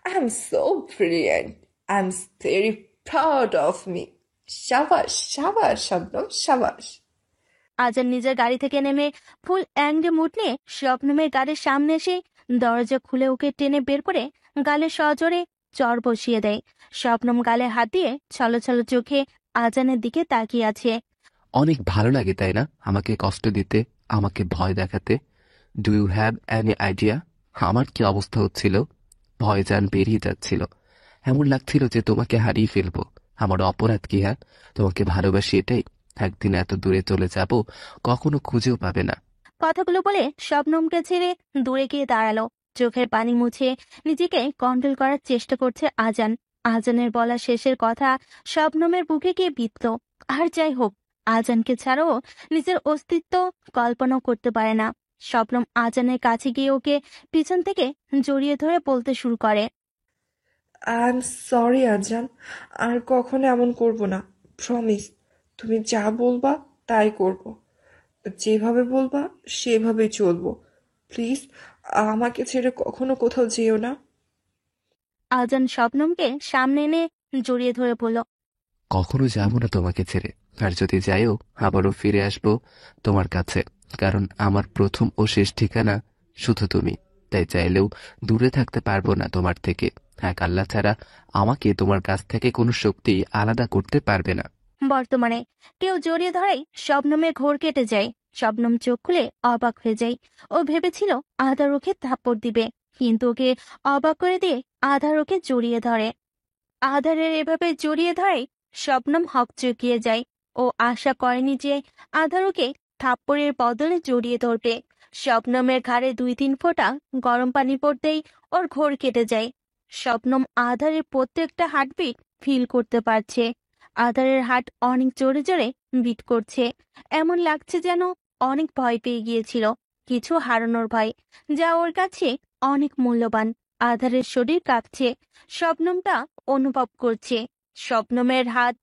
I am so brilliant. I am very proud of me. সাবাস সাবাস শবনম, সাবাস। আজান নিজের গাড়ি থেকে নেমে ফুল অ্যাংরে মুড নিয়ে শবনমের গাড়ির সামনে এসে দরজা খুলে ওকে টেনে বের করে গালে সজোরে চর বসিয়ে দেয়। শবনম গালে হাত দিয়ে ছলছল চোখে আজানের দিকে তাকিয়ে আছে। অনেক ভালো লাগে তাই না আমাকে কষ্ট দিতে, আমাকে ভয় দেখাতে? Do you have any idea আমার কি অবস্থা হচ্ছিল? ভয় যান বেরিয়ে যাচ্ছিল, এমন লাগছিল যে তোমাকে হারিয়ে ফেলবো। আমার অপরাধ কি? হ্যাঁ, তোমাকে ভালোবাসি এটাই। একদিন এত দূরে চলে যাব, কখনো খুঁজেও পাবে না। কথাগুলো বলে শবনমকে ছেড়ে দূরে গিয়ে দাঁড়ালো। চোখের পানি মুছে নিজেকে কন্ট্রোল করার চেষ্টা করছে আজান। আজানের বলা শেষের কথা শবনমের বুকে গিয়ে বিঁধল। আর যাই হোক, আজানকে ছাড়াও নিজের অস্তিত্ব কল্পনাও করতে পারে না। শবনম আজানের কাছে গিয়ে ওকে পিছন থেকে জড়িয়ে ধরে বলতে শুরু করে, আই এম সরি আজান, আর কখনো এমন করব না, প্রমিস। তুমি যা বলবা তাই করব, যেভাবে বলবা সেভাবেই চলবো। প্লিজ আমাকে ছেড়ে কখনো কোথাও যেও না। আজান শবনমকে সামনে এনে জড়িয়ে ধরে বলল, কখনো যাবো না তোমাকে ছেড়ে, আর যদি যাইও আবারও ফিরে আসবো তোমার কাছে, কারণ আমার প্রথম ও শেষ ঠিকানা শুধু তুমি। তাই চাইলেও দূরে থাকতে পারবো না তোমার থেকে। এক আল্লাহ ছাড়া আমাকে তোমার কাছ থেকে কোনো শক্তি আলাদা করতে পারবে না। বর্তমানে কেউ জড়িয়ে ধরাই শবনমের ঘোর কেটে যায়। শবনম চোখ খুলে অবাক হয়ে যায়। ও ভেবেছিল আধার ওকে থাপ্পড় দিবে, কিন্তু ওকে অবাক করে দিয়ে আধার ওকে জড়িয়ে ধরে। আধারের এভাবে জড়িয়ে ধরাই শবনম হকচকিয়ে যায়। ও আশা করেনি যে আধার ওকে থাপ্পড়ের বদলে জড়িয়ে ধরবে। শবনমের ঘাড়ে 2-3 ফোঁটা গরম পানি পড়তেই ওর ঘোর কেটে যায়। শবনম আধারের প্রত্যেকটা হার্টবিট ফিল করতে পারছে। আধারের হার্ট অনেক জোরে জোরে বিট করছে। এমন লাগছে যেন অনেক ভয় পেয়ে গিয়েছিল, কিছু হারানোর ভয়, যা ওর কাছে অনেক মূল্যবান। আধারের শরীর কাঁপছে, শবনমটা অনুভব করছে। শবনমের হাত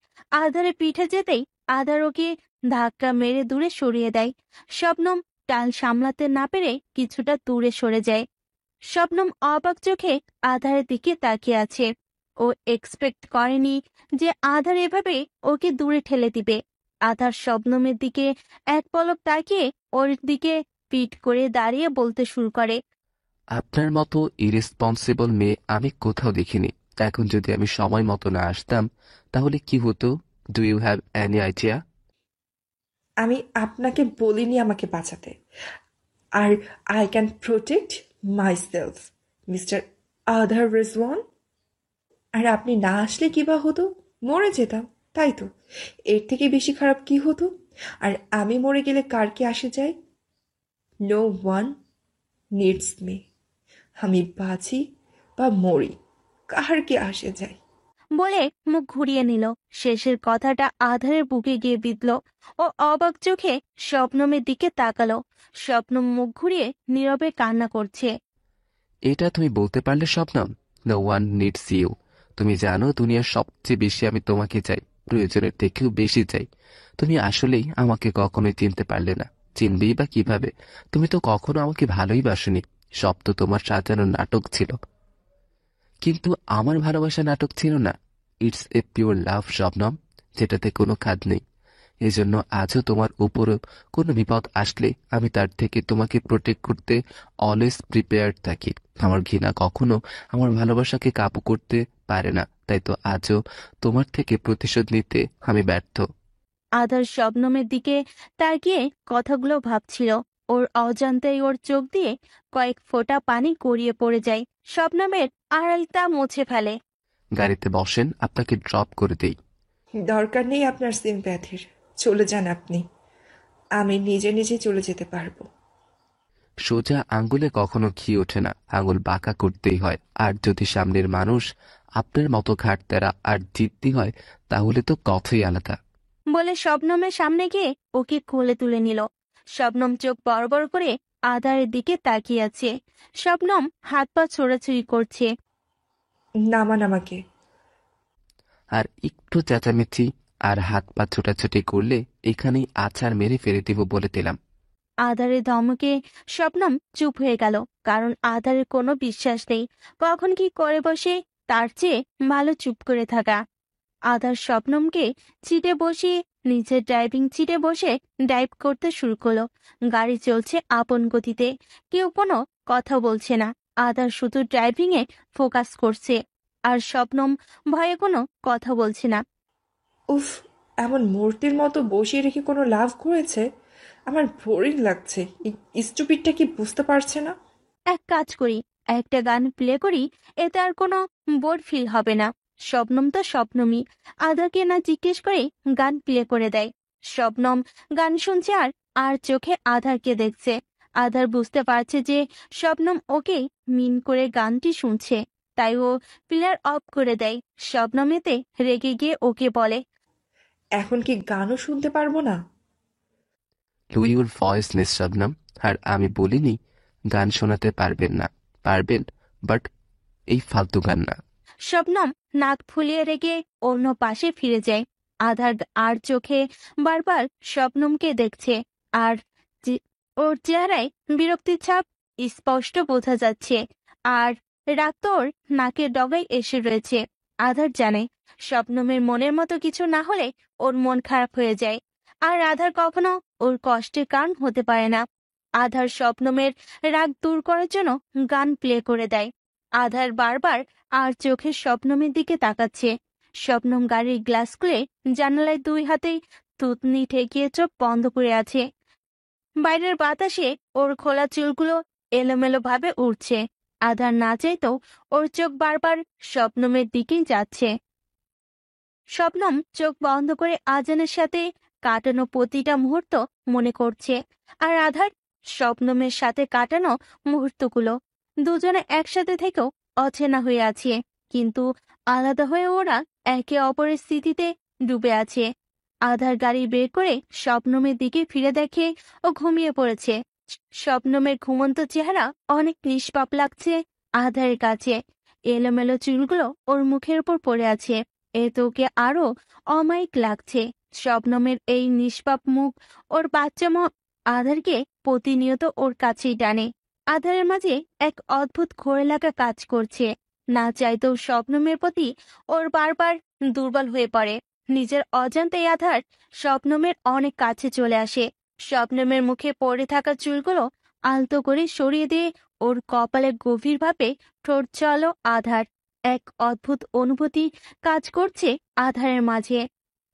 আধারের পিঠে যেতেই আধার ওকে ধাক্কা মেরে দূরে সরিয়ে দেয়। শবনম টাল সামলাতে না পেরে কিছুটা দূরে সরে যায়। শবনম অবাক চোখে আধারের দিকে তাকিয়ে আছে। ও এক্সপেক্ট করেনি যে আধার এভাবে ওকে দূরে ঠেলে দিবে। আধার শবনমের দিকে এক পলক তাকিয়ে ওর দিকে পিট করে দাঁড়িয়ে বলতে শুরু করে, আপনার মতো ইরেসপন্সিবল মেয়ে আমি কোথাও দেখিনি। এখন যদি আমি সময় মতো না আসতাম তাহলে কি হতো? Do you have any idea? আমি আপনাকে বলিনি আমাকে বাঁচাতে, আর I can protect myself, Mr Adhar Rizwan. আর আপনি না আসলে কি বা হতো? মরে যেতাম, তাই তো? এর থেকে বেশি খারাপ কি হতো? আর আমি মরে গেলে কার কি আসে যায়? No one needs me. আমি বাঁচি বা মরি, কার কি আসে যায়? বলে মুখ ঘুরিয়ে নিল। শেষের কথাটা আধারের বুকে গিয়ে বিঁধল। ও অবাক চোখে শবনমের দিকে তাকালো। শবনম মুখ ঘুরিয়ে নীরবে কান্না করছে। এটা তুমি বলতে পারলে Shabnam? No one needs you. তুমি জানো দুনিয়ার সবচেয়ে বেশি আমি তোমাকে চাই, প্রয়োজনের থেকেও বেশি চাই। তুমি আসলেই আমাকে কখনোই চিনতে পারলে না। চিনবেই বা কিভাবে? তুমি তো কখনো আমাকে ভালোই বাসনি। সব তো তোমার সাজানো নাটক ছিল। কিন্তু আমার ভালোবাসা নাটক ছিল না। ইটস এ পিওর লাভ শবনম, যেটাতে কোনো খাদ নেই। এজন্য আজও তোমার উপরও কোনো বিপদ আসলে আমি তার থেকে তোমাকে প্রোটেক্ট করতে অলওয়েজ প্রিপেয়ার্ড থাকি। আমার ঘৃণা কখনো আমার ভালোবাসাকে কাবু করতে পারে না। তাই তো আজও তোমার থেকে প্রতিশোধ নিতে আমি ব্যর্থ। আধার শবনমের দিকে তাকিয়ে কথাগুলো ভাবছিল। ওর অজান্তেই ওর চোখ দিয়ে কয়েক ফোঁটা পানি গড়িয়ে পড়ে যায়। শবনমের আড়ালটা মুছে ফেলে। গাড়িতে বসেন, আপনাকে ড্রপ করে দেই। দরকার নেই আপনার সিম্প্যাথির, চলে যান আপনি। আমি নিজে নিজে চলে যেতে পারবো। সোজা আঙ্গুলে কখনো ঘি ওঠে না, আঙুল বাঁকা করতেই হয়। আর যদি সামনের মানুষ আপনার মতো ঘাটতেরা আর জিদ্দি হয় তাহলে তো কথাই আলাদা। বলে শবনমের সামনে গিয়ে ওকে কোলে তুলে নিল। শবনম চোখ বড় বড় করে আধারের দিকে তাকিয়ে আছে। শবনম হাত পা ছোড়াছুড়ি করছে। নামান আমাকে। আর একটু চেঁচামেচি আর হাত পা ছোটাছুটি করলে এখানেই আছাড় মেরে ফেলে দিব বলে দিলাম। আধারের ধমকে শবনম চুপ হয়ে গেল, কারণ আধারের কোনো বিশ্বাস নেই। কখন কি করে বসে, তার চেয়ে ভালো চুপ করে থাকা। আধার শবনমকে সিটে বসিয়ে নিজের ড্রাইভিং সিটে বসে ড্রাইভ করতে শুরু করলো। গাড়ি চলছে আপন গতিতে, কেউ কোনো কথা বলছে না। আধার শুধু ড্রাইভিং এ ফোকাস করছে, আর শবনম ভয়ে কোনো কথা বলছে না। উফ, এমন মূর্তির মতো বসিয়ে রেখে কোনো লাভ করেছে? আমার বোরিং লাগছে। এই স্টুপিডটা কি বুঝতে পারছে না? এক কাজ করি, একটা গান প্লে করি, এতে আর কোনো বোর ফিল হবে না। শবনম তো শবনমই। আধারকে না জিজ্ঞেস করে গান প্লে করে দেয়। শবনম গান শুনছে আর আর চোখে আধারকে দেখছে। আধার বুঝতে পারছে যে শবনম ওকে মিন করে গানটি শুনছে, তাই ও প্লেয়ার অফ করে দেয়। শবনম এতে রেগে গিয়ে ওকে বলে, এখন কি গানও শুনতে পারবো না? লো ইউর ভয়েস মিস শবনম। আর আমি বলিনি গান শোনাতে পারবেন না, পারবেন, বাট এই ফালতু গান না। শবনম নাক ফুলিয়ে রেগে অন্য পাশে ফিরে যায়। আধার আর চোখে বারবার শবনমকে দেখছে, আর ওর চেহারায় বিরক্তির ছাপ স্পষ্ট বোঝা যাচ্ছে। আর রাগ তো ওর নাকের ডগায় এসে রয়েছে। আধার জানে শবনমের মনের মতো কিছু না হলে ওর মন খারাপ হয়ে যায়, আর আধার কখনো ওর কষ্টের কারণ হতে পারে না। আধার শবনমের রাগ দূর করার জন্য গান প্লে করে দেয়। আধার বারবার আর চোখে শবনমের দিকে তাকাচ্ছে। শবনম গাড়ির গ্লাস খুলে জানালায় দুই হাতেই থুতনি ঠেকিয়ে চোখ বন্ধ করে আছে। বাইরের বাতাসে ওর খোলা চুলগুলো এলোমেলো ভাবে উড়ছে। আধার না চাইতেও ওর চোখ বারবার শবনমের দিকেই যাচ্ছে। শবনম চোখ বন্ধ করে আজানের সাথে কাটানো প্রতিটা মুহূর্ত মনে করছে, আর আধার শবনমের সাথে কাটানো মুহূর্তগুলো। দুজনে একসাথে থেকেও অচেনা হয়ে আছে, কিন্তু আলাদা হয়ে ওরা একে অপরের স্মৃতিতে ডুবে আছে। আধার গাড়ি বের করে শবনমের দিকে ফিরে দেখে ও ঘুমিয়ে পড়েছে। শবনমের ঘুমন্ত চেহারা অনেক নিষ্পাপ লাগছে আধারের কাছে। এলোমেলো চুলগুলো ওর মুখের উপর পড়ে আছে, এতে ওকে আরো অমায়িক লাগছে। শবনমের এই নিষ্পাপ মুখ ওর বাচ্চা আধারকে প্রতিনিয়ত ওর কাছেই টানে। আধারের মাঝে এক অদ্ভুত ঘোরে লাগা কাজ করছে। না চাইতেও শবনমের প্রতি ওর বারবার দুর্বল হয়ে পড়ে। নিজের অজান্তেই আধার শবনমের অনেক কাছে চলে আসে। শবনমের মুখে পড়ে থাকা চুলগুলো আলতো করে সরিয়ে দিয়ে ওর কপালে গভীরভাবে ঠোঁট চলো আধার। এক অদ্ভুত অনুভূতি কাজ করছে আধারের মাঝে।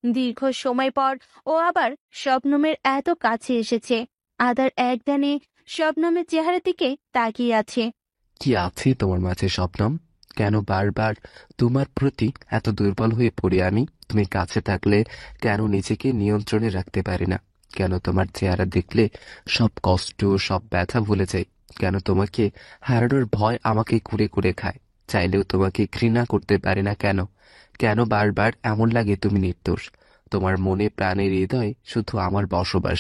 দীর্ঘ সময় পর ও আবার শবনমের এত কাছে এসেছে। আধার একদানে শবনমের চেহারা দিকে তাকিয়ে আছে। কি আছে তোমার মাঝে শবনম? কেন বারবার তোমার প্রতি এত দুর্বল হয়ে পড়ি আমি? তুমি কাছে থাকলে কেন নিজেকে নিয়ন্ত্রণে রাখতে পারি না? কেন তোমার চেহারা দেখলে সব কষ্ট, সব ব্যথা ভুলে যাই? কেন তোমাকে হারানোর ভয় আমাকে কুড়ে কুড়ে খায়? চাইলেও তোমাকে ঘৃণা করতে পারি না কেন? কেন বারবার এমন লাগে তুমি নির্দোষ? তোমার মনে প্রাণে হৃদয় শুধু আমার বসবাস।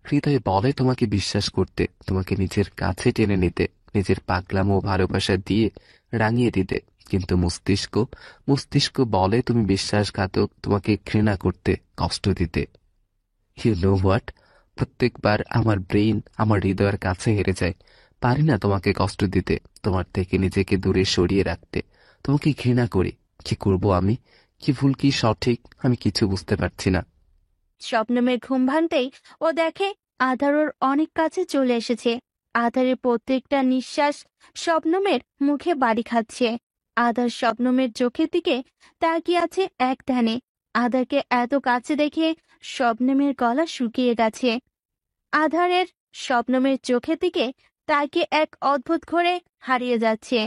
হৃদয়ে বলে তোমাকে বিশ্বাস করতে, তোমাকে নিজের কাছে টেনে নিতে, নিজের পাগলামো ও ভালোবাসা দিয়ে রাঙিয়ে দিতে, কিন্তু মস্তিষ্ক বলে তুমি বিশ্বাসঘাতক, তোমাকে ঘৃণা করতে, কষ্ট দিতে। You know what? প্রত্যেকবার আমার ব্রেইন আমার হৃদয়ের কাছে হেরে যায়। পারি না তোমাকে কষ্ট দিতে, তোমার থেকে নিজেকে দূরে সরিয়ে রাখতে। তোমাকে ঘৃণা করি। কি করব আমি? কি ভুল কি সঠিক আমি কিছু বুঝতে পারছি না। শবনমের ঘুম ভাঙতেই ও দেখে আধার ওর অনেক কাছে চলে এসেছে। আধারের প্রত্যেকটা নিঃশ্বাস শবনমের মুখে বাড়ি খাচ্ছে। আধার শবনমের চোখের দিকে তাকিয়ে আছে এক ধ্যানে। আধারকে এত কাছে দেখে শবনমের গলা শুকিয়ে গেছে। আধারের শবনমের চোখের দিকে তাকিয়ে এক অদ্ভুত ঘোরে হারিয়ে যাচ্ছে।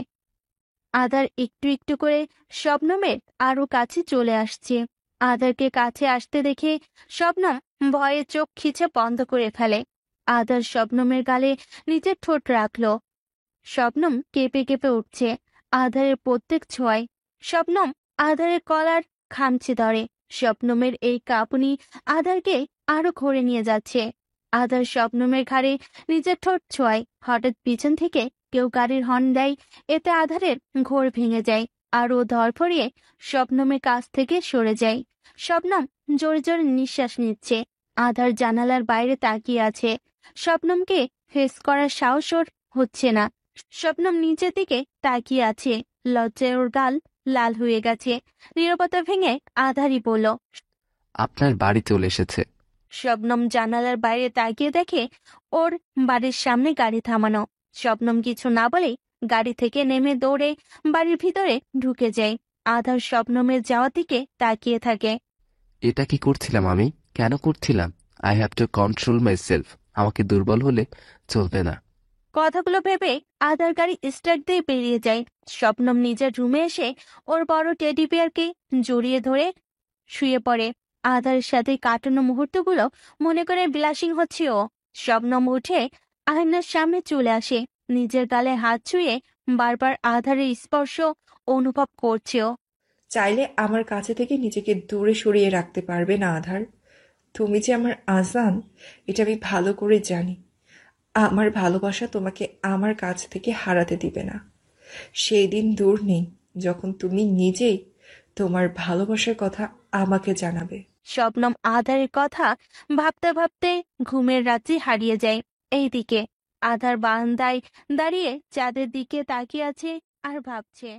আধার একটু একটু করে শবনমের আরো কাছে চলে আসছে। আধারকে কাছে আসতে দেখে শবনম ভয়ে চোখ খিচে বন্ধ করে ফেলে। আধার শবনমের গালে নিজের ঠোঁট রাখলো। শবনম কেঁপে কেঁপে উঠছে আধারের প্রত্যেক ছোঁয়ায়। শবনম আধারের কলার খামচে ধরে। শবনমের এই কাঁপুনি আধারকে আরো ঘুরে নিয়ে যাচ্ছে। আধার শবনমের ঘাড়ে নিজের ঠোঁট ছোঁয়ায়। হঠাৎ পিছন থেকে কেউ গাড়ির হর্ন দেয়, এতে আধারের ঘোর ভেঙে যায়, আর ও ধরফড়িয়ে শবনমের কাছ থেকে সরে যায়। শবনম জোরে জোরে নিঃশ্বাস নিচ্ছে। আধার জানালার বাইরে তাকিয়ে আছে। শবনমকে ফেস করার সাহস ওর হচ্ছে না। শবনম নিচের দিকে তাকিয়ে আছে। লজ্জায় ওর গাল লাল হয়ে গেছে। নীরবতা ভেঙে আধারই বলল, আপনার বাড়ি চলে এসেছে। শবনম জানালার বাইরে তাকিয়ে দেখে ওর বাড়ির সামনে গাড়ি থামানো। শবনম কিছু না বলেই গাড়ি থেকে নেমে দৌড়ে বাড়ির ভিতরে ঢুকে যায়। আধার শবনমের যাওয়ার দিকে তাকিয়ে থাকে। এটা কি করছিলাম আমি? কেন করছিলাম? I have to control my self. আমাকে দুর্বল হলে চলবে না। কথাগুলো ভেবে আধার গাড়ি স্টার্ট দিয়ে বেরিয়ে যায়। শবনম নিজের রুমে এসে ওর বড় টেডি বিয়ারকে জড়িয়ে ধরে শুয়ে পড়ে। আধারের সাথে কাটানো মুহূর্তগুলো মনে করে বিলাসিং হচ্ছে ও। শবনম উঠে আয়নার সামনে চলে আসে, নিজের গালে হাত ছুঁয়ে বারবার আধারের স্পর্শ অনুভব করছে ও। চাইলে আমার কাছে থেকে নিজেকে দূরে সরিয়ে রাখতে পারবে না আধার। তুমি যে আমার আজান, এটা আমি ভালো করে জানি। আমার ভালোবাসা তোমাকে আমার কাছ থেকে হারাতে দিবে না। সেই দিন দূর নেই যখন তুমি নিজেই তোমার ভালোবাসার কথা আমাকে জানাবে। শবনম আধারের কথা ভাবতে ভাবতে ঘুমের রাত্রি হারিয়ে যায়। এইদিকে আধার বারান্দায় দাঁড়িয়ে চাঁদের দিকে তাকিয়ে আছে আর ভাবছে।